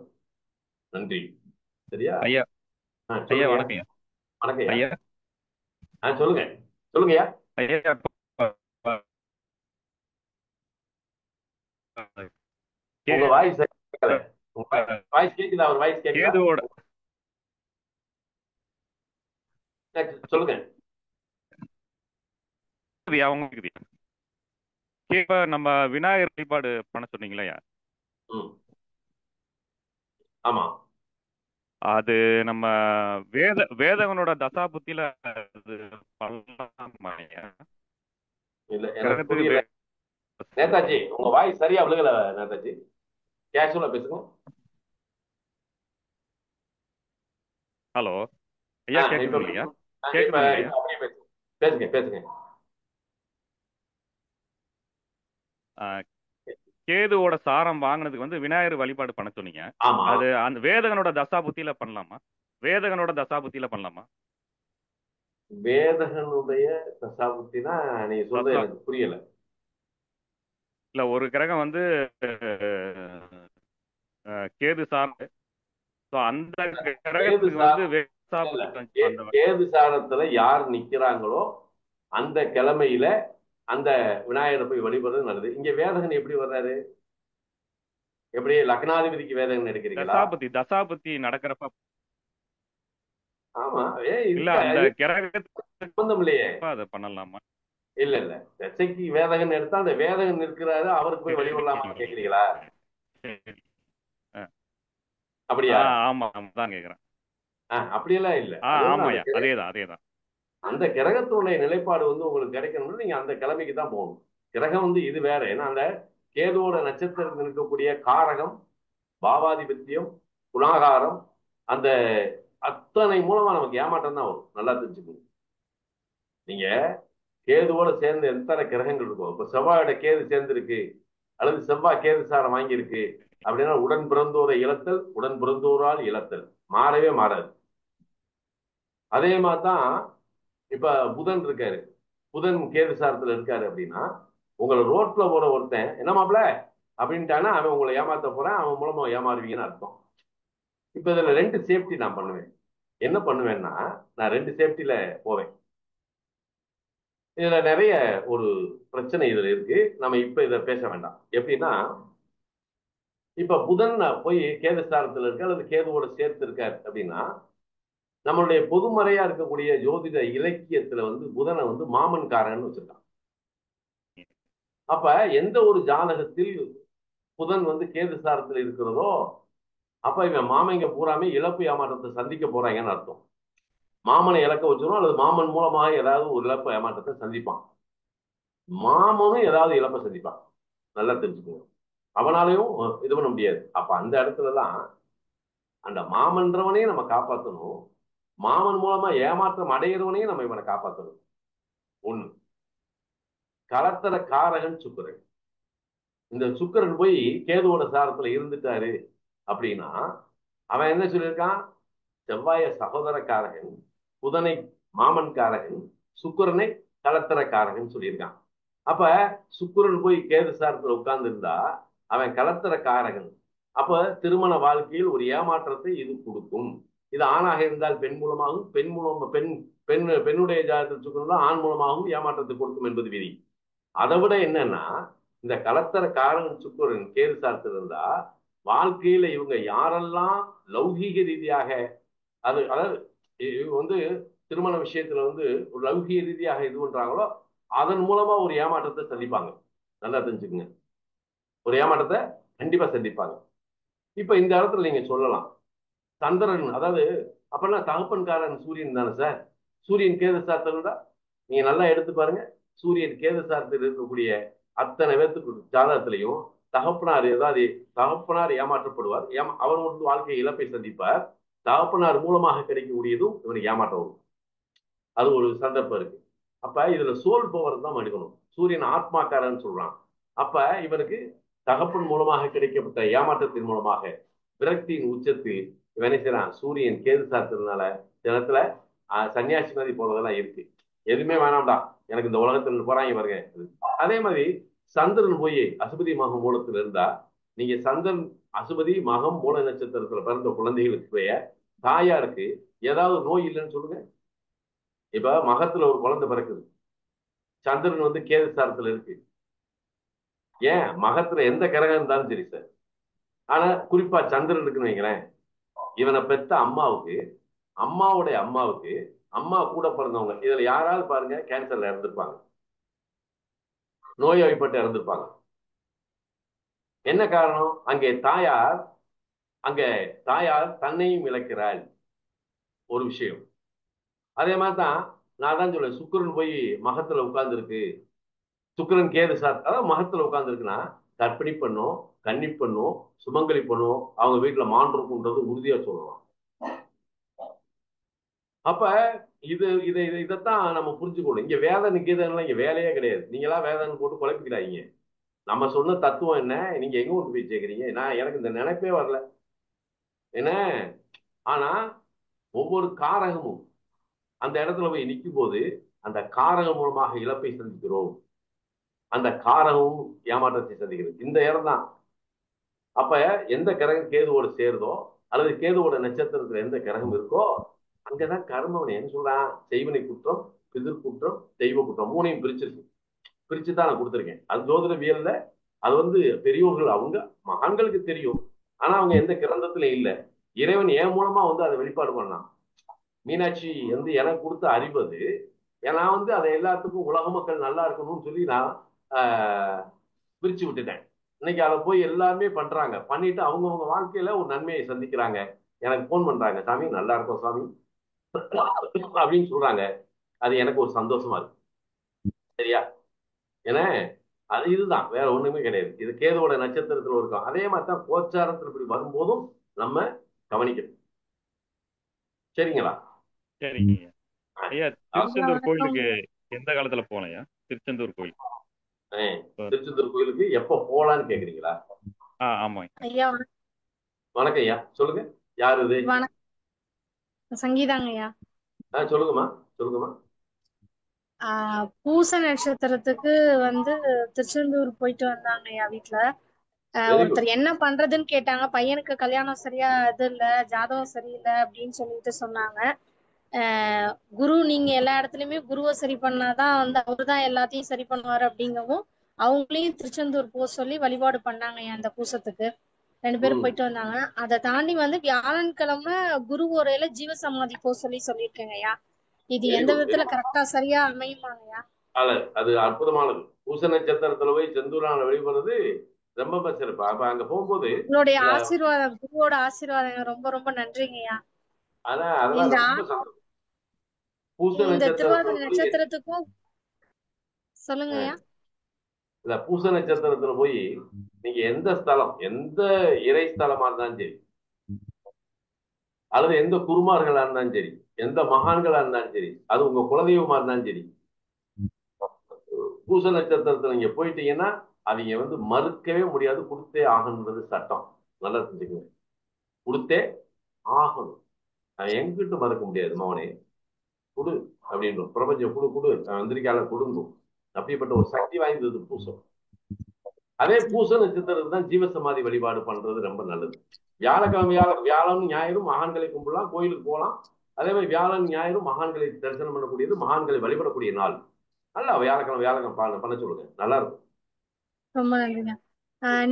நன்றி. சரியா? ஐயா ஐயா வணக்கம். வணக்கம் ஐயா. சொல்லுங்க சொல்லுங்கய்யா. உங்க வாய்ஸ் கேக்குதா? ஒரு வாய்ஸ் கேக்குதா? சொல்லுங்க. இப்ப நம்ம விநாயகர் வழிபாடு பண்ண சொன்னீங்களா? ஆமா. அது நம்ம வேதகனோட தசாபுத்தியில நேதாஜி உங்க வாய்ஸ் சரியா விழுகல நேதாஜி, கேஷுவலா பேசுங்க. ஹலோ ஐயா, கேக்குதுங்களா? பேசுங்க பேசுங்க. கேதுவோட சாரம் வாங்கினதுக்கு விநாயகர் வழிபாடு பண்ண சொன்னீங்க. அது அந்த வேதகனோட தசாபுத்தியில பண்ணலாமா? வேதகனோட தசாபுத்தியில பண்ணலாமா? வேதகனுடைய தசாபுத்தினா நீங்க சொல்றது எனக்கு புரியல. இல்ல, ஒரு கிரகம் கேது சார்ந்து, அந்த கிரகத்துக்கு கேது சாரத்துல யார் நிக்கிறாங்களோ அந்த கிழமையில அந்த விநாயகரை போய் வழிபடுறது நல்லது. இங்க வேதகன் எப்படி வர்றாரு? எப்படி லக்னாதிபதிக்கு வேதகன் எடுக்கிறீங்களா? தசாபதி நடக்கிறப்ப. ஆமா, இல்ல அந்த சம்பந்தம் இல்லையே, அதை பண்ணலாமா? இல்ல இல்ல, தசைக்கு வேதகன் எடுத்தா அந்த வேதகன் இருக்கிறாரு, அவருக்கு போய் வழிபடலாமா கேக்குறீங்களா? அப்படியா? ஆமா தான் கேக்குறேன். அப்படியெல்லாம் இல்ல. ஆமாயா, அதேதான் அதேதான். அந்த கிரகத்தினுடைய நிலைப்பாடு உங்களுக்கு கிடைக்கணும்னா நீங்க அந்த கிழமைக்கு தான் போகணும். கிரகம் இது வேற. ஏன்னா அந்த கேதுவோட நட்சத்திரத்தில் இருக்கக்கூடிய காரகம், பாவாதிபத்தியம், குணாகாரம், அந்த அத்தனை மூலமா நமக்கு ஏமாற்றம் தான் வரும். நல்லா தெரிஞ்சுக்கணும். நீங்க கேதுவோட சேர்ந்து எத்தனை கிரகங்கள் இருக்கும். இப்ப செவ்வாயோட கேது சேர்ந்திருக்கு, அல்லது செவ்வாய் கேது சாரம் வாங்கியிருக்கு அப்படின்னா உடன் பிறந்தோரை இழத்தல், உடன் பிறந்தோரால் இழத்தல் மாறவே மாறாது. அதே மாதிரிதான் இப்ப புதன் இருக்காரு, புதன் கேது சாரத்துல இருக்காரு அப்படின்னா உங்களை ரோட்ல போற ஒருத்தன் என்ன மாப்பிள்ள அப்படின்ட்டானா அவன் உங்களை ஏமாத்த போறான், அவன் மூலமா ஏமாறுவீங்கன்னு அர்த்தம். இப்ப இதுல 2 சேஃப்டி நான் பண்ணுவேன். என்ன பண்ணுவேன்னா, நான் 2 சேஃப்டில போவேன். இதுல நிறைய ஒரு பிரச்சனை இதுல இருக்கு. நம்ம இப்ப இதை பேச வேண்டாம். எப்படின்னா, இப்ப புதன் போய் கேது ஸ்தானத்துல இருக்கு அல்லது கேதுவோட சேர்த்து இருக்காரு அப்படின்னா, நம்மளுடைய பொதுமறையா இருக்கக்கூடிய ஜோதிட இலக்கியத்துல புதனை மாமன்காரன் வச்சிருக்கான். அப்ப எந்த ஒரு ஜாதகத்தில் புதன் கேது ஸ்தானத்துல இருக்கிறதோ, அப்ப இவன் மாமங்க பூராமே இழப்பு ஏமாற்றத்தை சந்திக்க போறாங்கன்னு அர்த்தம். மாமனை இழக்க வச்சிரும், அல்லது மாமன் மூலமாக ஏதாவது ஒரு இழப்பு ஏமாற்றத்தை சந்திப்பான். மாமனும் ஏதாவது இழப்பை சந்திப்பான். நல்லா தெரிஞ்சுக்கோங்க. அவனாலையும் இது பண்ண முடியாது. அப்ப அந்த இடத்துலதான் அந்த மாமன்றவனையும் நம்ம காப்பாற்றணும், மாமன் மூலமா ஏமாற்றம் அடைகிறவனையும் நம்ம இவனை காப்பாற்றணும். ஒண்ணு, கலத்தர காரகன் சுக்கிரன். இந்த சுக்கிரன் போய் கேதுவோட சாரத்துல இருந்துட்டாரு அப்படின்னா அவன் என்ன சொல்லியிருக்கான்? செவ்வாய சகோதரக்காரகன், புதனை மாமன் காரகன், சுக்கிரனை கலத்தரக்காரகன் சொல்லியிருக்கான். அப்ப சுக்கிரன் போய் கேது சாரத்துல உட்கார்ந்து இருந்தா அவன் கலத்தரக்காரகன். அப்ப திருமண வாழ்க்கையில் ஒரு ஏமாற்றத்தை இது கொடுக்கும். இது ஆணாக இருந்தால் பெண் மூலமாகவும், பெண் மூலம் பெண்ணுடைய ஜாதகத்தில் சுக்கிரன் தான் ஆண் மூலமாகவும் ஏமாற்றத்தை கொடுக்கும் என்பது விதி. அதை விட என்னன்னா, இந்த கலத்தர காரகன் சுக்கிரன் கேது சாரத்தில் இருந்தா வாழ்க்கையில இவங்க யாரெல்லாம் லௌகீக ரீதியாக அதாவது திருமண விஷயத்துல ஒரு லௌகிய ரீதியாக இது பண்றாங்களோ அதன் மூலமா ஒரு ஏமாற்றத்தை சந்திப்பாங்க. நல்லா தெரிஞ்சுக்குங்க, ஒரு ஏமாற்றத்தை கண்டிப்பா சந்திப்பாங்க. இப்ப இந்த இடத்துல நீங்க சொல்லலாம், சந்திரன் அதாவது அப்பெல்லாம் தகப்பன்காரன் சூரியன் தானே சார். சூரியன் கேது சார்த்தா நீங்க நல்லா எடுத்து பாருங்க. சூரியன் கேது சார்த்தில் இருக்கக்கூடிய அத்தனை பேர்த்துக்கு ஜாதகத்திலையும் தகப்பனார் ஏதாவது தகப்பனார் ஏமாற்றப்படுவார், அவர் வாழ்க்கை இழப்பை சந்திப்பார். தகப்பனார் மூலமாக கிடைக்கக்கூடியதும் இவனுக்கு ஏமாற்றம் வரும். அது ஒரு சந்தர்ப்பம் இருக்கு. அப்ப இதுல சோல் பவர் தான் எடுக்கணும். சூரியன் ஆத்மாக்காரன்னு சொல்றான். அப்ப இவனுக்கு தகப்பன் மூலமாக கிடைக்கப்பட்ட ஏமாற்றத்தின் மூலமாக விரக்தியின் உச்சத்தில் இவன் செய்யறான். சூரியன் கேது சாத்திரனால தினத்துல சன்னியாசி மாதிரி போனதெல்லாம் இருக்கு. எதுவுமே வேணாம்டா, எனக்கு இந்த உலகத்துல போறாங்க பாருங்க. அதே மாதிரி சந்திரன் போய் அசுபதி மகம் மூலத்துல இருந்தா, நீங்க சந்திரன் அசுபதி மகம் மூல நட்சத்திரத்துல பிறந்த குழந்தைகளுக்கு தாயாருக்கு ஏதாவது நோய் இல்லைன்னு சொல்லுங்க. இப்ப மகத்துல ஒரு குழந்தை பிறக்குது, சந்திரன் கேது சாரத்துல இருக்கு. ஏன் மகத்துல எந்த கிரகம் இருந்தாலும் சரி சார், ஆனா குறிப்பா சந்திரன் இருக்குன்னு வைங்களேன், இவனை பெத்த அம்மாவுக்கு, அம்மாவுடைய அம்மாவுக்கு, அம்மா கூட பிறந்தவங்க இதுல யாராவது பாருங்க கேன்சர்ல இறந்துருப்பாங்க, நோய்வாய்ப்பட்டு இறந்துருப்பாங்க. என்ன காரணம்? அங்கே தாயார் தன்னையும் இழக்கிறாள். ஒரு விஷயம். அதே மாதிரிதான் நான் தான் சொல்ல, சுக்கிரன் போய் மகத்துல உட்கார்ந்து இருக்கு, சுக்கிரன் கேது சார் அதாவது மகத்துல உட்கார்ந்து இருக்குன்னா கர்ப்பிணி பண்ணும், கன்னி பண்ணும், சுமங்கலி பண்ணும், அவங்க வீட்டுல மாண்டிருக்குன்றது உறுதியா சொல்லலாம். அப்ப இதைத்தான் நம்ம புரிஞ்சுக்கணும். இங்க வேத நிகேதன்லாம் இங்க வேலையே கிடையாது. நீங்களா வேதன் போட்டு குழப்பிக்கிறாங்க. நம்ம சொன்ன தத்துவம் என்ன, நீங்க எங்க கொண்டு போய் சேர்க்கிறீங்க? எனக்கு இந்த நினைப்பே வரல என்ன. ஆனா ஒவ்வொரு காரகமும் அந்த இடத்துல போய் நிற்கும் போது அந்த காரகம் மூலமாக இழப்பை சந்திக்கிறோம், அந்த காரகமும் ஏமாற்றத்தை சந்திக்கிறது இந்த இடம் தான். அப்ப எந்த கிரகம் கேதுவோட சேருதோ அல்லது கேதுவோட நட்சத்திரத்துல எந்த கிரகம் இருக்கோ அங்கதான் கர்மவனை என்ன சொல்றான், செய்வனை குற்றம், பிதிர் குற்றம், தெய்வ குற்றம் மூணையும் பிரிச்சிருக்கு. பிரிச்சுதான் நான் கொடுத்துருக்கேன். அது ஜோதிடவியல்ல அது வந்து பெரியோர்கள் அவங்க மகான்களுக்கு தெரியும். ஆனா அவங்க எந்த கிரந்தத்துல இல்லை. இறைவன் என் மூலமா வந்து அதை வெளிப்பாடு பண்ணான். மீனாட்சி வந்து எனக்கு கொடுத்த அறிவு அது. நான் வந்து அதை எல்லாத்துக்கும் உலக மக்கள் நல்லா இருக்கணும்னு சொல்லி நான் பிரிச்சு விட்டுட்டேன். இன்னைக்கு அதை போய் எல்லாருமே பண்றாங்க. பண்ணிட்டு அவங்கவுங்க வாழ்க்கையில ஒரு நன்மையை சந்திக்கிறாங்க. எனக்கு போன் பண்றாங்க, சாமி நல்லா இருக்கும் சாமி அப்படின்னு சொல்றாங்க. அது எனக்கு ஒரு சந்தோஷமா இருக்கு. சரியா? ஏன்னா அது இதுதான், வேற ஒண்ணுமே கிடையாது. இது கேதுவோட நட்சத்திரத்துல இருக்கும். அதே மாதிரி தான் கோச்சாரத்தில் இப்படி வரும்போதும் நம்ம கவனிக்கணும். சரிங்களா? சரிங்க ஐயா. ஐயா திருச்செந்தூர் வணக்கம். கோயிலுக்கு எந்த காலத்துல போனேயா? திருச்செந்தூர் கோயில் திருச்செந்தூர் கோயிலுக்கு எப்ப போலான்னு கேக்குறீங்களா? ஆமாங்க ஐயா வணக்கம் ஐயா, சொல்லுங்க. யாரு இது? வணக்கம், சங்கீதாங்க ஐயா. சொல்லுங்கம்மா, சொல்லுங்கம்மா. பூச நட்சத்திரத்துக்கு வந்து திருச்செந்தூர் போயிட்டு வந்தாங்க ஐயா வீட்டுல. Very good. ஒருத்தர் என்ன பண்றதுன்னு கேட்டாங்க. பையனுக்கு கல்யாணம் சரியா இது இல்ல, ஜாதகம் சரியில்லை அப்படின்னு சொல்லிட்டு சொன்னாங்க. குரு நீங்க எல்லா இடத்துலயுமே குருவை சரி பண்ணாதான் வந்து அவருதான் எல்லாத்தையும் சரி பண்ணுவாரு அப்படிங்கவும் அவங்களையும் திருச்செந்தூர் போக சொல்லி வழிபாடு பண்ணாங்க அந்த பூசத்துக்கு. 2 பேரும் போயிட்டு வந்தாங்க. அதை தாண்டி வந்து வியாழன்கிழமை குரு ஓரையில ஜீவசமாதி போக சொல்லியிருக்கேங்க ஐயா. இது Very எந்த good, very விதத்துல good. கரெக்டா சரியா அமையுமாங்கய்யா? அது அற்புதமானது. பூச நட்சத்திரத்துல போய் செந்தூரான வெளிப்படுறது ரொம்ப சிறப்பு. அப்ப அங்க போகும்போது உங்களுடைய ஆசீர்வாதம், குருவோட ஆசீர்வாதம் ரொம்ப ரொம்ப நன்றிங்கய்யா. அதெல்லாம் இந்த ரொம்ப சந்தோஷம். பூச இந்த திருவாதிரை நட்சத்திரத்துல போய் நட்சத்திரத்துக்கும் சொல்லுங்கய்யா. இல்ல, பூச நட்சத்திரத்துல போய் நீங்க எந்த ஸ்தலம், எந்த இறை ஸ்தலமா இருந்தாலும் சரி, அல்லது எந்த குருமார்களா இருந்தாலும் சரி, எந்த மகான்களா இருந்தாலும் சரி, அது உங்க குலதெய்வமா இருந்தாலும் சரி, பூச நட்சத்திரத்துல நீங்க போயிட்டீங்கன்னா அவங்க வந்து மறுக்கவே முடியாது. கொடுத்தே ஆகணுன்றது சட்டம். நல்லா செஞ்சுக்கோங்க. கொடுத்தே ஆகணும். நான் எங்கிட்ட மறுக்க முடியாது. மவனே குடு அப்படின்னு பிரபஞ்சம் குடு குடு வந்திருக்கால கொடுங்கும். அப்படிப்பட்ட ஒரு சக்தி வாய்ந்தது பூசம். அதே பூச நட்சத்திரத்துக்கு தான் ஜீவசமாதி வழிபாடு பண்றது ரொம்ப நல்லது. வியாழன் ஞாயிறும் மகான்களை கும்பிடலாம், கோயிலுக்கு போகலாம். அதே மாதிரி வியாழன் ஞாயிறும் மகான்களை தரிசனம் பண்ணக்கூடியது, மகான்களை வழிபடக்கூடிய நாள். நல்லா வியாழக்கிழமை பண்ண சொல்லுங்க, நல்லா இருக்கும். ரொம்ப நன்றிங்க.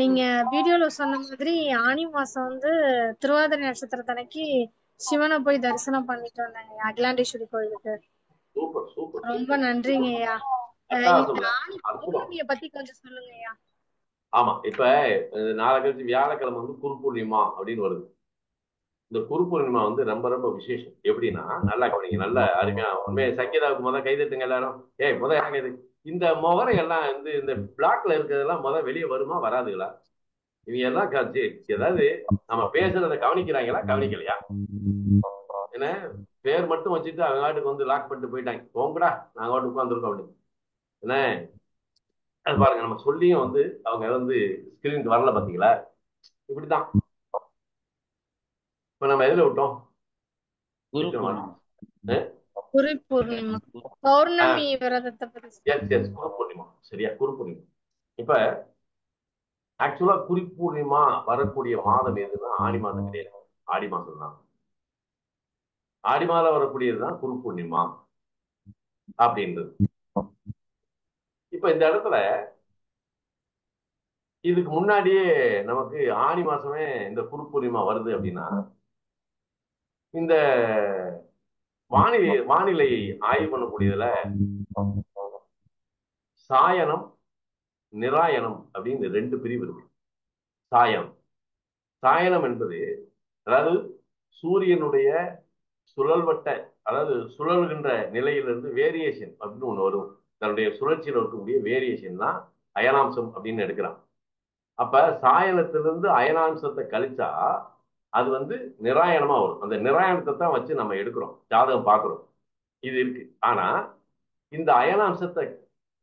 நீங்க வீடியோல சொன்ன மாதிரி ஆனி மாசம் வந்து திருவாதிரை நட்சத்திரத்தன்னைக்கு சிவனை போய் தரிசனம் பண்ணிட்டு வந்தாங்க அகிலாண்டேஸ்வரி கோயிலுக்கு. Super super. ரொம்ப நன்றிங்க ஐயா. இந்த ஆனி பௌர்ணமியை பத்தி கொஞ்சம் சொல்லுங்க ஐயா. ஆமா, இப்ப நாளை கழிச்சு வியாழக்கிழமை வந்து குரு பூர்ணிமா அப்படின்னு வருது. இந்த குரு பூர்ணிமா வந்து ரொம்ப ரொம்ப விசேஷம். எப்படின்னா, நல்லா கவனிங்க, நல்ல அருமையா. உண்மையை சங்கீதாவுக்கு கைதட்டுங்க எல்லாரும். கைது. இந்த முகரை எல்லாம் வந்து இந்த பிளாக்ல இருக்கிறதெல்லாம் வெளியே வருமா வராதுங்களா? இவங்க எல்லாம் ஏதாவது நம்ம பேசுறத கவனிக்கிறாங்களா கவனிக்கலையா? என்ன பேர் மட்டும் வச்சுட்டு அவங்க நாட்டுக்கு வந்து லாக் பண்ணிட்டு போயிட்டாங்க. போங்கடா, நாங்க வாட்டு உட்காந்துருக்கோம் அப்படின்னு. என்ன அது பாருங்க, நம்ம சொல்லியும் வந்து அவங்க வந்து ஸ்கிரீனுக்கு வரல. பாத்தீங்களா? இப்படிதான். இப்ப நம்ம எதுல விட்டோம்? குரு பூர்ணிமா, பௌர்ணமி விரதத்தை பத்தி. குரு பூர்ணிமா. சரியா, குரு பூர்ணிமா. இப்ப ஆக்சுவலா குரு பூர்ணிமா வரக்கூடிய மாதம் எதுன்னா ஆடி மாதம் கிடையாது. ஆடி மாதம் தான். ஆடி மாதம் வரக்கூடியதுதான் குரு பூர்ணிமா அப்படின்றது. இப்ப இந்த இடத்துல இதுக்கு முன்னாடியே நமக்கு ஆடி மாசமே இந்த குரு பூர்ணிமா வருது அப்படின்னா, இந்த வானிலை ஆய்வு பண்ணக்கூடியதுல சாயனம், நிராயனம் அப்படின்னு 2 பிரிவு இருக்கு. சாயனம் என்பது, அதாவது சூரியனுடைய சுழல்வட்ட, அதாவது சுழல்கின்ற நிலையிலிருந்து வேரியேஷன் அப்படின்னு ஒண்ணு வரும். தன்னுடைய சுழற்சியில் இருக்கக்கூடிய வேரியேஷன் தான் அயனாம்சம் அப்படின்னு எடுக்கிறான். அப்ப சாயனத்திலிருந்து அயனாம்சத்தை கழிச்சா அது வந்து நிராயணமா வரும். அந்த நிராயணத்தை தான் வச்சு நம்ம எடுக்கிறோம், ஜாதகம் பார்க்கிறோம். இது இருக்கு. ஆனா இந்த அயனாம்சத்தை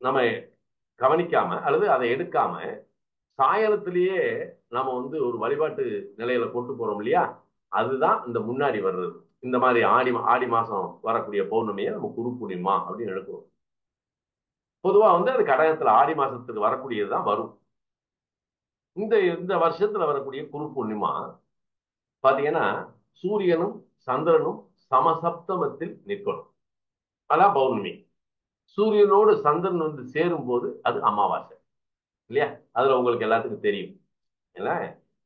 நம்ம கவனிக்காம அல்லது அதை எடுக்காம சாயனத்திலேயே நாம வந்து ஒரு வழிபாட்டு நிலையில கொண்டு போறோம் இல்லையா? அதுதான் இந்த முன்னாடி வர்றது. இந்த மாதிரி ஆடி மாசம் வரக்கூடிய பௌர்ணமியை நம்ம குரு பூர்ணிமா அப்படின்னு எடுக்கிறோம். பொதுவா வந்து அது கடகத்துல ஆடி மாசத்துக்கு வரக்கூடியதுதான் வரும். இந்த வருஷத்துல வரக்கூடிய குரு பூர்ணிமா பாத்தீங்கன்னா சூரியனும் சந்திரனும் சமசப்தமத்தில் நிற்கணும். அதான் பௌர்ணமி. சூரியனோடு சந்திரன் வந்து சேரும் போது அது அமாவாசை இல்லையா? அதுல உங்களுக்கு எல்லாத்துக்கும் தெரியும். என்ன,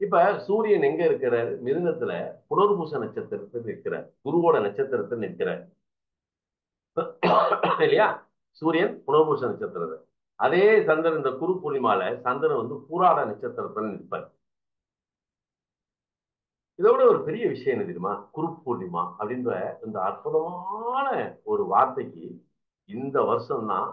இப்ப சூரியன் எங்க இருக்கிறார்? மிதுனத்துல புனர்பூச நட்சத்திரத்தில் நிற்கிறார், குருவோட நட்சத்திரத்தில் நிற்கிறார் இல்லையா? சூரியன் புனர்பூச நட்சத்திரம். அதே சந்திரன் இந்த குரு பூர்ணிமால சந்திரன் வந்து பூராட நட்சத்திரத்தில் நிற்பார். இதோட ஒரு பெரிய விஷயம் என்ன தெரியுமா? குரு பூர்ணிமா அப்படின்ற இந்த அற்புதமான ஒரு வார்த்தைக்கு இந்த வருஷம் தான்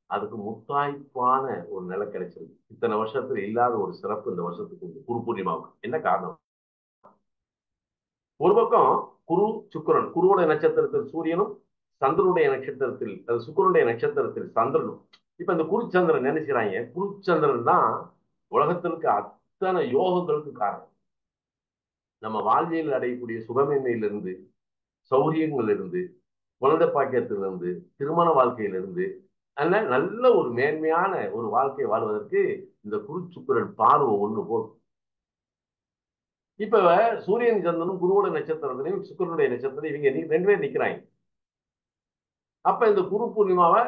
அதுக்கு முத்தாய்ப்பான ஒரு நிலை கிடைச்சிருக்கு. இத்தனை வருஷத்துல இல்லாத ஒரு சிறப்பு இந்த வருஷத்துக்கு உண்டு குரு பூர்ணிமாவுக்கு. என்ன காரணம்? ஒரு பக்கம் குரு சுக்கிரன், குருவோட நட்சத்திரத்தில் சூரியனும், சந்திரனுடைய நட்சத்திரத்தில் அது சுக்கிரனுடைய நட்சத்திரத்தில் சந்திரனும். இப்ப இந்த குருச்சந்திரன் நினைக்கிறாங்க, குருச்சந்திரன் தான் உலகத்திற்கு அத்தனை யோகங்களுக்கு காரணம். நம்ம வாழ்வியல் அடையக்கூடிய சுகமின்மையிலிருந்து, சௌரியங்களிலிருந்து, குழந்தை பாக்கியத்திலிருந்து, திருமண வாழ்க்கையிலிருந்து, நல்ல ஒரு மேன்மையான ஒரு வாழ்க்கை வாழ்வதற்கு இந்த குரு சுக்கிரன் பார்வை ஒண்ணு போதும். இப்ப சூரியன் சந்திரனும் குருவோட நட்சத்திரத்திலையும் சுக்கிரனுடைய நட்சத்திரம் இவங்க ரெண்டு பேரும் நிக்கிறாங்க. அப்ப இந்த குரு பூர்ணிமாவை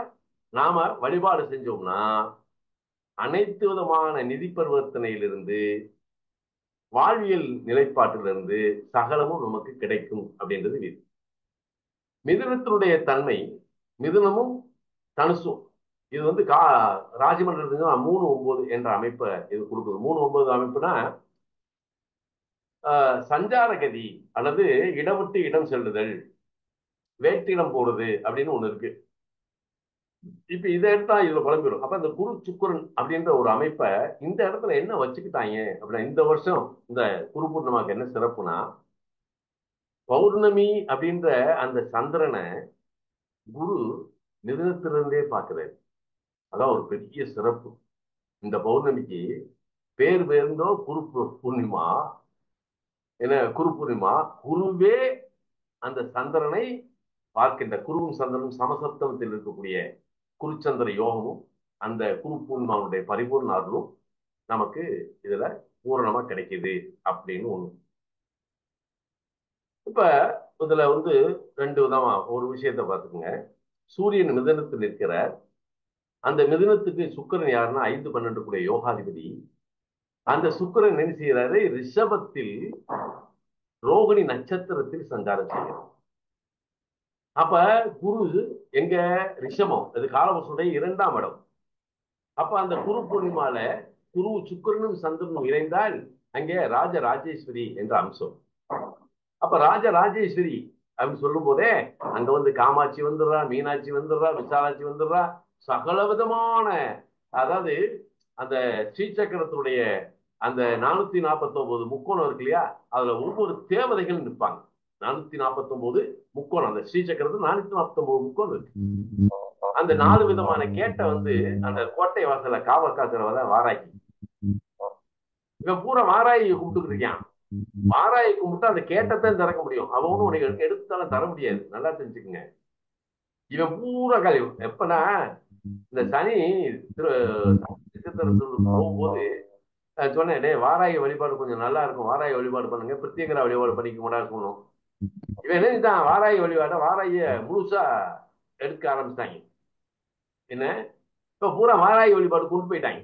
நாம வழிபாடு செஞ்சோம்னா அனைத்து விதமான நிதி பரிவர்த்தனையிலிருந்து, வாழ்வியல் நிலைப்பாட்டிலிருந்து சகலமும் நமக்கு கிடைக்கும் அப்படின்றது விதி. மிதுனத்தினுடைய தன்மை, மிதுனமும் தனுசும் இது வந்து ராஜமன்றத்துக்கு 3-9 என்ற அமைப்பை இது கொடுக்குது. 3-9 அமைப்புனா சஞ்சார கதி அல்லது இடம் விட்டு இடம் செல்லுதல், வேற்றிடம் போடுது அப்படின்னு ஒண்ணு இருக்கு. இப்ப இதை எடுத்தா இதுல குழம்பிடும். அப்ப இந்த குரு சுக்கிரன் அப்படின்ற ஒரு அமைப்பை இந்த இடத்துல என்ன வச்சுக்கிட்டாங்க அப்படின்னா, இந்த வருஷம் இந்த குரு பூர்ணிமாக்கு என்ன சிறப்புனா, பௌர்ணமி அப்படின்ற அந்த சந்திரனை குரு மிதுனத்திலிருந்தே பார்க்கிறாரு. அதான் ஒரு பெரிய சிறப்பு. இந்த பௌர்ணமிக்கு பேர் பேர்ந்தோ குரு பூர்ணிமா. என்ன குரு பூர்ணிமா? குருவே அந்த சந்திரனை பார்க்கின்ற, குருவும் சந்திரனும் சமசப்தமத்தில் இருக்கக்கூடிய குருச்சந்திர யோகமும் அந்த குரு பூர்ணிமாவுடைய பரிபூர்ண அருளும் நமக்கு இதுல பூரணமா கிடைக்குது அப்படின்னு ஒண்ணு. இப்ப இதுல வந்து ரெண்டு விதமா ஒரு விஷயத்த பார்த்துக்கோங்க. சூரியன் மிதுனத்தில் இருக்கிற அந்த மிதுனத்துக்கு சுக்கிரன் யாருன்னா 5-12 கூடிய யோகாதிபதி. அந்த சுக்கிரன் என்ன செய்யறாரு? ரிஷபத்தில் ரோகிணி நட்சத்திரத்தில் சஞ்சாரம் செய்கிறார். அப்ப குரு எங்க? ரிஷபம், அது காலபுருஷனுடைய 2ஆம் இடம். அப்ப அந்த குரு பூர்ணிமால குரு சுக்கிரனும் சந்திரனும் இணைந்தால் அங்கே ராஜராஜேஸ்வரி என்ற அம்சம். அப்ப ராஜராஜேஸ்வரி அப்படின்னு சொல்லும் போதே அங்க வந்து காமாட்சி வந்துடுறா, மீனாட்சி வந்துடுறா, விசாலாட்சி வந்துடுறா, சகல விதமான, அதாவது அந்த ஸ்ரீசக்கரத்தினுடைய அந்த 449 முக்கோணம் இருக்கு இல்லையா, அதுல ஒவ்வொரு தேவதைகள் நிற்பாங்க. 449 முக்கோணம், அந்த ஸ்ரீசக்கரத்துல 449 முக்கோணம் இருக்கு. அந்த 4 விதமான கேட்டை வந்து அந்த கோட்டை வாசல காவல் காக்கிறவத வாராகி. இவன் பூரா வாராயை கும்பிட்டு இருக்கான். வாராயை கும்பிட்டு அந்த கேட்டத்தான் திறக்க முடியும். அவனும் உனக்கு எடுத்தாலும் தர முடியாது, நல்லா தெரிஞ்சுக்குங்க. இவன் பூரா கழிவு எப்பனா இந்த சனி போகும்போது சொன்னேன், டே வாராய வழிபாடு கொஞ்சம் நல்லா இருக்கும், வாராய வழிபாடு பண்ணுங்க, பிரத்யேகரா வழிபாடு பண்ணிக்க மாட்டா இருக்கணும். இவன் என்னதான் வாராய வழிபாட வாராய முழுசா எடுக்க ஆரம்பிச்சிட்டாங்க. என்ன இப்ப பூரா வாராயி வழிபாடு கொண்டு போயிட்டாங்க.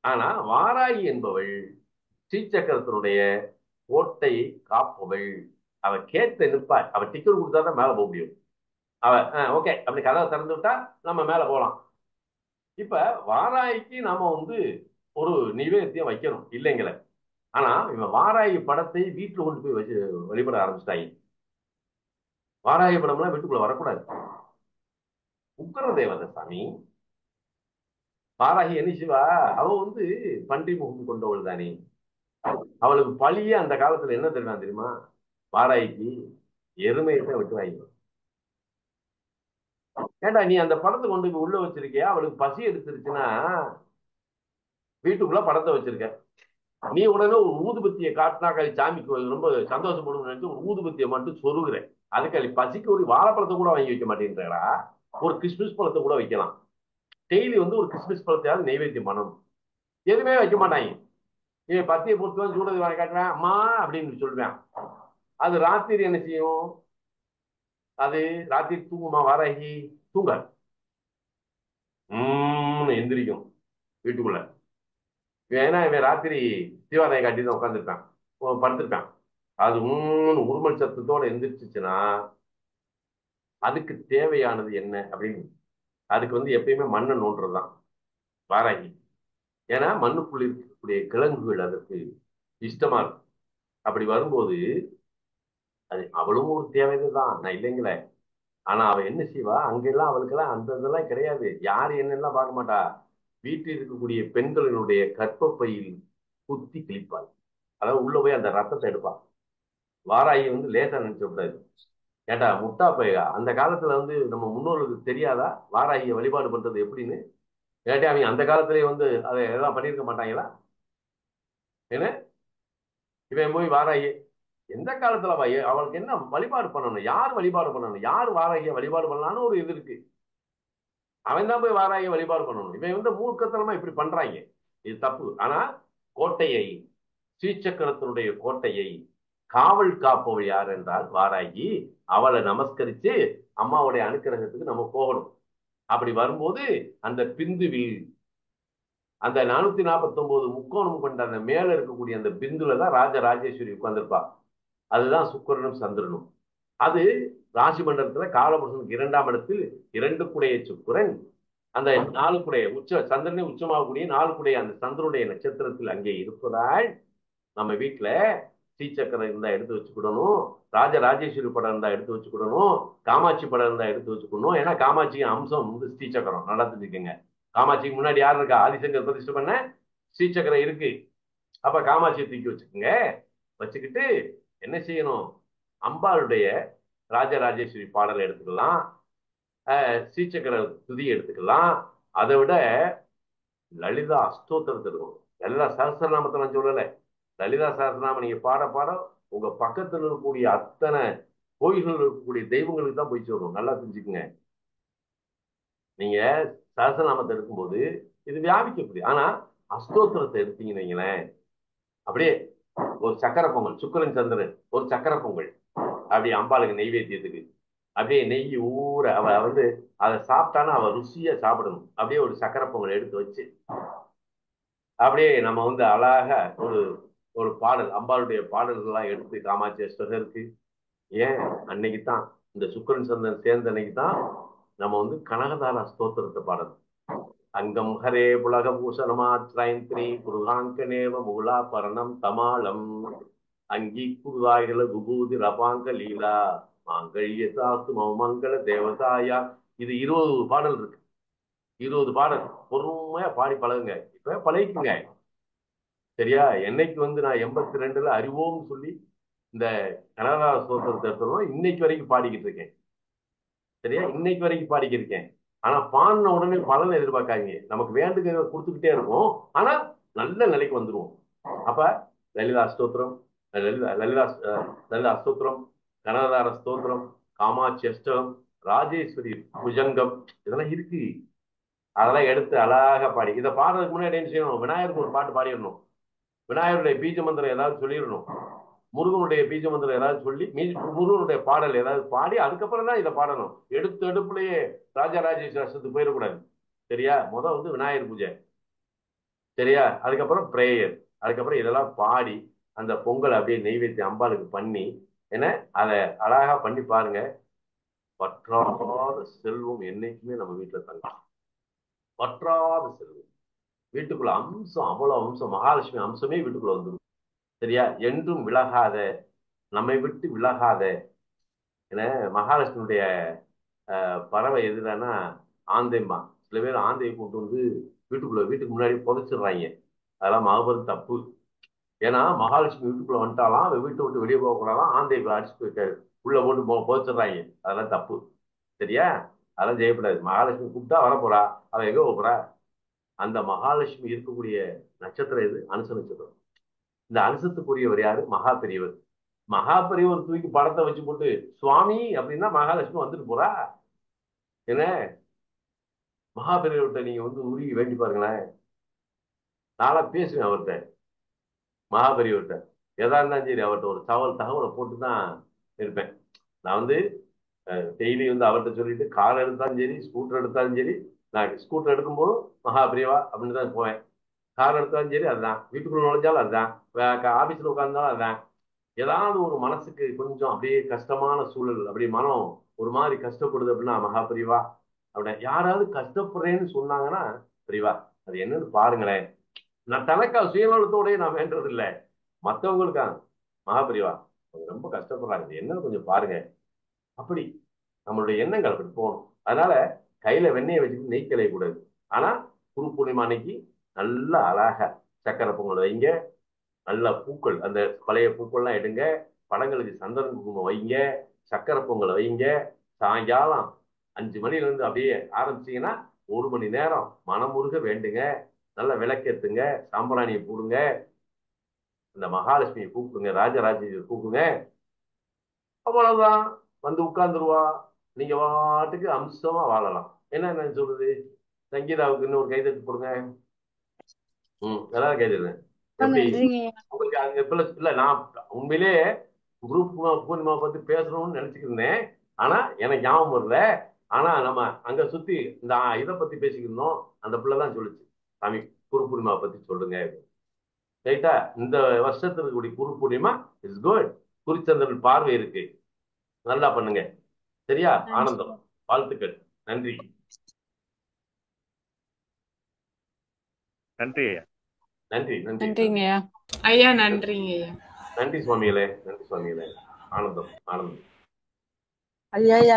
ஆனா வாராயி என்பவள் ஸ்ரீசக்கரத்தினுடைய கோட்டையை காப்பவள். அவ கேட்ட நிற்பாள். அவ டிக்கெட் கொடுத்தாதான் மேல போக முடியும். அவ ஓகே அப்படி கதவை திறந்து விட்டா நம்ம மேல போலாம். இப்ப வாராய்க்கு நாம வந்து ஒரு நிவேத்தியம் வைக்கணும் இல்லைங்கள. ஆனா இவன் வாராயி படத்தை வீட்டுல கொண்டு போய் வச்சு வழிபட ஆரம்பிச்சிட்டாங்க. வாராயி படம்லாம் வீட்டுக்குள்ள வரக்கூடாது. உக்கர தேவதை சாமி. வாராகி என்ன சிவா, அவ வந்து பன்றி முகம் கொண்டவள் தானே. அவளுக்கு பழியே அந்த காலத்துல என்ன தெரியுமா? வாராய்க்கு எருமையை தான் வெட்டுவாங்க. ஏண்டா நீ அந்த படத்தை கொண்டு போய் உள்ள வச்சிருக்கியா? அவளுக்கு பசி எடுத்துருச்சுன்னா வீட்டுக்குள்ள படத்தை வச்சிருக்க, நீ உடனே ஒரு ஊதுபத்தியை காட்டினா களி சாமிக்கு ரொம்ப சந்தோஷப்படும் நினைச்சு ஒரு ஊதுபத்தியை மட்டும் சொருகுற. அதுக்கு பசிக்கு ஒரு வாழைப்பழத்தை கூட வாங்கி வைக்க மாட்டேன்றா. ஒரு கிறிஸ்துமஸ் பழத்தை கூட வைக்கலாம். டெய்லி வந்து ஒரு கிறிஸ்துமஸ் பழத்தையாவது நெய்வேத்தியம் பண்ணணும். எதுவுமே வைக்க மாட்டாங்க. பத்தியை பொறுத்து சூடது வாங்கி காட்டுவேன் அம்மா அப்படின்னு சொல்லுவேன். அது ராத்திரி என்ன செய்யும்? அது ராத்திரி தூங்குமா வாராகி? தூங்காது. எந்திரிக்கும் வீட்டுக்குள்ள. ஏன்னா இவன் ராத்திரி தீவாரையை காட்டி தான் உட்காந்துருப்பான், படுத்திருப்பான். அது உருமல் சத்தத்தோட எந்திரிச்சிச்சுன்னா அதுக்கு தேவையானது என்ன அப்படின்னு, அதுக்கு எப்பயுமே மண்ணை நோண்டுறதுதான் வாராகி. ஏன்னா மண்ணுக்குள்ள இருக்கக்கூடிய கிழங்குகள் அதற்கு இஷ்டமா இருக்கும். அப்படி வரும்போது அது அவளும் ஒரு தேவைதான், நான் இல்லைங்களே. ஆனா அவ என்ன செய்வா, அங்கெல்லாம் அவளுக்கெல்லாம் அந்த இதெல்லாம் கிடையாது. யாரு என்னெல்லாம் பார்க்க மாட்டா. வீட்டில் இருக்கக்கூடிய பெண்களினுடைய கர்ப்பப்பையில் குத்தி கிழிப்பாள். அதாவது உள்ள போய் அந்த ரத்தத்தை எடுப்பாள். வாராகி லேசா நினைச்ச கூடாது. கேட்டா முட்டா பையா, அந்த காலத்துல நம்ம முன்னோர்களுக்கு தெரியாதா வாராகியை வழிபாடு பண்றது எப்படின்னு? கேட்டா அவங்க அந்த காலத்திலேயே அதை எல்லாம் பண்ணியிருக்க மாட்டாங்களா என்ன? இவன் போய் வாராகி எந்த காலத்துல அவளுக்கு என்ன வழிபாடு பண்ணணும், யார் வழிபாடு பண்ணணும், யார் வாராகிய வழிபாடு பண்ணலான்னு ஒரு இது இருக்கு. அவன் தான் போய் வாராகிய வழிபாடு பண்ணணும். இவன் மூர்க்கத்தனமா இப்படி பண்றாங்க. இது தப்பு. ஆனா கோட்டையை, ஸ்ரீசக்கரத்தினுடைய கோட்டையை காவல் காப்பவள் யார் என்றால் வாராகி. அவளை நமஸ்கரிச்சு அம்மாவுடைய அனுக்கிரகத்துக்கு நம்ம போகணும். அப்படி வரும்போது அந்த பிந்துவில் அந்த 449 முக்கோணம் கொண்ட அந்த மேல இருக்கக்கூடிய அந்த பிந்துல தான் ராஜராஜேஸ்வரி உட்கார்ந்திருப்பா. அதுதான் சுக்கிரனும் சந்திரனும். அது ராசி மண்டலத்துல காலபுருஷனுக்கு 2ஆம் இடத்தில் 2 குடைய சுக்கிரன், அந்த 4 குடைய சந்திரனே உச்சமாகக்கூடிய 4 குடைய அந்த சந்திரனுடைய நட்சத்திரத்தில் அங்கே இருப்பதால் நம்ம வீட்டுல ஸ்ரீசக்கரம் இருந்தா எடுத்து வச்சுக்கிடணும், ராஜராஜேஸ்வரி படம் இருந்தா எடுத்து வச்சுக்கிடணும், காமாட்சி படம் இருந்தா எடுத்து வச்சுக்கணும். ஏன்னா காமாட்சியின் அம்சம் ஸ்ரீசக்கரம். நல்லா தெரிஞ்சுக்கங்க. காமாட்சிக்கு முன்னாடி யார் இருக்கா? ஆதிசங்கர் பிரதிஷ்டை பண்ண ஸ்ரீசக்கரம் இருக்கு. அப்ப காமாட்சியை தூக்கி வச்சுக்கோங்க. வச்சுக்கிட்டு என்ன செய்யணும், அம்பாளுடைய ராஜராஜேஸ்வரி பாடலை எடுத்துக்கலாம், ஸ்ரீசக்கர துதி எடுத்துக்கலாம். அதை விட லலிதா அஷ்டோத்திரத்தை இருக்கும். லலிதா சகஸ்ரநாமத்தை நான் சொல்லலை. லலிதா சகஸ்ரநாமம் நீங்க பாட பாட உங்க பக்கத்துல இருக்கக்கூடிய அத்தனை கோயில்கள் இருக்கக்கூடிய தெய்வங்களுக்கு தான் போய் சேரும். நல்லா தெரிஞ்சுக்குங்க. நீங்க சகஸ்ரநாமத்தை எடுக்கும்போது இது வியாபிக்கக்கூடிய, ஆனா அஷ்டோத்திரத்தை எடுத்தீங்கன்னு வைங்களேன், அப்படியே ஒரு சக்கர பொங்கல், சுக்கிரன் சந்திரன் ஒரு சக்கர பொங்கல், அப்படி அம்பாளுக்கு நெய்வேத்தியத்துக்கு அப்படியே நெய் ஊற அவ அதை சாப்பிட்டானா அவ ருசியா சாப்பிடணும். அப்படியே ஒரு சக்கர பொங்கல் எடுத்து வச்சு அப்படியே நம்ம அழகாக ஒரு ஒரு பாடல், அம்பாளுடைய பாடல்கள்லாம் எடுத்து காமாட்சி அஷ்டகருக்கு. ஏன் அன்னைக்கு தான் இந்த சுக்கிரன் சந்திரன் சேர்ந்த அன்னைக்கு தான் நம்ம கனகதார ஸ்தோத்திரத்தை பாடணும். அங்கம் ஹரே புலக பூஷணமாத்ரி குருகாங்கனேவ முகுலா பரணம் தமாலம் அங்கி குருதாயில குபூதி ரபாங்க லீலா மாங்கல்ய சாஸ்து மங்கள தேவதாயா. இது 20 பாடல் இருக்கு. 20 பாடல் பொறுமையா பாடி பழகுங்க. இப்ப பழகிக்குங்க. சரியா? என்னைக்கு நான் 82ல அறிவோம்னு சொல்லி இந்த கனகதார ஸ்தோத்திரத்தை எடுத்தோம், இன்னைக்கு வரைக்கும் பாடிக்கிட்டு இருக்கேன். சரியா? இன்னைக்கு வரைக்கும் பாடிக்கிட்டு இருக்கேன். ஆனா பாடின உடனே பலனை எதிர்பார்க்காங்க. நமக்கு வேண்டுகிறத கொடுத்துக்கிட்டே இருக்கும், ஆனா நல்ல நிலைக்கு வந்துருவோம். அப்ப லலிதா ஸ்தோத்திரம், லலிதா லலிதா லலிதா ஸ்தோத்திரம், கனகதார ஸ்தோத்திரம், காமாட்சி அஷ்டகம், ராஜேஸ்வரி புஜங்கம், இதெல்லாம் இருக்கு. அதெல்லாம் எடுத்து அழகாக பாடி இதை பாடுறதுக்கு முன்னாடி என்ன செய்யணும், விநாயகருக்கு ஒரு பாட்டு பாடிடணும். விநாயகருடைய பீஜ மந்திரம் ஏதாவது சொல்லிடணும். முருகனுடைய பீஜ மந்திரம் ஏதாவது சொல்லி முருகனுடைய பாடல் ஏதாவது பாடி அதுக்கப்புறம் தான் இதை பாடணும். எடுப்புலயே ராஜராஜேஸ்வரி அஷ்டத்துக்கு போயிடக்கூடாது. சரியா? விநாயகர் பூஜை. சரியா? அதுக்கப்புறம் பிரேயர். அதுக்கப்புறம் இதெல்லாம் பாடி அந்த பொங்கல் அப்படியே நெய்வேத்திய அம்பாளுக்கு பண்ணி என்ன அதை அழகா பண்ணி பாருங்க. பற்றாத செல்வம் என்னைக்குமே நம்ம வீட்டுல தங்கலாம். பற்றாத செல்வம் வீட்டுக்குள்ள அம்சம், அவ்வளவு அம்சம், மகாலட்சுமி அம்சமே வீட்டுக்குள்ள வந்துடும். சரியா? என்றும் விலகாத, நம்மை விட்டு விலகாத. ஏன்னா மகாலட்சுமியுடைய பறவை எதுனா ஆந்தைமா. சில பேர் ஆந்தையை கொண்டு வீட்டுக்கு முன்னாடி புதைச்சிடுறாங்க. அதெல்லாம் மாபெரும் தப்பு. ஏன்னா மகாலட்சுமி வீட்டுக்குள்ள வந்துட்டாலாம், அவன் வீட்டை விட்டு வெளியே போகக்கூடாதான், ஆந்தை அடிச்சு போயிட்டாரு உள்ள போட்டு புதைச்சிடுறாங்க. அதெல்லாம் தப்பு. சரியா? அதெல்லாம் செய்யக்கூடாது. மகாலட்சுமி கூப்பிட்டா வரப்போறா, அவன் எங்க போறா? அந்த மகாலட்சுமி இருக்கக்கூடிய நட்சத்திரம் எது? அனுச நட்சத்திரம். இந்த அனுசத்துக்குரியவர் யாரு? மகா பெரியவர். மகா பெரியவர் தூக்கி படத்தை வச்சு போட்டு சுவாமி அப்படின்னா மகாலட்சுமி வந்துட்டு போறா என்ன? மகா பெரியவர்கிட்ட நீங்க உருகி வேண்டி பாருங்களேன். நாளா பேசுவேன் அவர்கிட்ட, மகா பெரியவர்கிட்ட. எதா இருந்தாலும் சரி அவர்கிட்ட ஒரு தகவலை போட்டு தான் இருப்பேன். நான் டெய்லி அவர்கிட்ட சொல்லிட்டு கார் எடுத்தாலும் சரி, ஸ்கூட்டர் எடுத்தாலும் சரி, நான் ஸ்கூட்டர் எடுக்கும்போது மகா பெரியவா அப்படின்னு தான் போவேன். கார் எடுத்தாலும் சரி அதுதான், வீட்டுக்குள்ள நுழைஞ்சாலும் அதுதான், ஆபீஸ்ல உட்கார்ந்தாலும் அதுதான். ஏதாவது ஒரு மனசுக்கு கொஞ்சம் அப்படியே கஷ்டமான சூழல், அப்படி மனம் ஒரு மாதிரி கஷ்டப்படுது அப்படின்னா மகாபிரிவா அப்படின்னா யாராவது கஷ்டப்படுறேன்னு சொன்னாங்கன்னா, பிரிவா அது என்னன்னு பாருங்களேன். நான் தனக்கா சுயநலத்தோடய நான் வேண்டது இல்லை, மற்றவங்களுக்கா மகாபிரிவா அவங்க ரொம்ப கஷ்டப்படுறாங்க, இது என்னன்னு கொஞ்சம் பாருங்க. அப்படி நம்மளுடைய எண்ணங்கள் அப்படி போகணும். அதனால கையில வெண்ணெயை வச்சுட்டு நெய் கலையக்கூடாது. ஆனா குரு பூர்ணிமா அன்னைக்கு நல்லா அழகா சக்கரை பொங்கல் வைங்க, நல்ல பூக்கள் அந்த பழைய பூக்கள்லாம் எடுங்க, படங்களுக்கு சந்தன குங்குமம் வைங்க, சக்கரை பொங்கல் வைங்க. சாயங்காலம் 5 மணில இருந்து அப்படியே ஆரம்பிச்சீங்கன்னா 1 மணி நேரம் மனமுருக வேண்டுங்க. நல்ல விளக்கேத்துங்க, சாம்பிராணியை போடுங்க, இந்த மகாலட்சுமியை கூப்பிடுங்க, ராஜராஜேஸ்வரி கூப்பிடுங்க. அவ்வளவுதான், வந்து உட்கார்ந்துருவா. நீங்க பாட்டுக்கு அம்சமா வாழலாம். என்ன சொல்றது? சங்கீதாவுக்கு இன்னொரு கைதட்டு போடுங்க. எல்லாரும் கைதட்டுங்க. எப்படி நன்றிங்கய்யா. உங்களுக்கு அங்க இல்ல, நான் உண்மையிலே குரூப் பூர்ணிமா பத்தி பேசணும்னு நினைச்சுக்கிட்டு இருந்தேன். ஆனா எனக்கு ஞாபகம் வரல. ஆனா நம்ம அங்க சுத்தி இந்த இதை பத்தி பேசிக்கிருந்தோம். அந்த பிள்ளைதான் சொல்லுச்சு, சாமி குரு பூர்ணிமா பத்தி சொல்லுங்க. ரைட்டா? இந்த வருஷத்துக்கு கூடிய குரு பூர்ணிமா இஸ் குட். குறிச்சந்திரன் பார்வை இருக்கு, நல்லா பண்ணுங்க. சரியா? ஆனந்தம், வாழ்த்துக்கள், நன்றி. நன்றி ஐயா. நன்றி நன்றி நன்றிங்க ஐயா. நன்றிங்க ஐயா. நன்றி சுவாமிகளே, நன்றி சுவாமிகளே. ஆனந்தம் ஆனந்தம் ஐயா